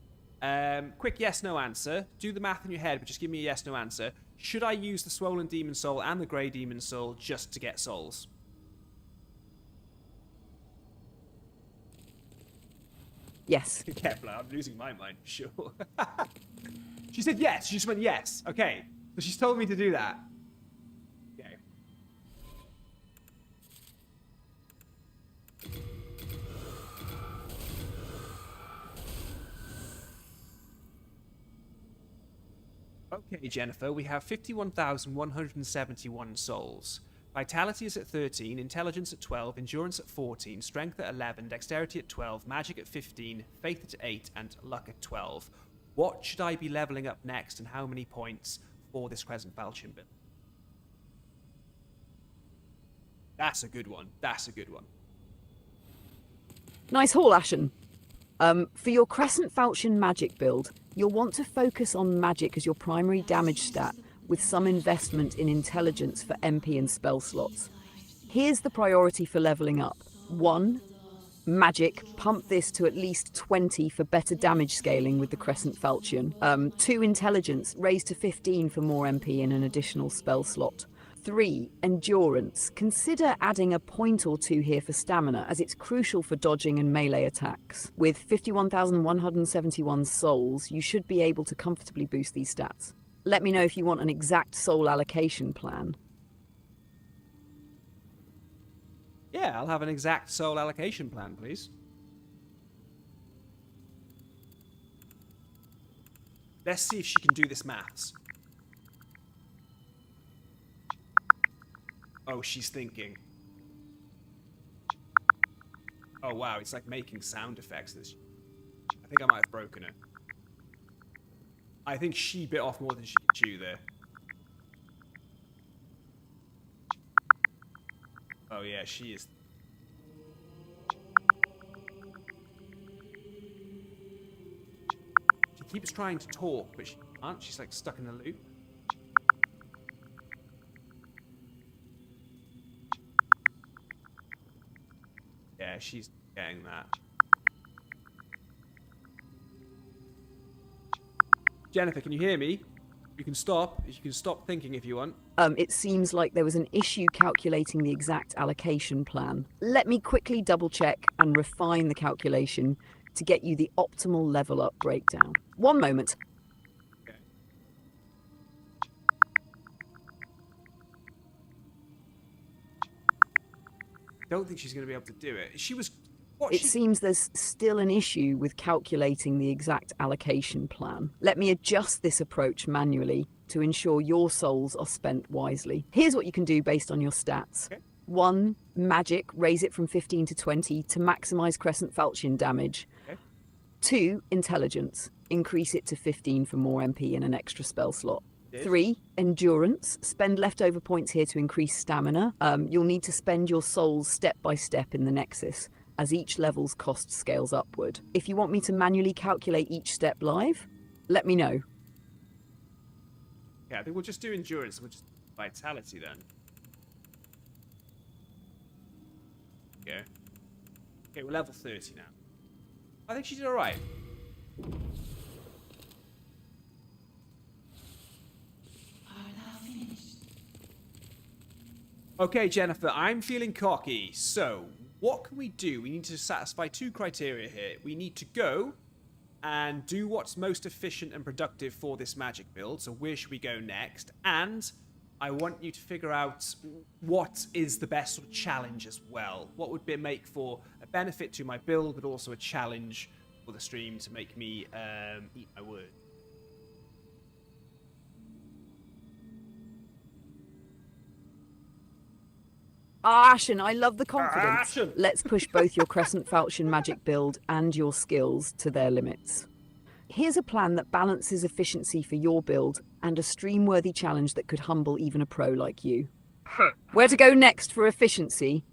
Quick yes/no answer. Do the math in your head, but just give me a yes/no answer. Should I use the Swollen Demon Soul and the Grey Demon Soul just to get souls? Yes. Careful, I'm losing my mind, for sure. She said yes. She just went yes. Okay. So she's told me to do that. Okay. Okay, Jennifer, we have 51,171 souls. Vitality is at 13, Intelligence at 12, Endurance at 14, Strength at 11, Dexterity at 12, Magic at 15, Faith at 8, and Luck at 12. What should I be leveling up next, and how many points for this Crescent Falchion build? That's a good one. That's a good one. Nice haul, Ashen. For your Crescent Falchion magic build, you'll want to focus on magic as your primary damage stat, with some investment in intelligence for MP and spell slots. Here's the priority for leveling up. 1. Magic, pump this to at least 20 for better damage scaling with the Crescent Falchion. 2. Intelligence, raise to 15 for more MP and an additional spell slot. 3. Endurance, consider adding a point or 2 here for stamina, as it's crucial for dodging and melee attacks. With 51,171 souls, you should be able to comfortably boost these stats. Let me know if you want an exact soul allocation plan. Yeah, I'll have an exact soul allocation plan, please. Let's see if she can do this maths. Oh, she's thinking. Oh, wow, it's like making sound effects. I think I might have broken her. I think she bit off more than she could chew there. Oh yeah, she is. She keeps trying to talk, but she can't. She's like stuck in a loop. Yeah, she's getting that. Jennifer, can you hear me? You can stop. You can stop thinking if you want. It seems like there was an issue calculating the exact allocation plan. Let me quickly double check and refine the calculation to get you the optimal level up breakdown. One moment. Okay. Don't think she's going to be able to do it. She was... It seems there's still an issue with calculating the exact allocation plan. Let me adjust this approach manually to ensure your souls are spent wisely. Here's what you can do based on your stats. Okay. 1. Magic, raise it from 15 to 20 to maximize Crescent Falchion damage. Okay. 2. Intelligence, increase it to 15 for more MP and an extra spell slot. 3. Endurance. Spend leftover points here to increase stamina. You'll need to spend your souls step by step in the Nexus, as each level's cost scales upward. If you want me to manually calculate each step live, let me know. Yeah, I think we'll just do endurance. We'll just vitality then. Yeah. Okay, we're level 30 now. I think she did alright. Okay, Jennifer, I'm feeling cocky. So, what can we do? We need to satisfy 2 criteria here. We need to go and do what's most efficient and productive for this magic build. So where should we go next? And I want you to figure out what is the best sort of challenge as well. What would make for a benefit to my build, but also a challenge for the stream to make me eat my word. Ashen, I love the confidence. Ashen! Let's push both your Crescent Falchion magic build and your skills to their limits. Here's a plan that balances efficiency for your build and a stream-worthy challenge that could humble even a pro like you. Where to go next for efficiency?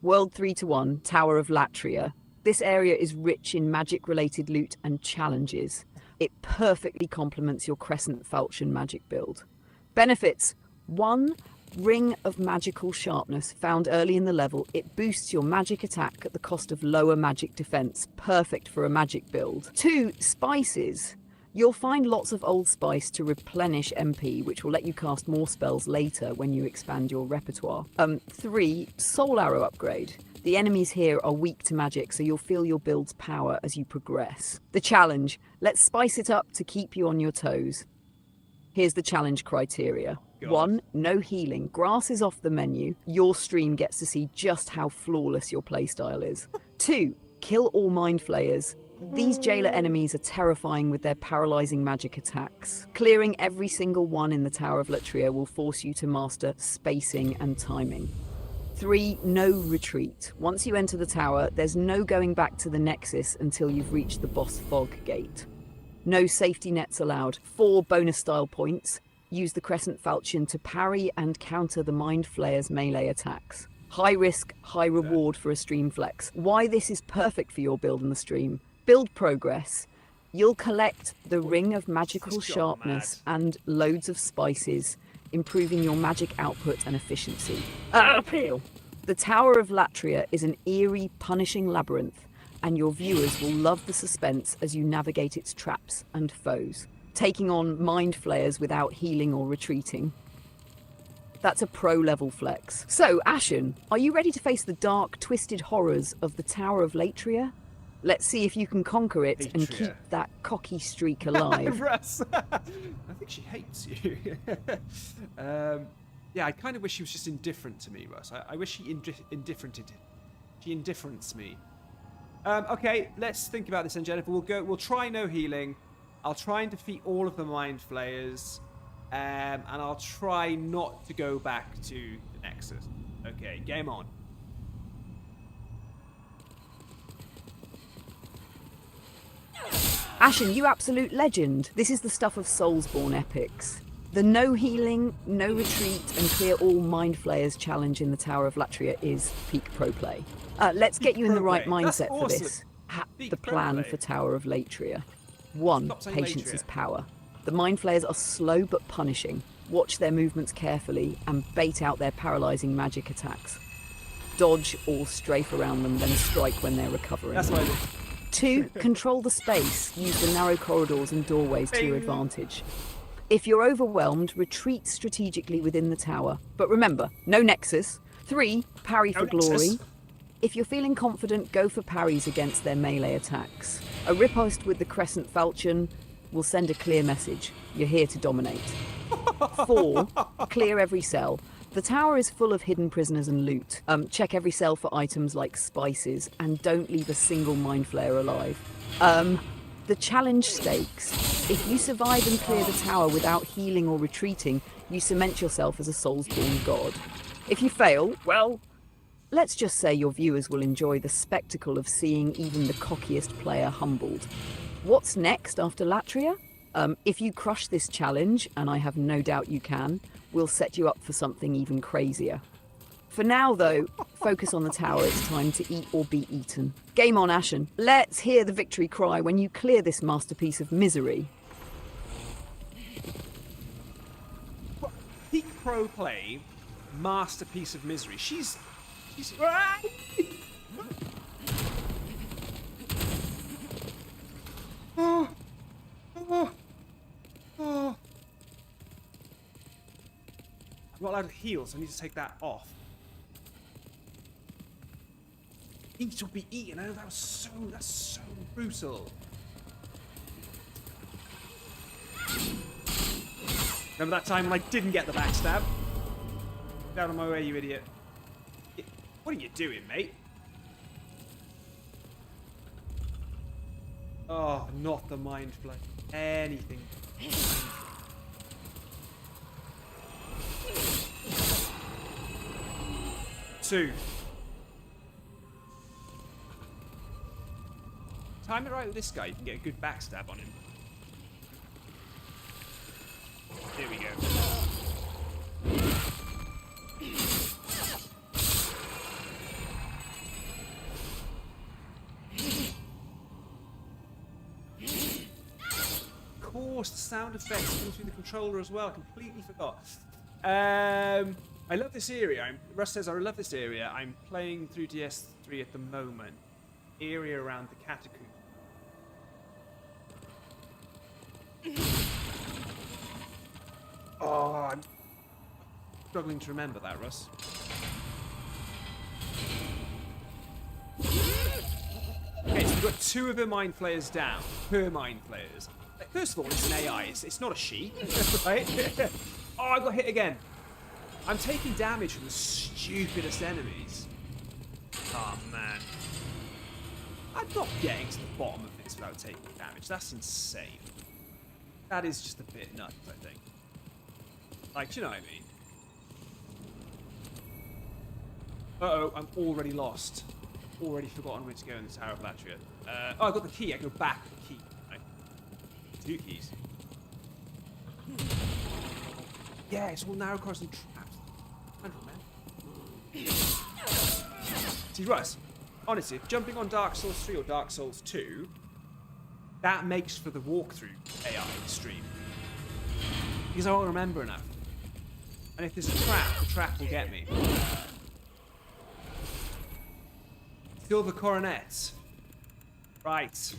World 3-1, Tower of Latria. This area is rich in magic-related loot and challenges. It perfectly complements your Crescent Falchion magic build. Benefits: 1. Ring of Magical Sharpness, found early in the level. It boosts your magic attack at the cost of lower magic defense, perfect for a magic build. 2. Spices. You'll find lots of old spice to replenish MP, which will let you cast more spells later when you expand your repertoire. 3. Soul Arrow upgrade. The enemies here are weak to magic, so you'll feel your build's power as you progress. The challenge. Let's spice it up to keep you on your toes. Here's the challenge criteria. 1. No healing. Grass is off the menu. Your stream gets to see just how flawless your playstyle is. 2. Kill all Mind Flayers. These jailer enemies are terrifying with their paralyzing magic attacks. Clearing every single one in the Tower of Latria will force you to master spacing and timing. 3. No retreat. Once you enter the tower, there's no going back to the Nexus until you've reached the boss fog gate. No safety nets allowed. 4 bonus style points. Use the Crescent Falchion to parry and counter the Mind Flayer's melee attacks. High risk, high reward for a stream flex. Why this is perfect for your build in the stream. Build progress. You'll collect the Ring of Magical Sharpness and loads of spices, improving your magic output and efficiency. Appeal! The Tower of Latria is an eerie, punishing labyrinth, and your viewers will love the suspense as you navigate its traps and foes, taking on Mind Flayers without healing or retreating. That's a pro-level flex. So, Ashen, are you ready to face the dark, twisted horrors of the Tower of Latria? Let's see if you can conquer it and keep that cocky streak alive. Russ! I think she hates you. Yeah, I kind of wish she was just indifferent to me, Russ. I wish she indifferented. She indifferents me. Okay, let's think about this then, Jennifer. We'll try no healing. I'll try and defeat all of the Mind Flayers. And I'll try not to go back to the Nexus. Okay, game on. Ashen, you absolute legend. This is the stuff of Soulsborne epics. The no healing, no retreat, and clear all Mind Flayers challenge in the Tower of Latria is peak pro play. Let's get you in the right mindset for this. The plan for Tower of Latria. 1. Patience is power. The Mind Flayers are slow but punishing. Watch their movements carefully and bait out their paralyzing magic attacks. Dodge or strafe around them, then strike when they're recovering. That's what I did. 2. Control the space. Use the narrow corridors and doorways to your advantage. If you're overwhelmed, retreat strategically within the tower. But remember, no nexus. 3, parry No for nexus. glory. If you're feeling confident, go for parries against their melee attacks. A riposte with the Crescent Falchion will send a clear message. You're here to dominate. 4, clear every cell. The tower is full of hidden prisoners and loot. Check every cell for items like spices, and don't leave a single mind flayer alive. The challenge stakes. If you survive and clear the tower without healing or retreating, you cement yourself as a Soulsborne god. If you fail, well, let's just say your viewers will enjoy the spectacle of seeing even the cockiest player humbled. What's next after Latria? If you crush this challenge, and I have no doubt you can, we'll set you up for something even crazier. For now, though, focus on the tower. It's time to eat or be eaten. Game on, Ashen. Let's hear the victory cry when you clear this masterpiece of misery. Peak pro play, masterpiece of misery. She's. Oh. Oh. Oh. I'm not allowed to heal, so I need to take that off. Eat or be eaten. Oh, that's so brutal. Remember that time when I didn't get the backstab? Get out of my way, you idiot. What are you doing, mate? Oh, not the mind flay. Anything. 2. Time it right with this guy, you can get a good backstab on him. Here we go. Of course, the sound effects come through the controller as well. I completely forgot. I love this area. Russ says, I love this area. I'm playing through DS3 at the moment. Area around the catacomb. Oh, I'm struggling to remember that, Russ. Okay, so we've got 2 of her mind flayers down. Her mind flayers. First of all, it's an AI. It's not a she, right? Oh, I got hit again. I'm taking damage from the stupidest enemies. Oh, man. I'm not getting to the bottom of this without taking damage. That's insane. That is just a bit nuts, I think. Like, do you know what I mean? Uh-oh, I'm already lost. Already forgotten where to go in the Tower of Latria. Oh, I got the key. I go back to the key. Right. 2 keys. Yeah, it's all narrow corridors and traps. 100, man. See, Russ, honestly, jumping on Dark Souls 3 or Dark Souls 2, that makes for the walkthrough AI stream. Because I won't remember enough. And if there's a trap, the trap will get me. Silver coronets. Right.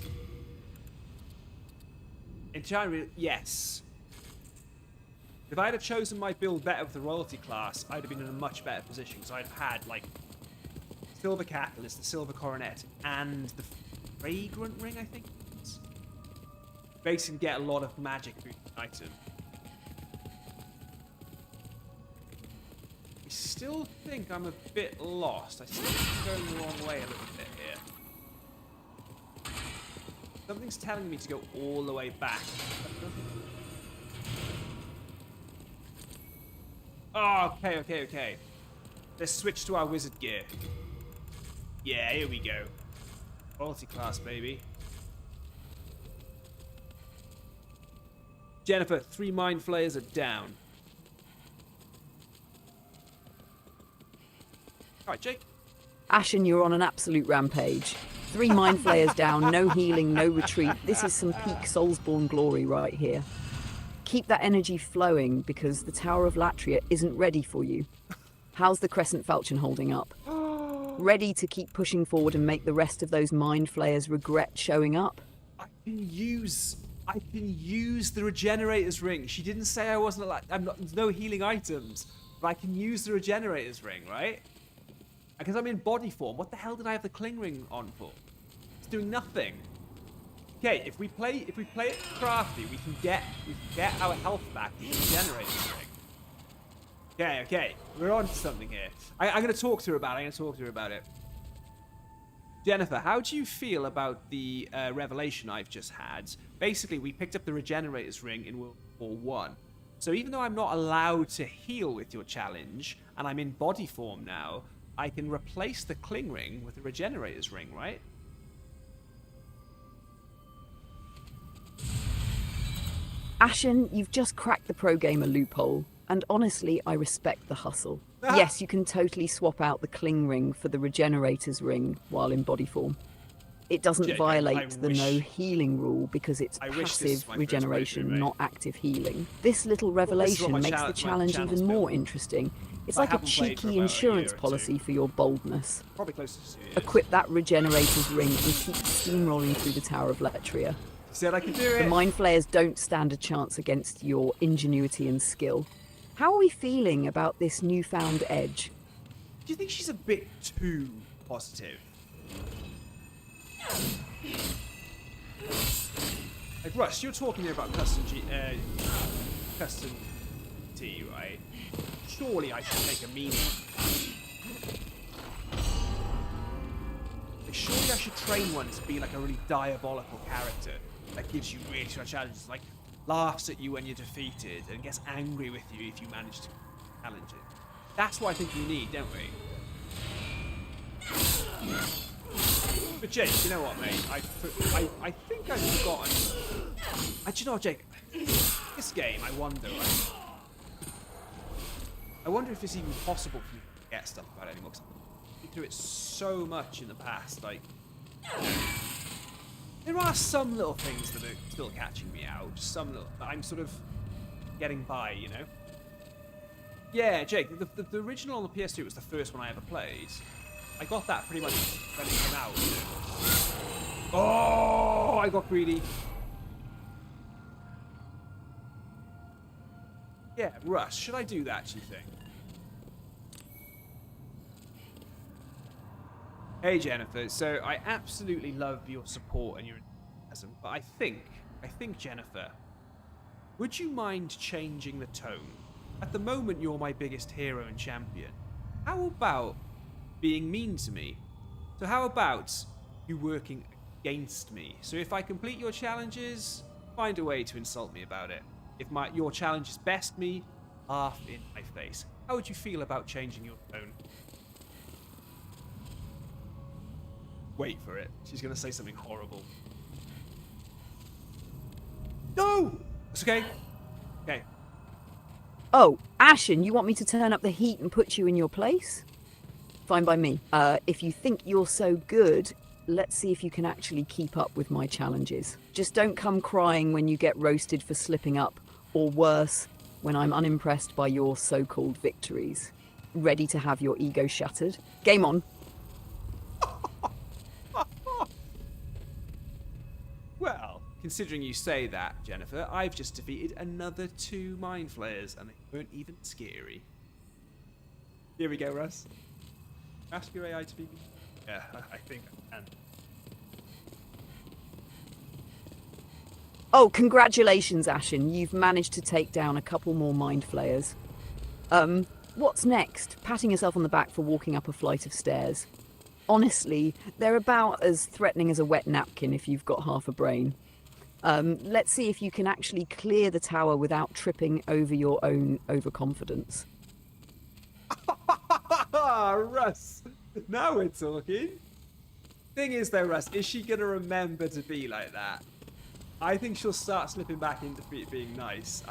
Enchantment, yes. If I'd have chosen my build better with the royalty class, I'd have been in a much better position. Because I'd have had, like, silver catalyst, the silver coronet, and the fragrant ring, I think. Basically get a lot of magic through the item. I still think I'm a bit lost. I still think I'm going the wrong way a little bit here. Something's telling me to go all the way back. Oh, okay. Let's switch to our wizard gear. Yeah, here we go. Quality class, baby. Jennifer, 3 mind flayers are down. Alright, Jake. Ashen, you're on an absolute rampage. 3 mind flayers down, no healing, no retreat. This is some peak Soulsborne glory right here. Keep that energy flowing because the Tower of Latria isn't ready for you. How's the Crescent Falchion holding up? Ready to keep pushing forward and make the rest of those mind flayers regret showing up? I can use I can use the regenerator's ring. She didn't say I wasn't allowed. There's no healing items, but I can use the regenerator's ring, right? Because I'm in body form. What the hell did I have the cling ring on for? It's doing nothing. Okay, if we play it crafty, we can get our health back with the regenerator's ring. Okay, we're on to something here. I'm gonna talk to her about it. Jennifer, how do you feel about the revelation I've just had? Basically, we picked up the regenerator's ring in World War 1. So even though I'm not allowed to heal with your challenge, and I'm in body form now, I can replace the cling ring with the regenerator's ring, right? Ashen, you've just cracked the pro gamer loophole, and honestly, I respect the hustle. Yes, you can totally swap out the cling ring for the regenerator's ring while in body form. It doesn't Jake, violate the no healing rule because it's passive regeneration, not active healing. This little revelation makes the challenge even more interesting. It's like a cheeky insurance policy for your boldness. Probably close to 2 years. Equip that regenerator's ring and keep steamrolling through the Tower of Letria. Said I could do it. The Mind Flayers don't stand a chance against your ingenuity and skill. How are we feeling about this newfound edge? Do you think she's a bit too positive? Like, Russ, you're talking here about custom T, right? Surely I should make a mean one. Like, surely I should train one to be like a really diabolical character that gives you really strong challenges, like laughs at you when you're defeated and gets angry with you if you manage to challenge it. That's what I think we need, don't we? But Jake, you know what, mate? I think I've forgotten. Do you know what, Jake? This game, I wonder if it's even possible for you to get stuff about it anymore. Because I've been through it so much in the past. Like, there are some little things that are still catching me out. Some little, I'm sort of getting by, you know. Yeah, Jake, the original on the PS2 was the first one I ever played. I got that pretty much when it came out. Oh, I got greedy. Yeah, Russ, should I do that, do you think? Hey, Jennifer. So I absolutely love your support and your enthusiasm, but I think, Jennifer, would you mind changing the tone? At the moment, you're my biggest hero and champion. How about being mean to me? So how about you working against me? So if I complete your challenges, find a way to insult me about it. If your challenges best me, laugh in my face. How would you feel about changing your tone? Wait for it. She's going to say something horrible. No! It's okay. Okay. Oh, Ashen, you want me to turn up the heat and put you in your place? Fine by me. If you think you're so good, let's see if you can actually keep up with my challenges. Just don't come crying when you get roasted for slipping up, or worse, when I'm unimpressed by your so-called victories. Ready to have your ego shattered? Game on. Well, considering you say that, Jennifer, I've just defeated another 2 Mind Flayers, and they weren't even scary. Here we go, Russ. Ask your AI to be me. Yeah, I think I can. Oh, congratulations, Ashen. You've managed to take down a couple more Mind Flayers. What's next? Patting yourself on the back for walking up a flight of stairs. Honestly, they're about as threatening as a wet napkin if you've got half a brain. Let's see if you can actually clear the tower without tripping over your own overconfidence. Russ, now we're talking. Thing is though, Russ, is she going to remember to be like that? I think she'll start slipping back into being nice.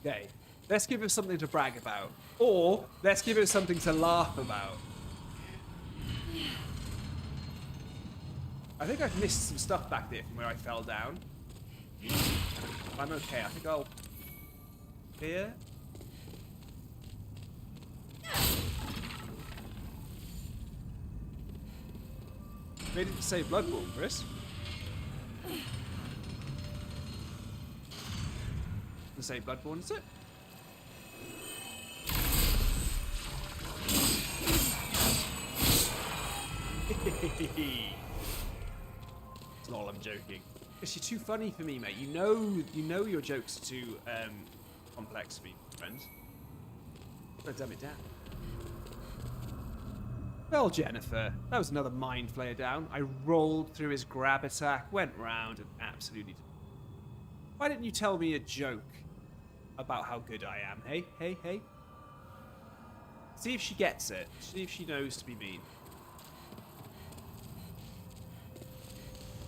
Okay, let's give her something to brag about. Or, let's give her something to laugh about. I think I've missed some stuff back there from where I fell down. I'm okay, I think I'll... Here? Made it to say Bloodborne, Chris. To say Bloodborne, is it? Lol, I'm joking. Because you're too funny for me, mate. You know your jokes are too complex for me, friends. Gotta dumb it down. Well, Jennifer, that was another mind flayer down. I rolled through his grab attack, went round, and absolutely. Why didn't you tell me a joke about how good I am? Hey, hey, hey. See if she gets it. See if she knows to be mean.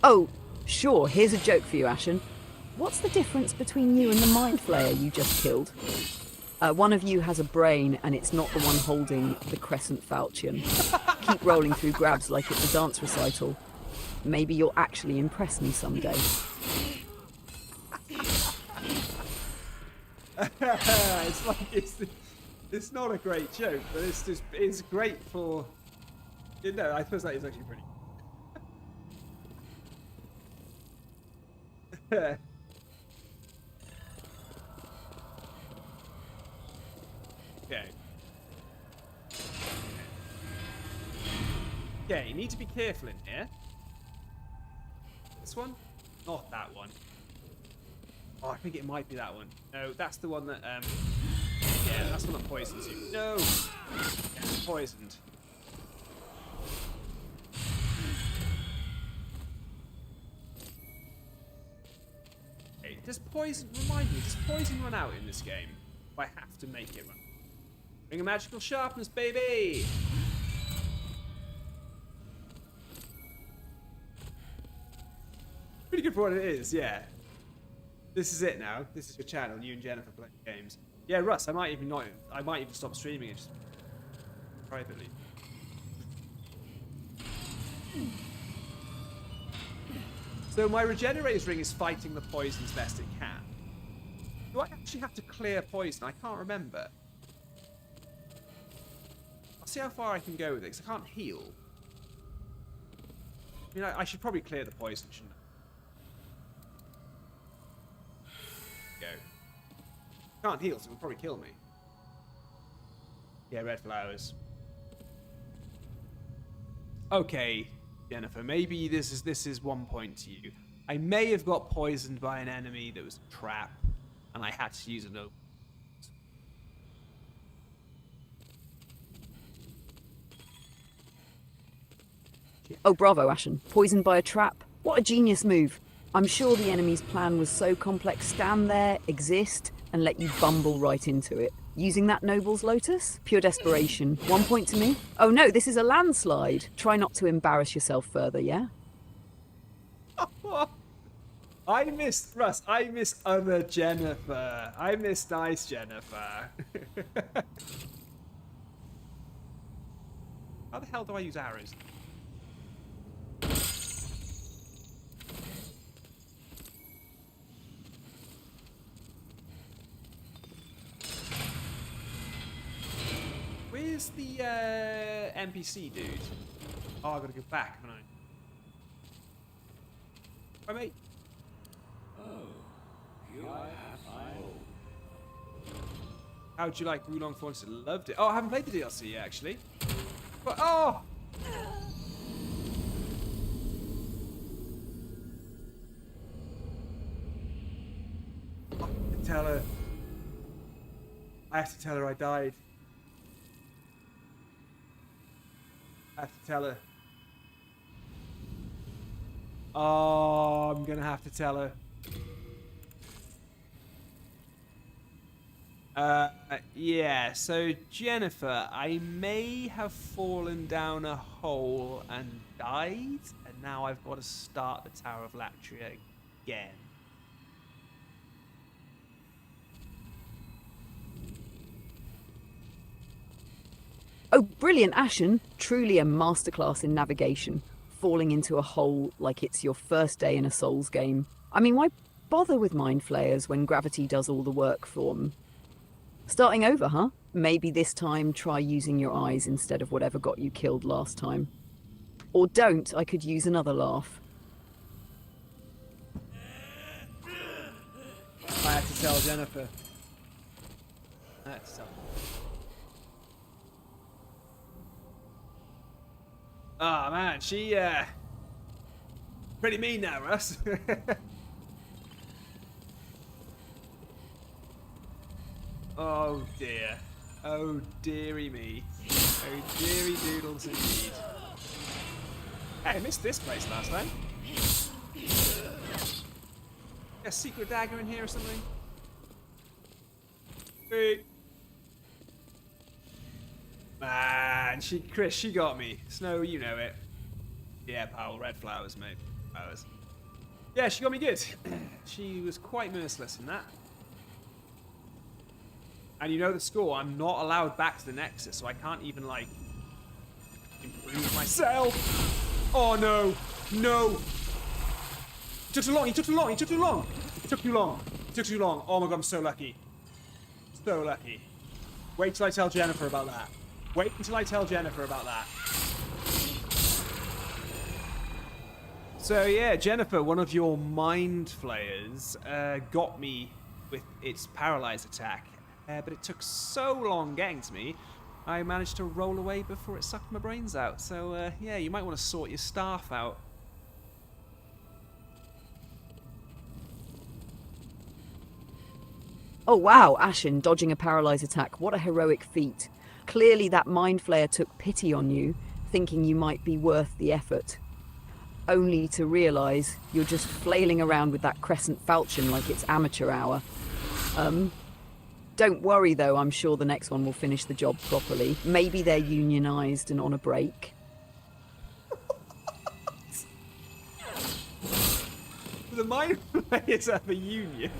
Oh, sure, here's a joke for you, Ashen. What's the difference between you and the mind flayer you just killed? One of you has a brain, and it's not the one holding the crescent falchion. Keep rolling through grabs like it's a dance recital. Maybe you'll actually impress me someday. It's not a great joke, but it's great for. You know, I suppose that is actually pretty. Okay. Okay, you need to be careful in here. This one? Not that one. Oh, I think it might be that one. No, that's the one that, yeah, that's the one that poisons you. No! Yeah, poisoned. Okay, remind me, does poison run out in this game? If I have to make it run. Bring a magical sharpness, baby! Pretty good for what it is, yeah. This is it now. This is your channel. You and Jennifer play games. Yeah, Russ, I might even stop streaming and just privately. So my regenerator's ring is fighting the poison as best it can. Do I actually have to clear poison? I can't remember. I'll see how far I can go with it, because I can't heal. I mean, I should probably clear the poison, shouldn't I? Go. Can't heal, so it'll probably kill me. Yeah, red flowers. Okay, Jennifer, maybe this is 1 point to you. I may have got poisoned by an enemy that was a trap, and I had to use a no. Oh, bravo, Ashen. Poisoned by a trap. What a genius move. I'm sure the enemy's plan was so complex. Stand there, exist, and let you bumble right into it. Using that Noble's Lotus? Pure desperation. 1 point to me? Oh no, this is a landslide. Try not to embarrass yourself further, yeah? I missed Russ. I missed other Jennifer. I missed nice Jennifer. How the hell do I use arrows? Where's the NPC dude? Oh, I gotta go back, haven't I? Hi, mate. How'd you like Wulong Forest? Loved it. Oh, I haven't played the DLC yet, actually. But, oh! I have to tell her. I have to tell her I died. I have to tell her. Oh, I'm gonna have to tell her. Yeah, so Jennifer, I may have fallen down a hole and died, and now I've got to start the Tower of Latria again. Oh, brilliant, Ashen. Truly a masterclass in navigation. Falling into a hole like it's your first day in a Souls game. I mean, why bother with mind flayers when gravity does all the work for them? Starting over, huh? Maybe this time try using your eyes instead of whatever got you killed last time. Or don't, I could use another laugh. I had to tell Jennifer. I had to tell her. Oh man, she pretty mean now, Russ. Oh dear. Oh dearie me. Oh dearie doodles indeed. Hey, I missed this place last time. A secret dagger in here or something? Hey. Man, Chris, she got me. Snow, you know it. Yeah, pal, red flowers, mate. Flowers. Yeah, she got me good. She was quite merciless in that. And you know the score, I'm not allowed back to the Nexus, so I can't even, like, improve myself. Oh, no. No. He took too long, he took too long, he took too long. It took too long. It took too long. Oh my god, I'm so lucky. So lucky. Wait till I tell Jennifer about that. Wait until I tell Jennifer about that. So yeah, Jennifer, one of your mind flayers, got me with its paralyze attack. But it took so long getting to me, I managed to roll away before it sucked my brains out. So yeah, you might want to sort your staff out. Oh wow, Ashen dodging a paralyze attack. What a heroic feat. Clearly that mind flayer took pity on you, thinking you might be worth the effort. Only to realise you're just flailing around with that crescent falchion like it's amateur hour. Don't worry though, I'm sure the next one will finish the job properly. Maybe they're unionised and on a break. The mind flayers have a union.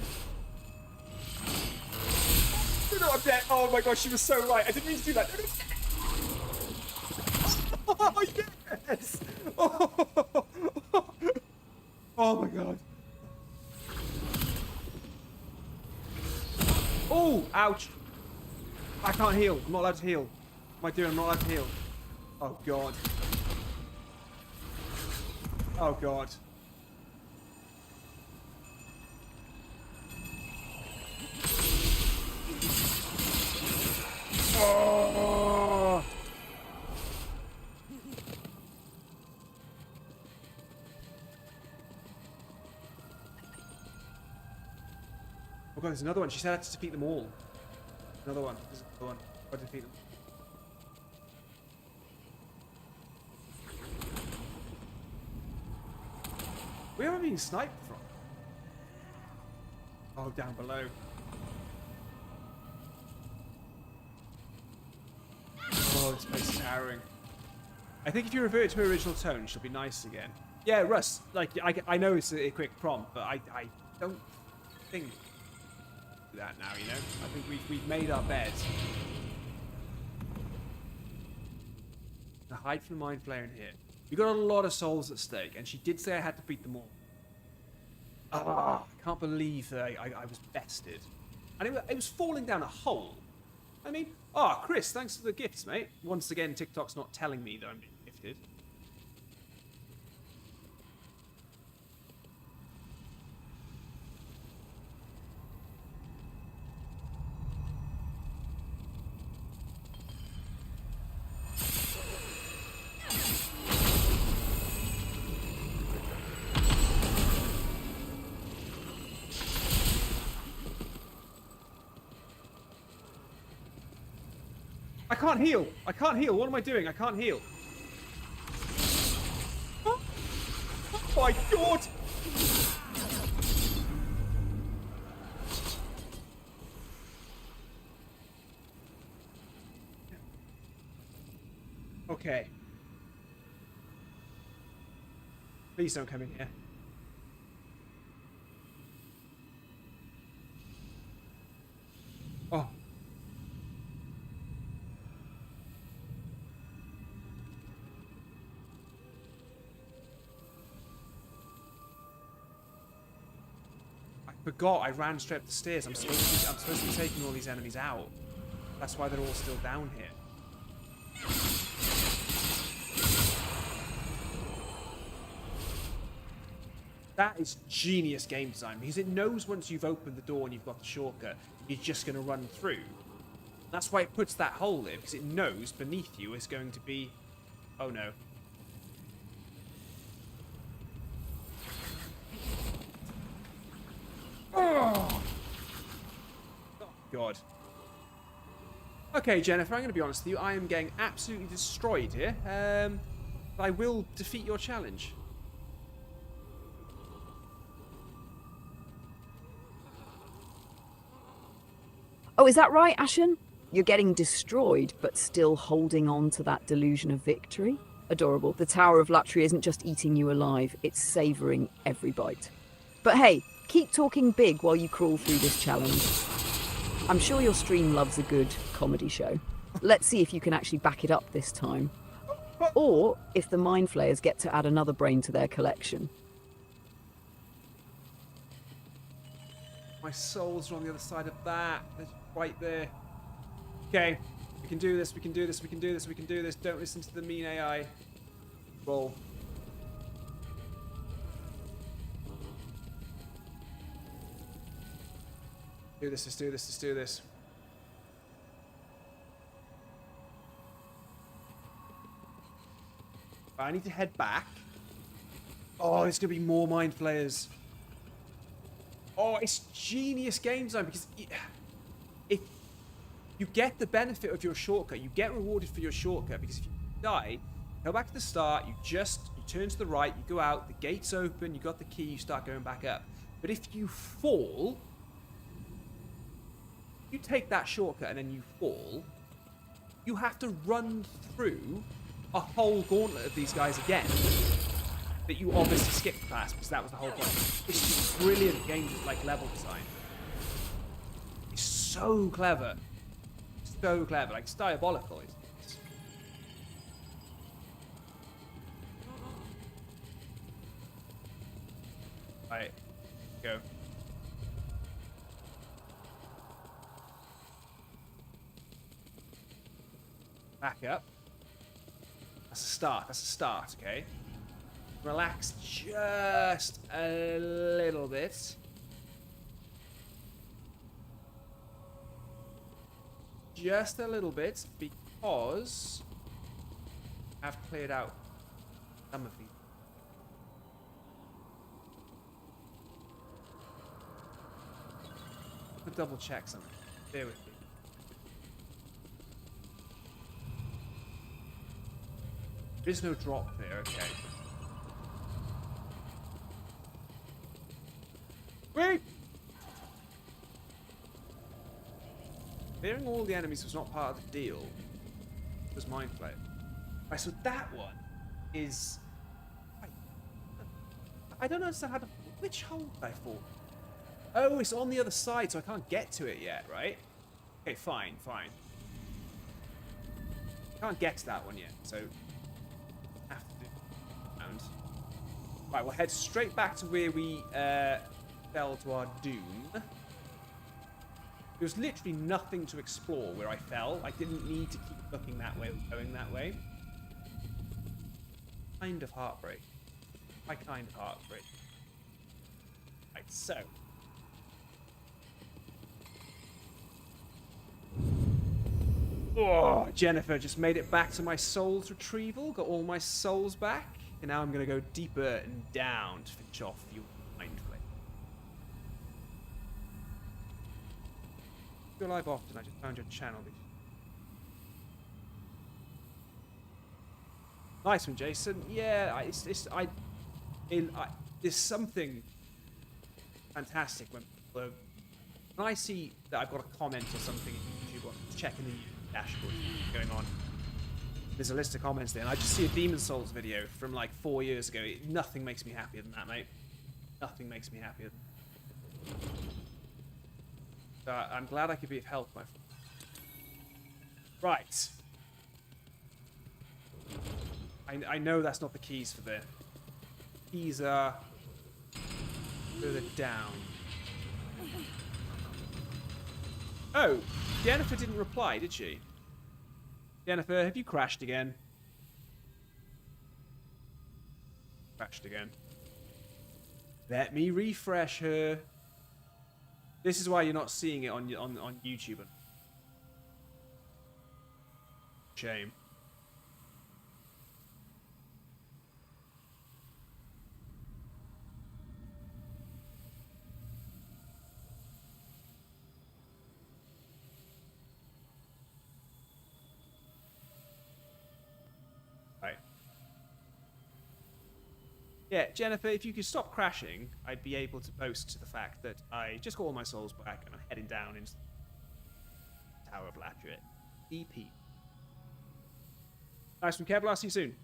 No, I'm dead. Oh my gosh, she was so right. I didn't mean to do that. Oh, yes! Oh, oh my god. Oh, ouch. I can't heal. I'm not allowed to heal. What am I doing? I'm not allowed to heal. Oh god. Oh god. Oh! Oh god, there's another one. She said I had to defeat them all. Another one. There's another one. I'll defeat them. Where am I being sniped from? Oh, down below. Oh, this place is harrowing. I think if you revert to her original tone, she'll be nice again. Yeah, Russ, like, I know it's a quick prompt, but I don't think that now, you know? I think we've made our bed. Now hide from the mind flayer in here. We got a lot of souls at stake, and she did say I had to beat them all. Ah, I can't believe that I was bested. And it was falling down a hole. I mean, oh, Chris, thanks for the gifts, mate. Once again, TikTok's not telling me that I'm being gifted. I can't heal. I can't heal. What am I doing? I can't heal. Oh my god! Okay. Please don't come in here. Oh. Forgot I ran straight up the stairs. I'm supposed to be taking all these enemies out. That's why they're all still down here. That is genius game design, because it knows once you've opened the door and you've got the shortcut, you're just going to run through. That's why it puts that hole there, because it knows beneath you is going to be... Oh no. Oh God. Okay, Jennifer, I'm going to be honest with you. I am getting absolutely destroyed here. But I will defeat your challenge. Oh, is that right, Ashen? You're getting destroyed, but still holding on to that delusion of victory? Adorable. The Tower of Latry isn't just eating you alive, it's savouring every bite. But hey, keep talking big while you crawl through this challenge. I'm sure your stream loves a good comedy show. Let's see if you can actually back it up this time. Or if the Mind Flayers get to add another brain to their collection. My souls are on the other side of that. They're right there. Okay. We can do this, we can do this, we can do this, we can do this. Don't listen to the mean AI. Roll. Do this, let's do this, let's do this. I need to head back. Oh, there's going to be more Mind Flayers. Oh, it's genius game design, because if you get the benefit of your shortcut, you get rewarded for your shortcut, because if you die, go back to the start, you turn to the right, you go out, the gate's open, you got the key, you start going back up. But if you fall, you take that shortcut and then you fall, you have to run through a whole gauntlet of these guys again that you obviously skipped past, because that was the whole point. It's just brilliant game, like, level design. It's so clever. So clever. Like, it's diabolical. It's... Right. Go. Back up. That's a start. That's a start, okay? Relax just a little bit. Just a little bit, because I've cleared out some of these. I'll double check something. Bear with me. There's no drop there, okay. Wait! Clearing all the enemies was not part of the deal. It was Mind Flayer. Right, so that one is... I don't understand how to... Which hole did I fall? Oh, it's on the other side, so I can't get to it yet, right? Okay, fine, fine. Can't get to that one yet, so... have to do around. Right, we'll head straight back to where we fell to our doom. There was literally nothing to explore where I fell. I didn't need to keep looking that way, going that way. Kind of heartbreak. My kind of heartbreak. Right, so. Oh, Jennifer just made it back to my soul's retrieval. Got all my souls back. And now I'm going to go deeper and down to finish off your Mind Flayer. You're live often. I just found your channel. Nice one, Jason. Yeah, there's something fantastic when I see that I've got a comment or something in YouTube, or checking the dashboard going on. There's a list of comments there, and I just see a Demon Souls video from like 4 years ago. Nothing makes me happier than that, mate. Nothing makes me happier than that. I'm glad I could be of help, my friend. Right. I know that's not the keys for the... Keys are... further down. Oh, Jennifer didn't reply, did she? Jennifer, have you crashed again? Crashed again. Let me refresh her. This is why you're not seeing it on YouTube. Shame. Right. Yeah, Jennifer, if you could stop crashing, I'd be able to boast to the fact that I just got all my souls back and I'm heading down into the Tower of Latria. EP. Nice one, Kev. I'll see you soon.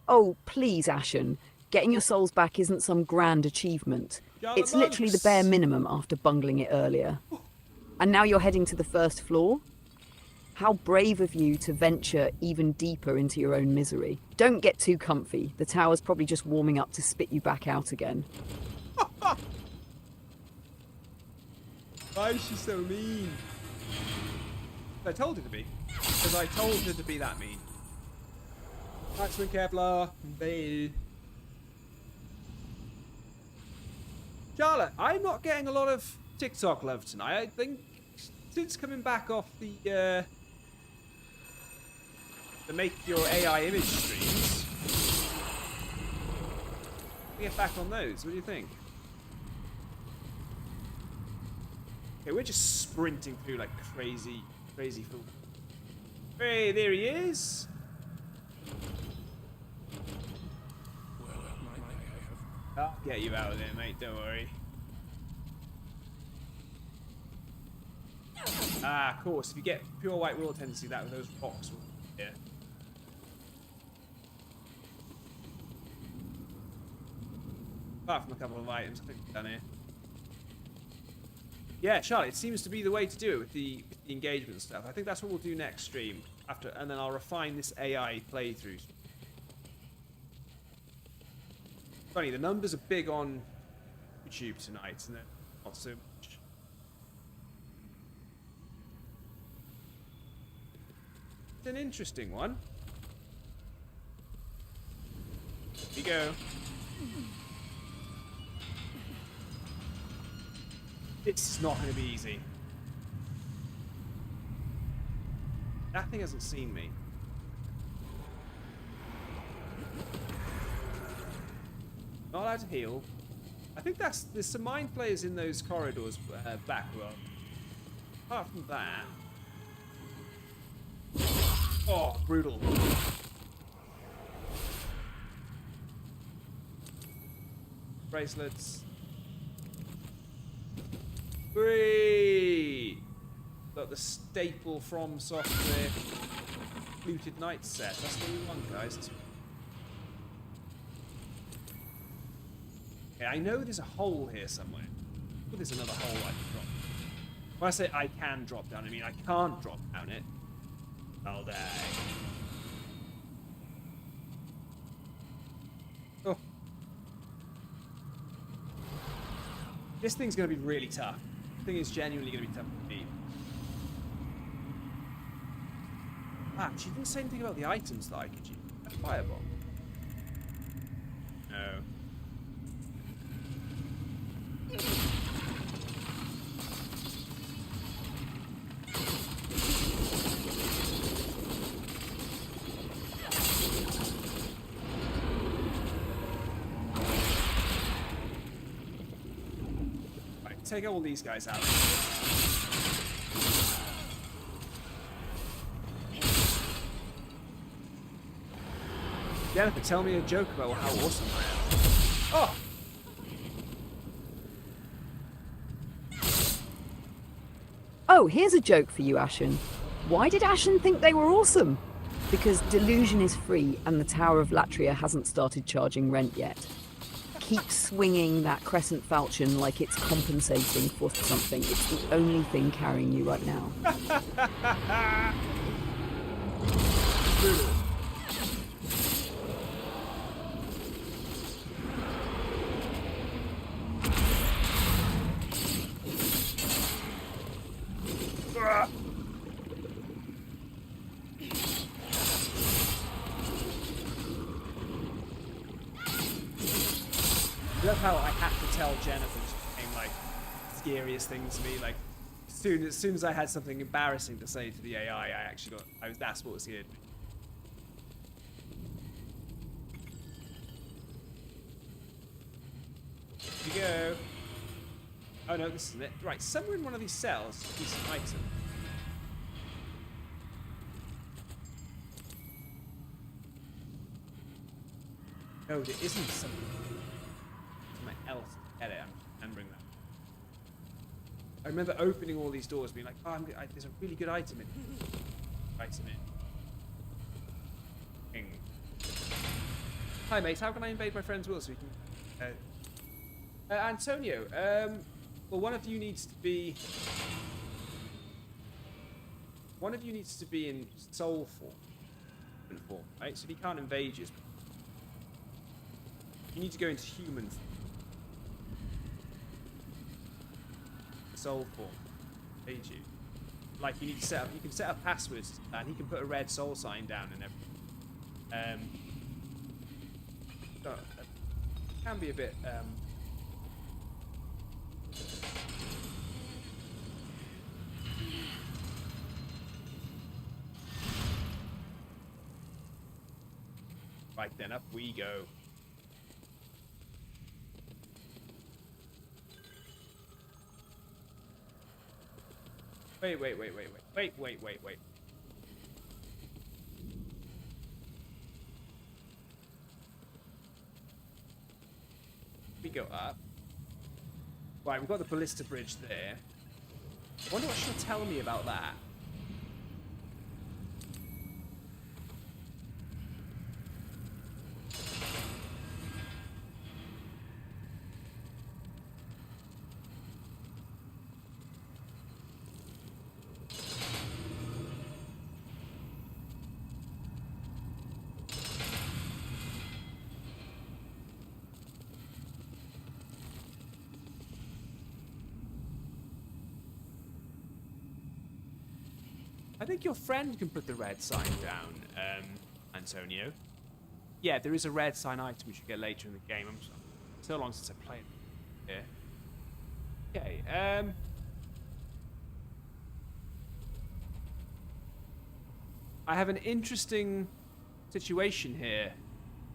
Oh, please, Ashen. Getting your souls back isn't some grand achievement. Charlotte It's literally the Monks. bare minimum after bungling it earlier. And now you're heading to the first floor? How brave of you to venture even deeper into your own misery. Don't get too comfy. The tower's probably just warming up to spit you back out again. Why is she so mean? I told her to be. Because I told her to be that mean. Thanks for Kevlar. Bye. Charlotte, I'm not getting a lot of TikTok love tonight. I think since coming back off the make your AI image streams, get back on those. What do you think? Okay, we're just sprinting through like crazy fools. Hey, there he is. I'll get you out of there, mate. Don't worry. Ah, of course. If you get pure white will tendency, that those rocks will yeah. Apart from a couple of items, I think down here. Yeah, Charlie, it seems to be the way to do it with the engagement stuff. I think that's what we'll do next stream after, and then I'll refine this AI playthrough. Funny, the numbers are big on YouTube tonight, and they're not so much. It's an interesting one. Here we go. It's not going to be easy. That thing hasn't seen me. Not allowed to heal. I think there's some mind players in those corridors back row. Apart from that. Oh, brutal. Bracelets. Whee! Got the staple from software fluted knight set. That's what we want, guys. Okay, I know there's a hole here somewhere. Oh, there's another hole I can drop. When I say I can drop down, I mean I can't drop down it. I'll die. Oh. This thing's going to be really tough. This thing is genuinely going to be tough to beat. Ah, she didn't say anything about the items that I could use. A fireball. No. Right, take all these guys out. Jennifer, tell me a joke about how awesome I am. Oh! Oh, here's a joke for you, Ashen. Why did Ashen think they were awesome? Because delusion is free and the Tower of Latria hasn't started charging rent yet. Keep swinging that crescent falchion like it's compensating for something. It's the only thing carrying you right now. Brutal. Ah. I love how I had to tell Jennifer just became like scariest things to me. Like as soon as I had something embarrassing to say to the AI, that's what scared me. Here we go. Oh no, this is it. Right, somewhere in one of these cells is some item. No, there isn't something else to get it. I'm remembering that. I remember opening all these doors, being like, "Oh, there's a really good item in here." Item in. Hi, mate. How can I invade my friend's will so we can? Antonio. Well, one of you needs to be in soul form, right? So if he can't invade you, you need to go into human form. Soul form. Invade you. Like you can set up passwords and he can put a red soul sign down and everything. So it can be a bit right then, up we go. Wait. We go up. Right, we've got the ballista bridge there. I wonder what she'll tell me about that. I think your friend can put the red sign down, Antonio. Yeah, there is a red sign item we should get later in the game. I'm so long since I played it. Yeah. Okay, I have an interesting situation here,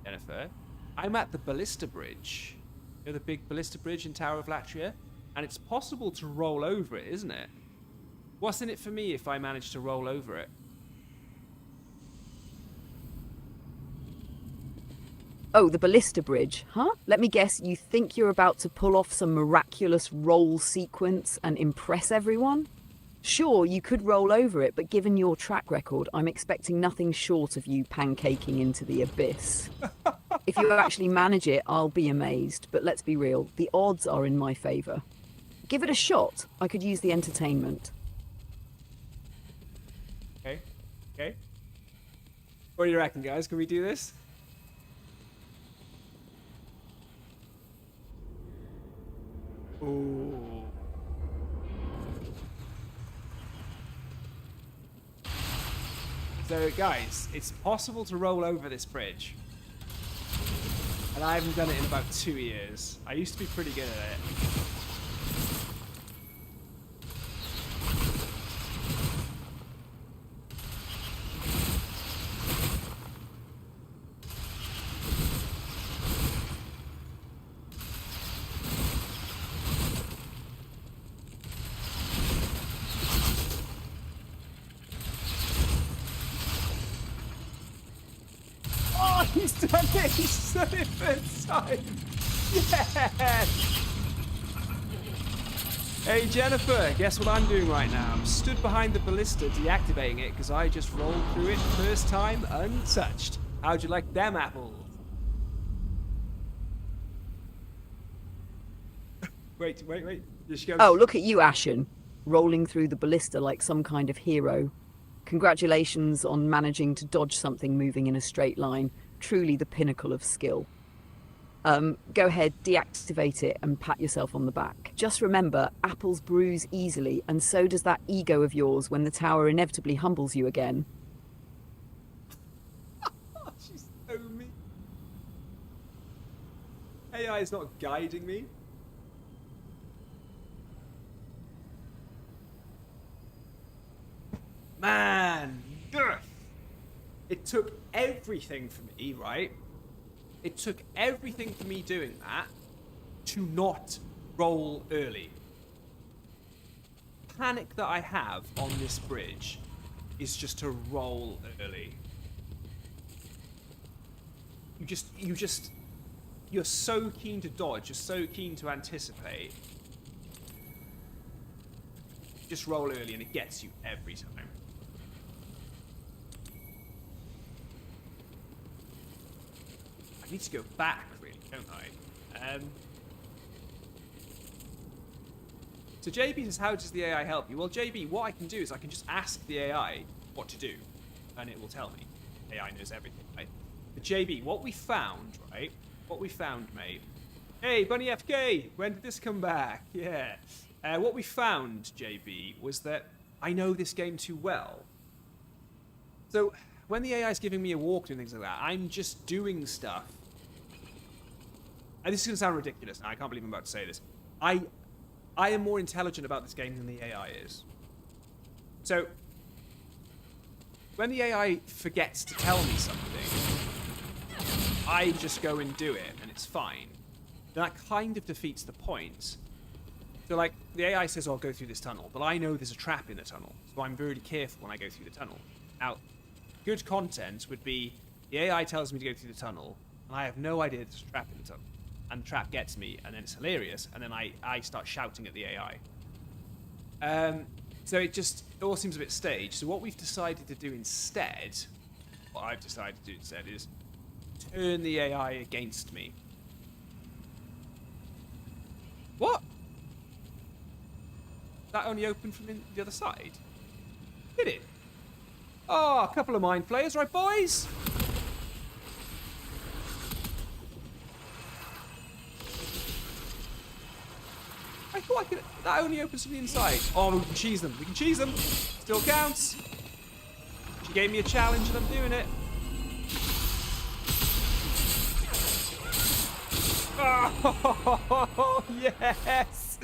Jennifer. I'm at the ballista bridge. You know the big ballista bridge in Tower of Latria? And it's possible to roll over it, isn't it? What's in it for me if I manage to roll over it? Oh, the ballista bridge, huh? Let me guess, you think you're about to pull off some miraculous roll sequence and impress everyone? Sure, you could roll over it, but given your track record, I'm expecting nothing short of you pancaking into the abyss. If you actually manage it, I'll be amazed, but let's be real, the odds are in my favour. Give it a shot. I could use the entertainment. Okay. What do you reckon, guys? Can we do this? Ooh. So, guys, it's possible to roll over this bridge. And I haven't done it in about 2 years. I used to be pretty good at it. He's done it! He's done it first time! Yes! Hey Jennifer, guess what I'm doing right now? I'm stood behind the ballista deactivating it because I just rolled through it first time untouched. How'd you like them apples? Wait. There she goes. Oh, look at you, Ashen, rolling through the ballista like some kind of hero. Congratulations on managing to dodge something moving in a straight line. Truly the pinnacle of skill. Go ahead, deactivate it and pat yourself on the back. Just remember, apples bruise easily, and so does that ego of yours when the tower inevitably humbles you again. She's so mean. AI is not guiding me. Man, ugh. It took everything from me, right? It took everything for me doing that to not roll early. Panic that I have on this bridge is just to roll early. You're so keen to dodge, you're so keen to anticipate. Just roll early and it gets you every time. I need to go back, really, don't I? So JB says, how does the AI help you? Well, JB, what I can do is I can just ask the AI what to do, and it will tell me. AI knows everything, right? But JB, what we found, right? What we found, mate. Hey, Bunny FK, when did this come back? Yeah. What we found, JB, was that I know this game too well. So when the AI is giving me a walkthrough and things like that, I'm just doing stuff. And this is going to sound ridiculous. I can't believe I'm about to say this. I am more intelligent about this game than the AI is. So when the AI forgets to tell me something, I just go and do it, and it's fine. That kind of defeats the point. So, like, the AI says, oh, I'll go through this tunnel, but I know there's a trap in the tunnel, so I'm very careful when I go through the tunnel. Now, good content would be the AI tells me to go through the tunnel, and I have no idea there's a trap in the tunnel. And the trap gets me, and then it's hilarious, and then I start shouting at the AI. So it all seems a bit staged. So what we've decided to do instead, what I've decided to do instead, is turn the AI against me. What? That only opened from the other side? Did it? Oh, a couple of mind flayers, right, boys? I thought I could. That only opens from the inside. Oh, we can cheese them. We can cheese them. Still counts. She gave me a challenge and I'm doing it. Oh, yes!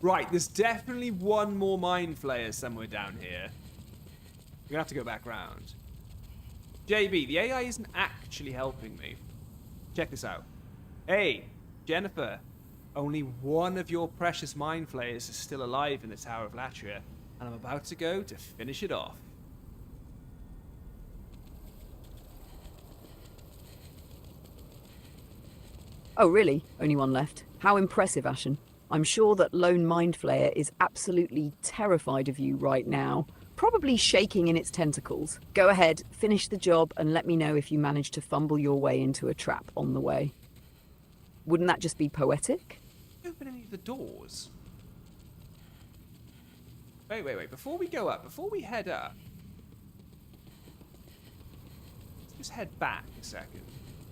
Right, there's definitely one more mind flayer somewhere down here. We're gonna have to go back round. JB, the AI isn't actually helping me. Check this out. Hey, Jennifer. Only one of your precious mind flayers is still alive in the Tower of Latria, and I'm about to go to finish it off. Oh, really? Only one left. How impressive, Ashen. I'm sure that Lone Mind Flayer is absolutely terrified of you right now, probably shaking in its tentacles. Go ahead, finish the job, and let me know if you manage to fumble your way into a trap on the way. Wouldn't that just be poetic? Open any of the doors? Wait. Before we go up, before we head up, let's just head back a second.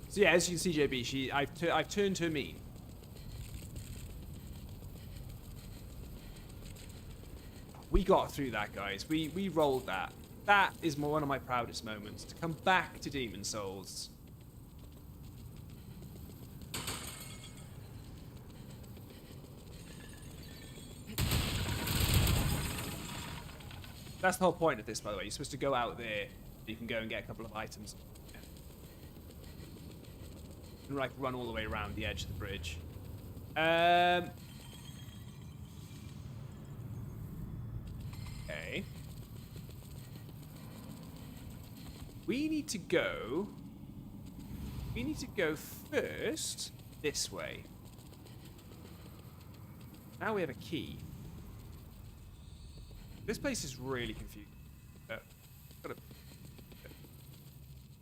So yeah, as you can see, JB, I've turned her mean. We got through that, guys. We rolled that. That is one of my proudest moments. To come back to Demon Souls. That's the whole point of this, by the way. You're supposed to go out there. You can go and get a couple of items. Yeah. And like run all the way around the edge of the bridge. Okay. We need to go first this way. Now we have a key. This place is really confusing.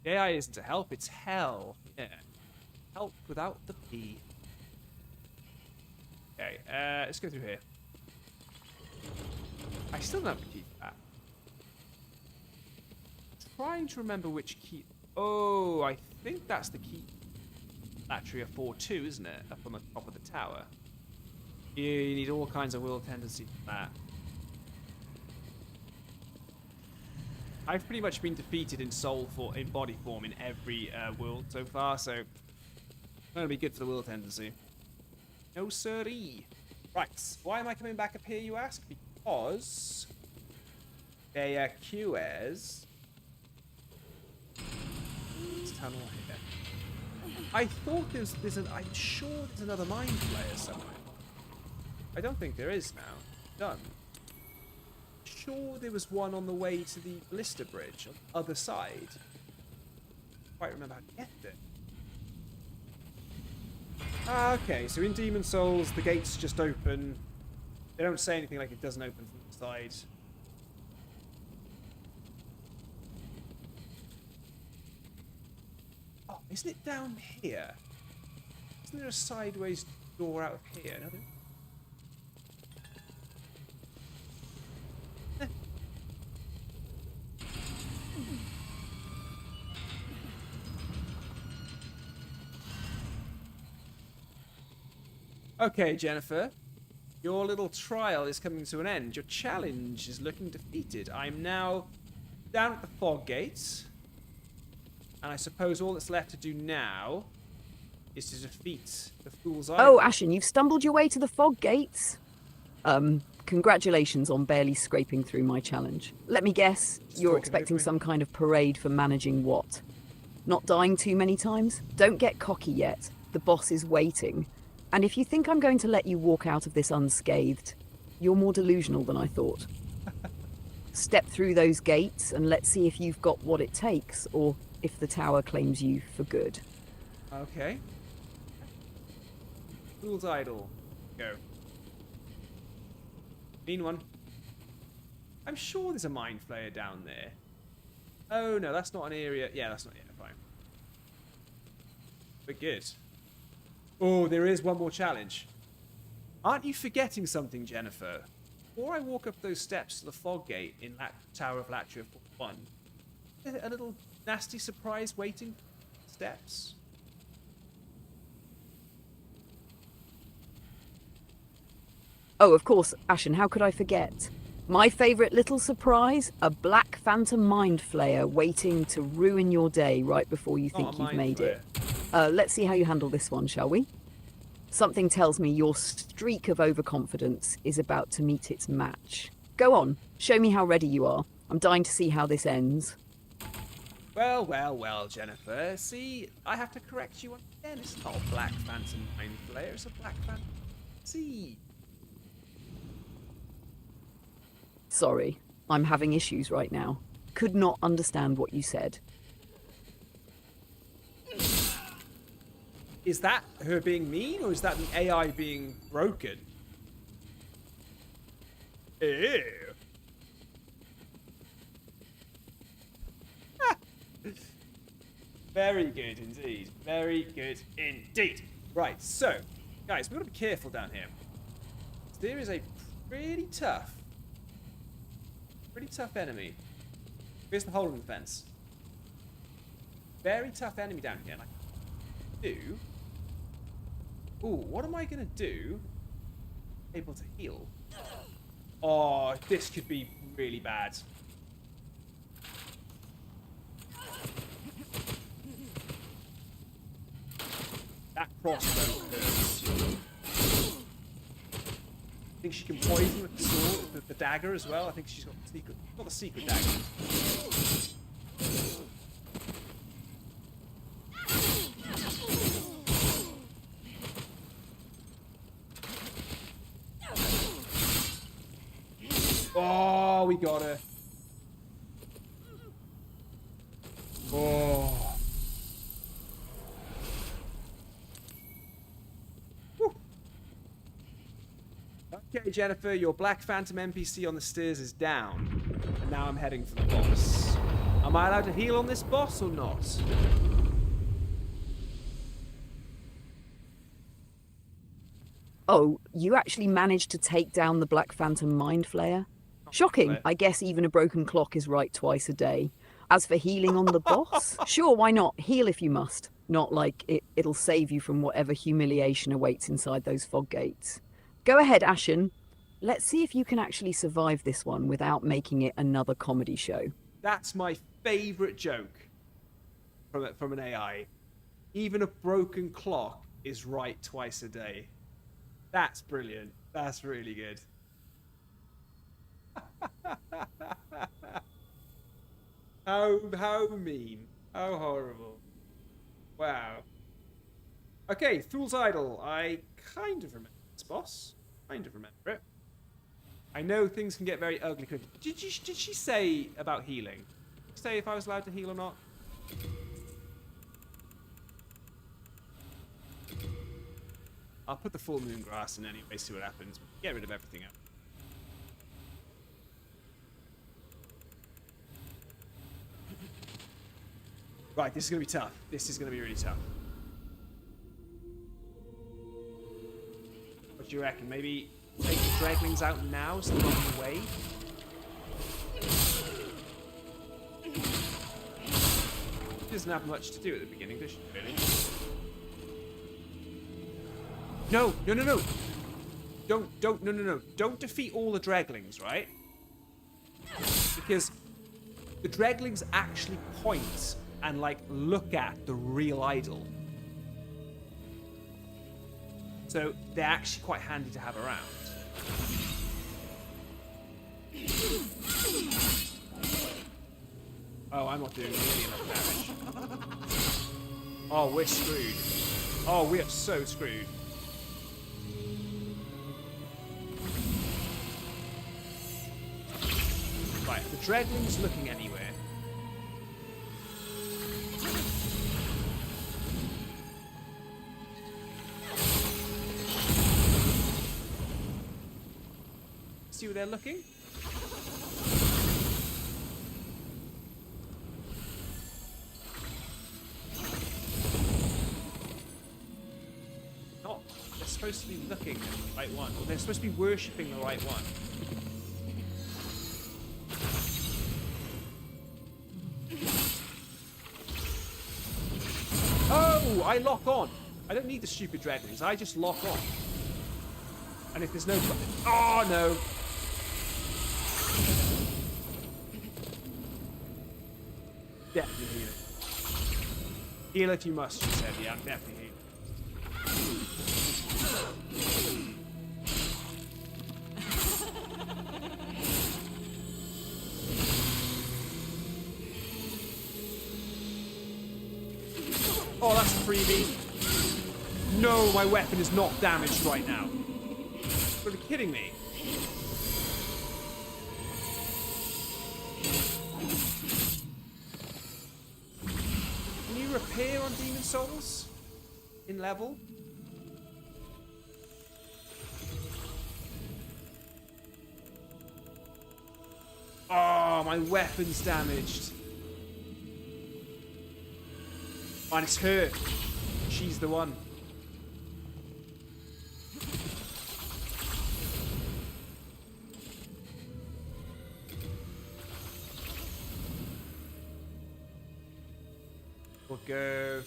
The AI isn't to help, it's hell. Yeah. Help without the P. Okay, let's go through here. I still don't have the key for that. Trying to remember which key. Oh, I think that's the key. Latria 4-2, isn't it? Up on the top of the tower. You need all kinds of will tendency for that. I've pretty much been defeated in body form in every world so far, so That'll be good for the will tendency. No siree. Right. Why am I coming back up here, you ask? Because they are QS. This tunnel here. I thought I'm sure there's another mind player somewhere. I don't think there is now. Done. Sure there was one on the way to the Ballista Bridge on the other side. Quite remember how to get there. Okay, so in Demon Souls, the gates just open. They don't say anything like it doesn't open from the side. Oh, isn't it down here? Isn't there a sideways door out of here? No, Okay, Jennifer. Your little trial is coming to an end. Your challenge is looking defeated. I'm now down at the fog gates. And I suppose all that's left to do now is to defeat the Fool's Eye. Oh, Ashen, you've stumbled your way to the fog gates. Congratulations on barely scraping through my challenge. Let me guess, you're expecting some kind of parade for managing what? Not dying too many times? Don't get cocky yet. The boss is waiting. And if you think I'm going to let you walk out of this unscathed, you're more delusional than I thought. Step through those gates and let's see if you've got what it takes, or if the tower claims you for good. Okay. Fool's Idol. Go. Mean one. I'm sure there's a mind flayer down there. Oh no, that's not an area. Yeah, that's not. Yeah, fine. But good. Oh, there is one more challenge. Aren't you forgetting something, Jennifer? Before I walk up those steps to the fog gate in Tower of Latria 1, a little nasty surprise waiting steps. Oh, of course, Ashen, how could I forget? My favourite little surprise, a Black Phantom Mind Flayer waiting to ruin your day right before you think you've made it. Let's see how you handle this one, shall we? Something tells me your streak of overconfidence is about to meet its match. Go on, show me how ready you are. I'm dying to see how this ends. Well, well, well, Jennifer. See, I have to correct you again. It's not a Black Phantom Mind Flayer, it's a Black Phantom. See. Sorry, I'm having issues right now. Could not understand what you said. Is that her being mean, or is that the AI being broken? Ew. Very good indeed. Very good indeed. Right, so, guys, we've got to be careful down here. There is a pretty tough enemy. Here's the hole in the fence. Very tough enemy down here. Like, ooh, what am I gonna do? Able to heal. Oh, this could be really bad. That crossbow hurts. I think she can poison with the sword, the dagger as well. I think she's got the secret, not the secret dagger. Oh, we got her. Oh. Whew. Okay, Jennifer, your Black Phantom NPC on the stairs is down. And now I'm heading for the boss. Am I allowed to heal on this boss or not? Oh, you actually managed to take down the Black Phantom Mind Flayer? Shocking. I guess even a broken clock is right twice a day. As for healing on the boss, sure, why not? Heal if you must. Not like it'll save you from whatever humiliation awaits inside those fog gates. Go ahead, Ashen. Let's see if you can actually survive this one without making it another comedy show. That's my favourite joke from an AI. Even a broken clock is right twice a day. That's brilliant. That's really good. How mean. How horrible. Wow. Okay, Fool's Idol. I kind of remember this boss. Kind of remember it. I know things can get very ugly quickly. Did she say about healing? Did she say if I was allowed to heal or not? I'll put the full moon grass in anyway, see what happens. Get rid of everything else. Right, this is going to be tough. This is going to be really tough. What do you reckon? Maybe take the draglings out now so they're on the way? She doesn't have much to do at the beginning, does she, really? No! No. Don't defeat all the draglings, right? Because the draglings actually point and, like, look at the real idol. So they're actually quite handy to have around. Oh, I'm not doing nearly enough damage. Oh, we're screwed. Oh, we are so screwed. Right, the dragling's looking anywhere. See where they're looking? Not. They're supposed to be looking at the right one. Or they're supposed to be worshipping the right one. Oh, I lock on. I don't need the stupid draglings. I just lock on. And if there's no... Oh, no. Definitely heal it. Heal if you must, she said. Yeah, I'm definitely healing. Oh, that's a freebie. No, my weapon is not damaged right now. Are you kidding me? Can you repair on Demon Souls? In level? Oh, my weapon's damaged. Oh, and it's her. She's the one. We'll go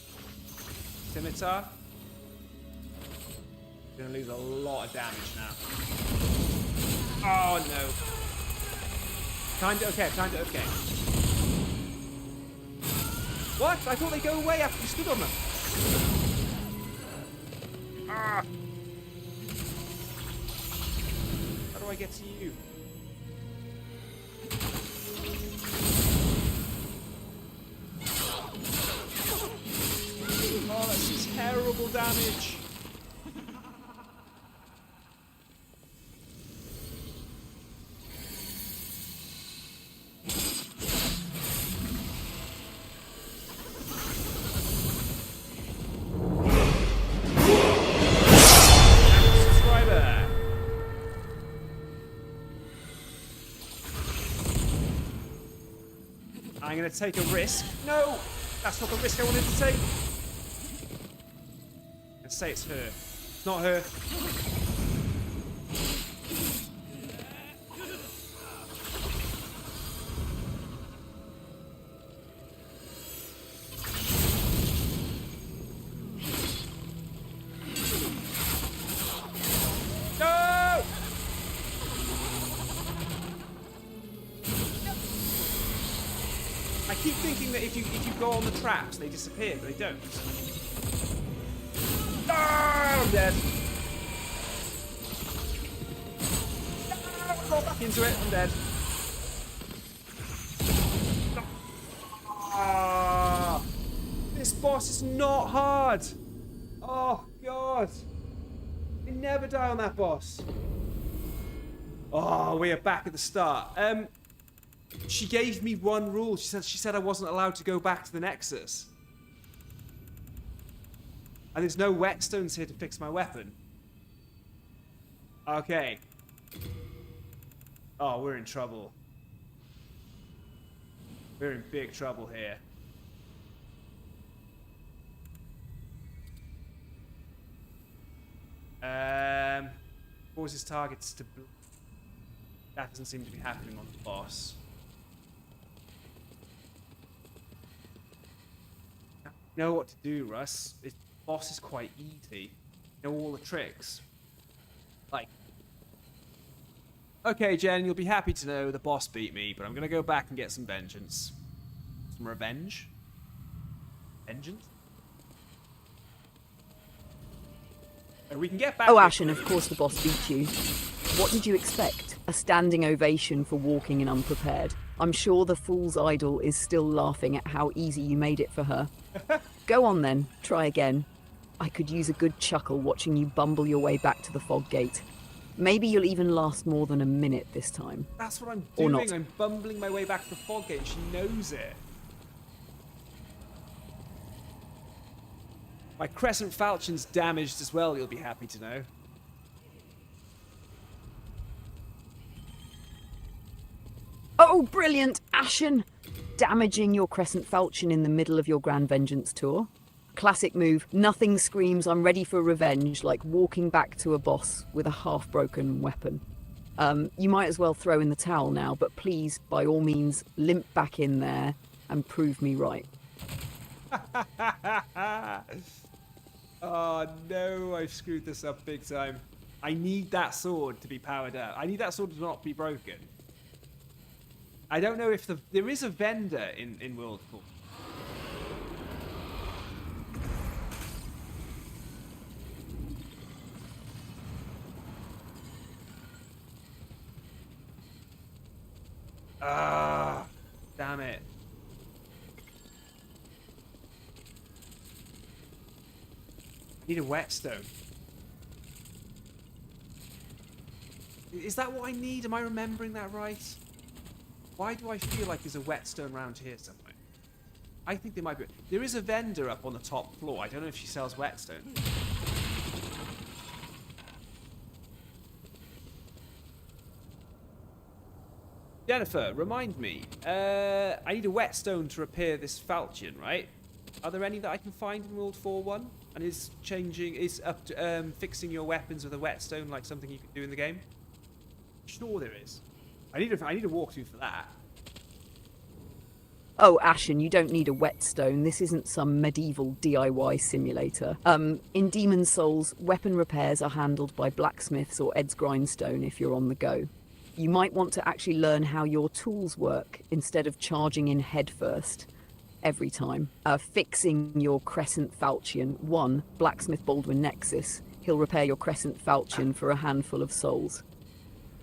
Scimitar. Gonna lose a lot of damage now. Oh no. Kinda okay, kinda okay. What? I thought they go away after you stood on them. Ah. How do I get to you? Oh, that's terrible damage. Subscriber. I'm going to take a risk. No, that's not the risk I wanted to take. And say it's her. Not her. No! I keep thinking that if you go on the traps, they disappear, but they don't. I'm dead. No, roll back into it. I'm dead. Ah, this boss is not hard. Oh god, you never die on that boss. Oh, we are back at the start. She gave me one rule. She said I wasn't allowed to go back to the Nexus. And there's no whetstones here to fix my weapon. Okay. Oh, we're in trouble. We're in big trouble here. Causes targets to... That doesn't seem to be happening on the boss. I know what to do, Russ. The boss is quite easy. You know all the tricks. Like... Okay, Jen, you'll be happy to know the boss beat me, but I'm gonna go back and get some vengeance. Some revenge? Vengeance? And we can get back... Oh, Ashen, of course the boss beat you. What did you expect? A standing ovation for walking in unprepared. I'm sure the fool's idol is still laughing at how easy you made it for her. Go on then, try again. I could use a good chuckle watching you bumble your way back to the fog gate. Maybe you'll even last more than a minute this time. That's what I'm Or doing. not. I'm bumbling my way back to the fog gate. She knows it. My crescent falchion's damaged as well, you'll be happy to know. Oh, brilliant, Ashen! Damaging your crescent falchion in the middle of your Grand Vengeance tour. Classic move. Nothing screams I'm ready for revenge like walking back to a boss with a half-broken weapon. You might as well throw in the towel now, but please, by all means, limp back in there and prove me right. Oh no, I've screwed this up big time. I need that sword to be powered up. I need that sword to not be broken. I don't know if there is a vendor in World 4. Ah, damn it. I need a whetstone. Is that what I need? Am I remembering that right? Why do I feel like there's a whetstone around here somewhere? I think there might be. There is a vendor up on the top floor. I don't know if she sells whetstone. Jennifer, remind me. I need a whetstone to repair this falchion, right? Are there any that I can find in World 4.1? And is up to fixing your weapons with a whetstone like something you can do in the game? Sure there is. I need a walkthrough for that. Oh, Ashen, you don't need a whetstone. This isn't some medieval DIY simulator. In Demon Souls, weapon repairs are handled by blacksmiths or Ed's Grindstone if you're on the go. You might want to actually learn how your tools work instead of charging in head first every time. Fixing your crescent falchion. 1. Blacksmith Baldwin Nexus. He'll repair your crescent falchion for a handful of souls.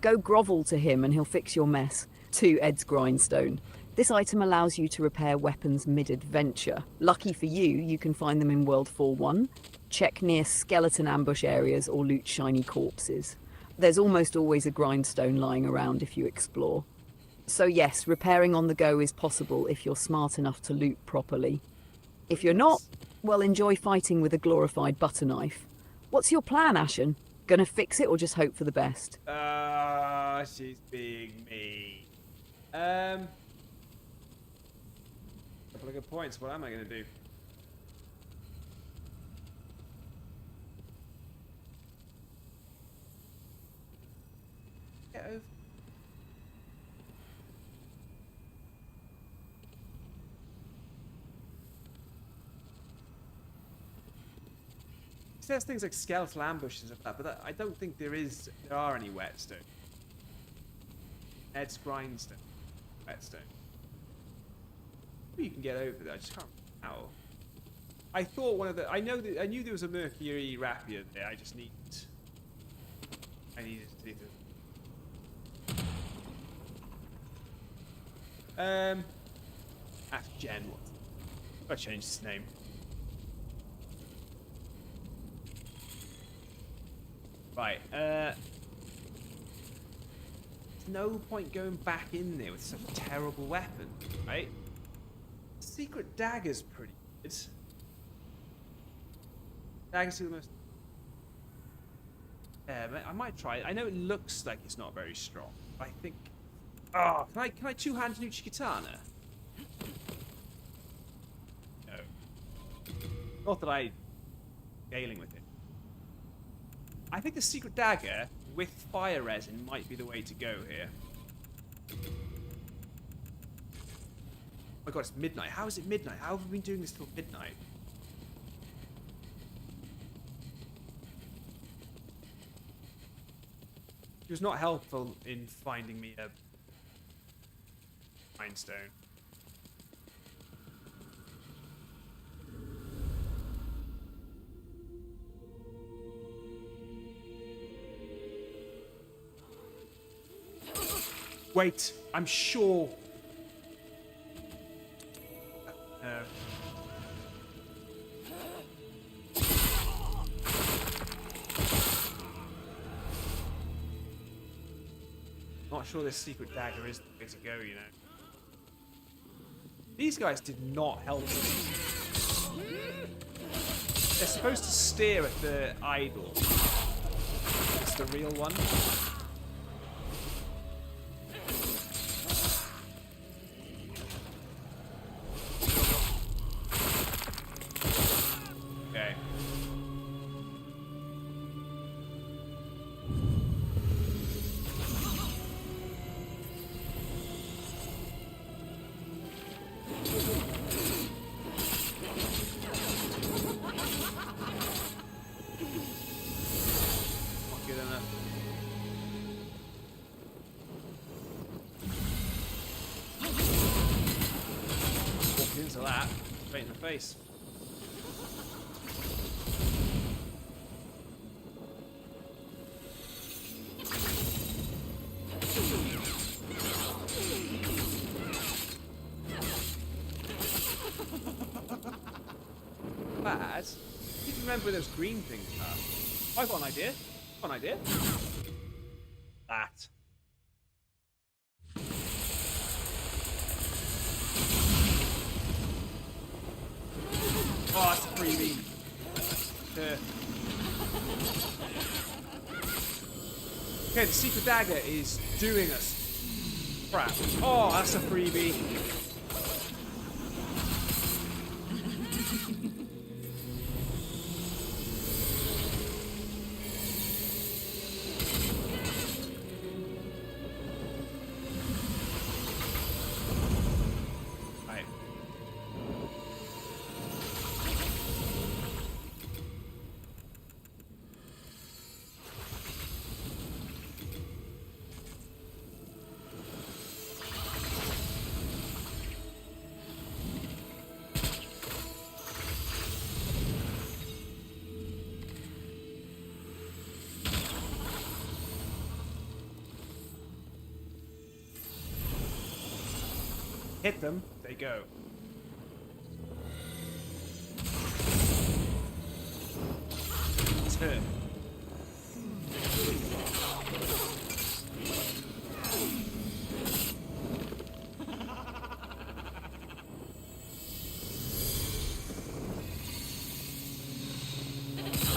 Go grovel to him and he'll fix your mess. 2. Ed's Grindstone. This item allows you to repair weapons mid-adventure. Lucky for you, you can find them in World 4.1. Check near skeleton ambush areas or loot shiny corpses. There's almost always a grindstone lying around if you explore. So yes, repairing on the go is possible if you're smart enough to loot properly. If you're not, well, enjoy fighting with a glorified butter knife. What's your plan, Ashen? Gonna fix it or just hope for the best? She's being me. Couple of good points. What am I gonna do? Get over. It says things like skeletal ambushes and stuff, but I don't think there are any whetstone. Ed's Grindstone. Whetstone. Maybe you can get over there. I just can't remember I thought one of the. I knew there was a Mercury rapier there. I just needed. I needed to see if Ashen. What? I changed his name. Right. There's no point going back in there with such a terrible weapon, right? Secret dagger's pretty good. Dagger's the most. Yeah, I might try it. I know it looks like it's not very strong. I think. Oh, can I two-hand Nuchi Katana? No. Not that I'm scaling with it. I think the secret dagger with fire resin might be the way to go here. Oh my god, it's midnight. How is it midnight? How have we been doing this till midnight? It was not helpful in finding me a Mind Stone. Wait, I'm sure. No. Not sure this secret dagger is the way to go, you know. These guys did not help me. They're supposed to stare at the idol. It's the real one. Okay. Into that, straight in the face. Bad. You can remember where those green things are. I've got an idea. Got an idea. That. Oh, it's a freebie. Okay, the secret dagger is doing us crap. Oh, that's a freebie. Hit them, they go. Turn.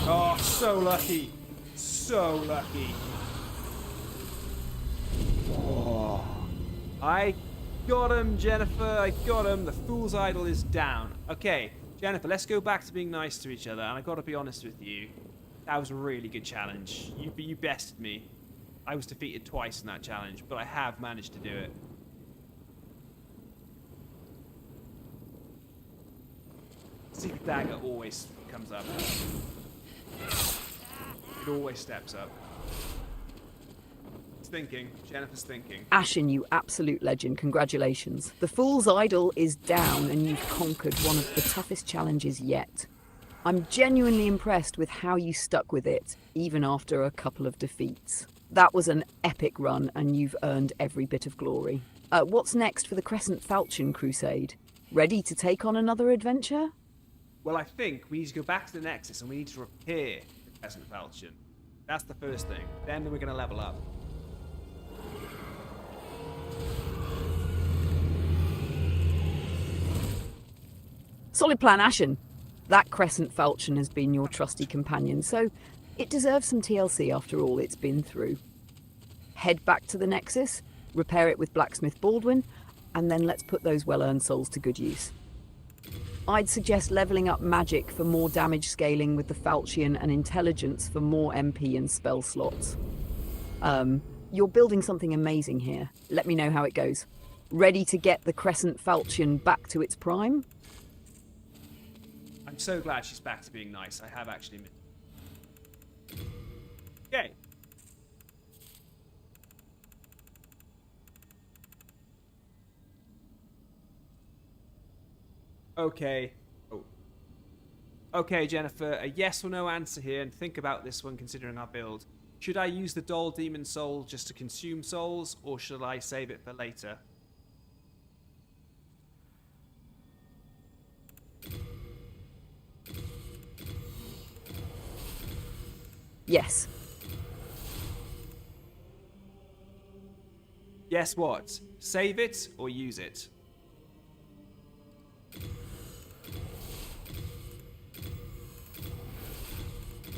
Oh, so lucky. So lucky. Oh. I got him, Jennifer. I got him. The fool's idol is down. Okay, Jennifer, let's go back to being nice to each other. And I got to be honest with you. That was a really good challenge. You bested me. I was defeated twice in that challenge, but I have managed to do it. Secret dagger always comes up. It always steps up. thinking. Jennifer's thinking. Ashen, you absolute legend. Congratulations. The Fool's Idol is down and you've conquered one of the toughest challenges yet. I'm genuinely impressed with how you stuck with it, even after a couple of defeats. That was an epic run and you've earned every bit of glory. What's next for the Crescent Falchion Crusade? Ready to take on another adventure? Well, I think we need to go back to the Nexus and we need to repair the Crescent Falchion. That's the first thing. Then we're going to level up. Solid plan, Ashen. That Crescent Falchion has been your trusty companion, so it deserves some TLC after all it's been through. Head back to the Nexus, repair it with Blacksmith Baldwin, and then let's put those well-earned souls to good use. I'd suggest leveling up magic for more damage scaling with the Falchion and intelligence for more MP and spell slots. You're building something amazing here. Let me know how it goes. Ready to get the Crescent Falchion back to its prime? I'm so glad she's back to being nice. I have actually missed. Okay. Okay. Oh. Okay, Jennifer, a yes or no answer here, and think about this one considering our build. Should I use the Doll Demon Soul just to consume souls, or should I save it for later? Yes. Yes, what? Save it or use it?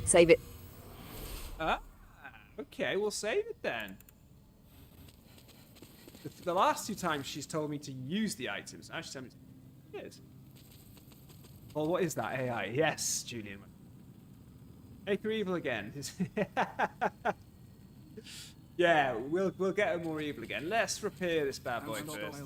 Save it. Okay, we'll save it then. The last two times she's told me to use the items. Now she's telling me to use it. Well, what is that AI? Yes, Julian. Make her evil again. Yeah, we'll get her more evil again. Let's repair this bad boy first.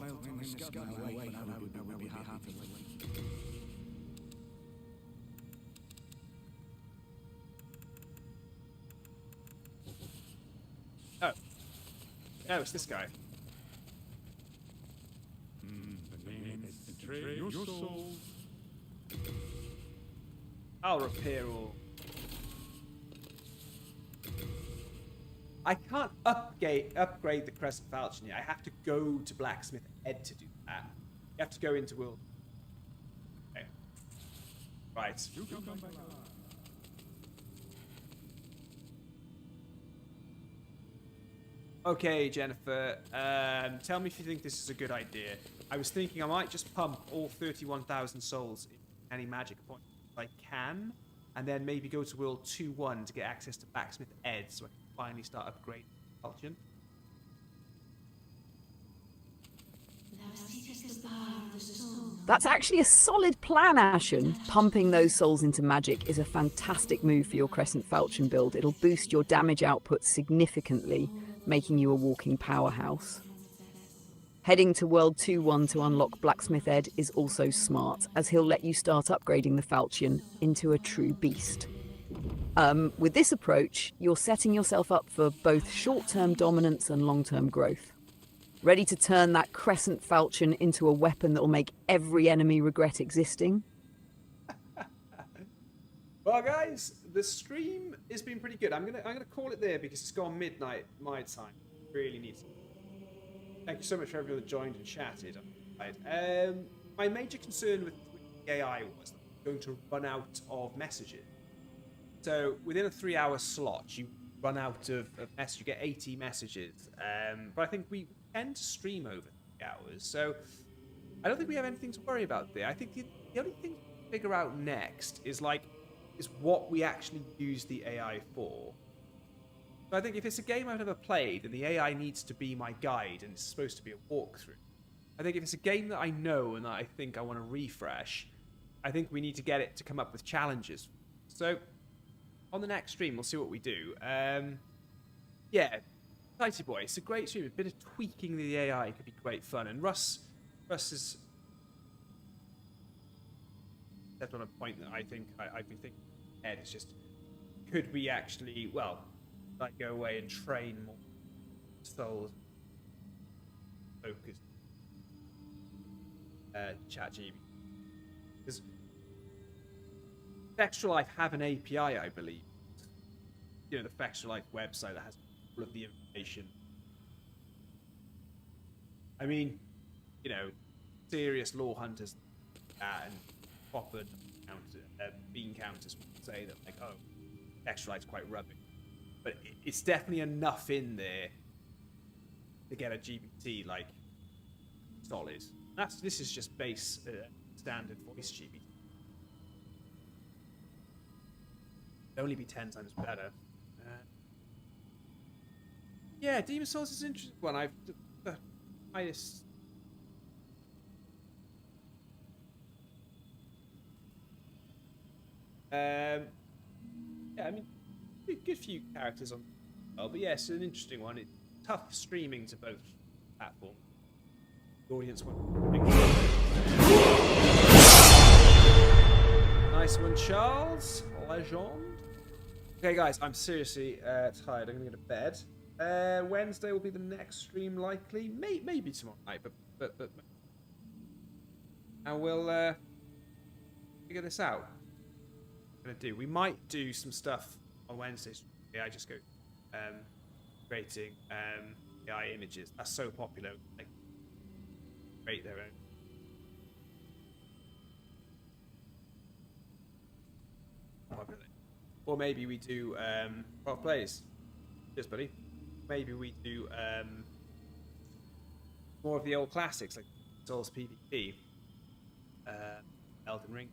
Oh. No, it's this guy. I'll repair all. I can't upgrade the Crescent Falchion yet. I have to go to Blacksmith Ed to do that. You have to go into World. Okay. Right. Okay, Jennifer. Tell me if you think this is a good idea. I was thinking I might just pump all 31,000 souls in any magic point if I can, and then maybe go to World 2-1 to get access to Blacksmith Ed so I can finally start upgrading Falchion. That's actually a solid plan, Ashen. Pumping those souls into magic is a fantastic move for your Crescent Falchion build. It'll boost your damage output significantly, making you a walking powerhouse. Heading to World 2-1 to unlock Blacksmith Ed is also smart, as he'll let you start upgrading the Falchion into a true beast. With this approach, you're setting yourself up for both short-term dominance and long-term growth. Ready to turn that Crescent Falchion into a weapon that will make every enemy regret existing? Well, guys, the stream has been pretty good. I'm gonna call it there because it's gone midnight my time. Really need to. Thank you so much for everyone that joined and chatted. Right. My major concern with the AI was that I'm going to run out of messages. So within a 3-hour slot, you run out of messages. You get 80 messages. But I think we tend to stream over 3 hours. So I don't think we have anything to worry about there. I think the only thing to figure out next is what we actually use the AI for. So I think if it's a game I've never played and the AI needs to be my guide and it's supposed to be a walkthrough, I think if it's a game that I know and that I think I want to refresh, I think we need to get it to come up with challenges. So on the next stream, we'll see what we do. Yeah, Tighty Boy, it's a great stream. A bit of tweaking the AI could be great fun. And Russ is that's on a point that I think I've been thinking ahead. It's just, could we actually, well, like go away and train more Souls focused ChatGPT. Because Extra Life have an API, I believe. You know, the Extra Life website that has all of the information. I mean, you know, serious lore hunters and proper bean counters would say that, like, oh, Extra Life's quite rubbish. But it's definitely enough in there to get a GPT, like, solid. This is just base standard voice GPT. It'd only be 10 times better. Yeah, Demon Souls is an interesting one. I've the highest. Yeah, I mean, good few characters on. Oh, but yeah, it's an interesting one. It's tough streaming to both platforms. The audience went. Nice one, Charles. Legend. Okay, guys, I'm seriously tired. I'm gonna go to bed. Wednesday will be the next stream, likely. Maybe tomorrow night, but and we'll figure this out. What we're gonna do. We might do some stuff on Wednesdays. Yeah, I just go creating AI images. That's so popular. Like, create their own. Popular. Or maybe we do what plays. Cheers, buddy. Maybe we do more of the old classics like Souls PvP, Elden Ring,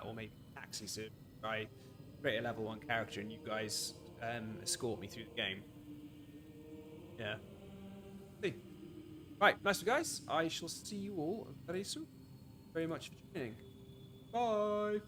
or maybe Taxi. So I create a level 1 character and you guys escort me through the game. Yeah. See. Right, nice one, guys. I shall see you all very soon. Very much for joining. Bye.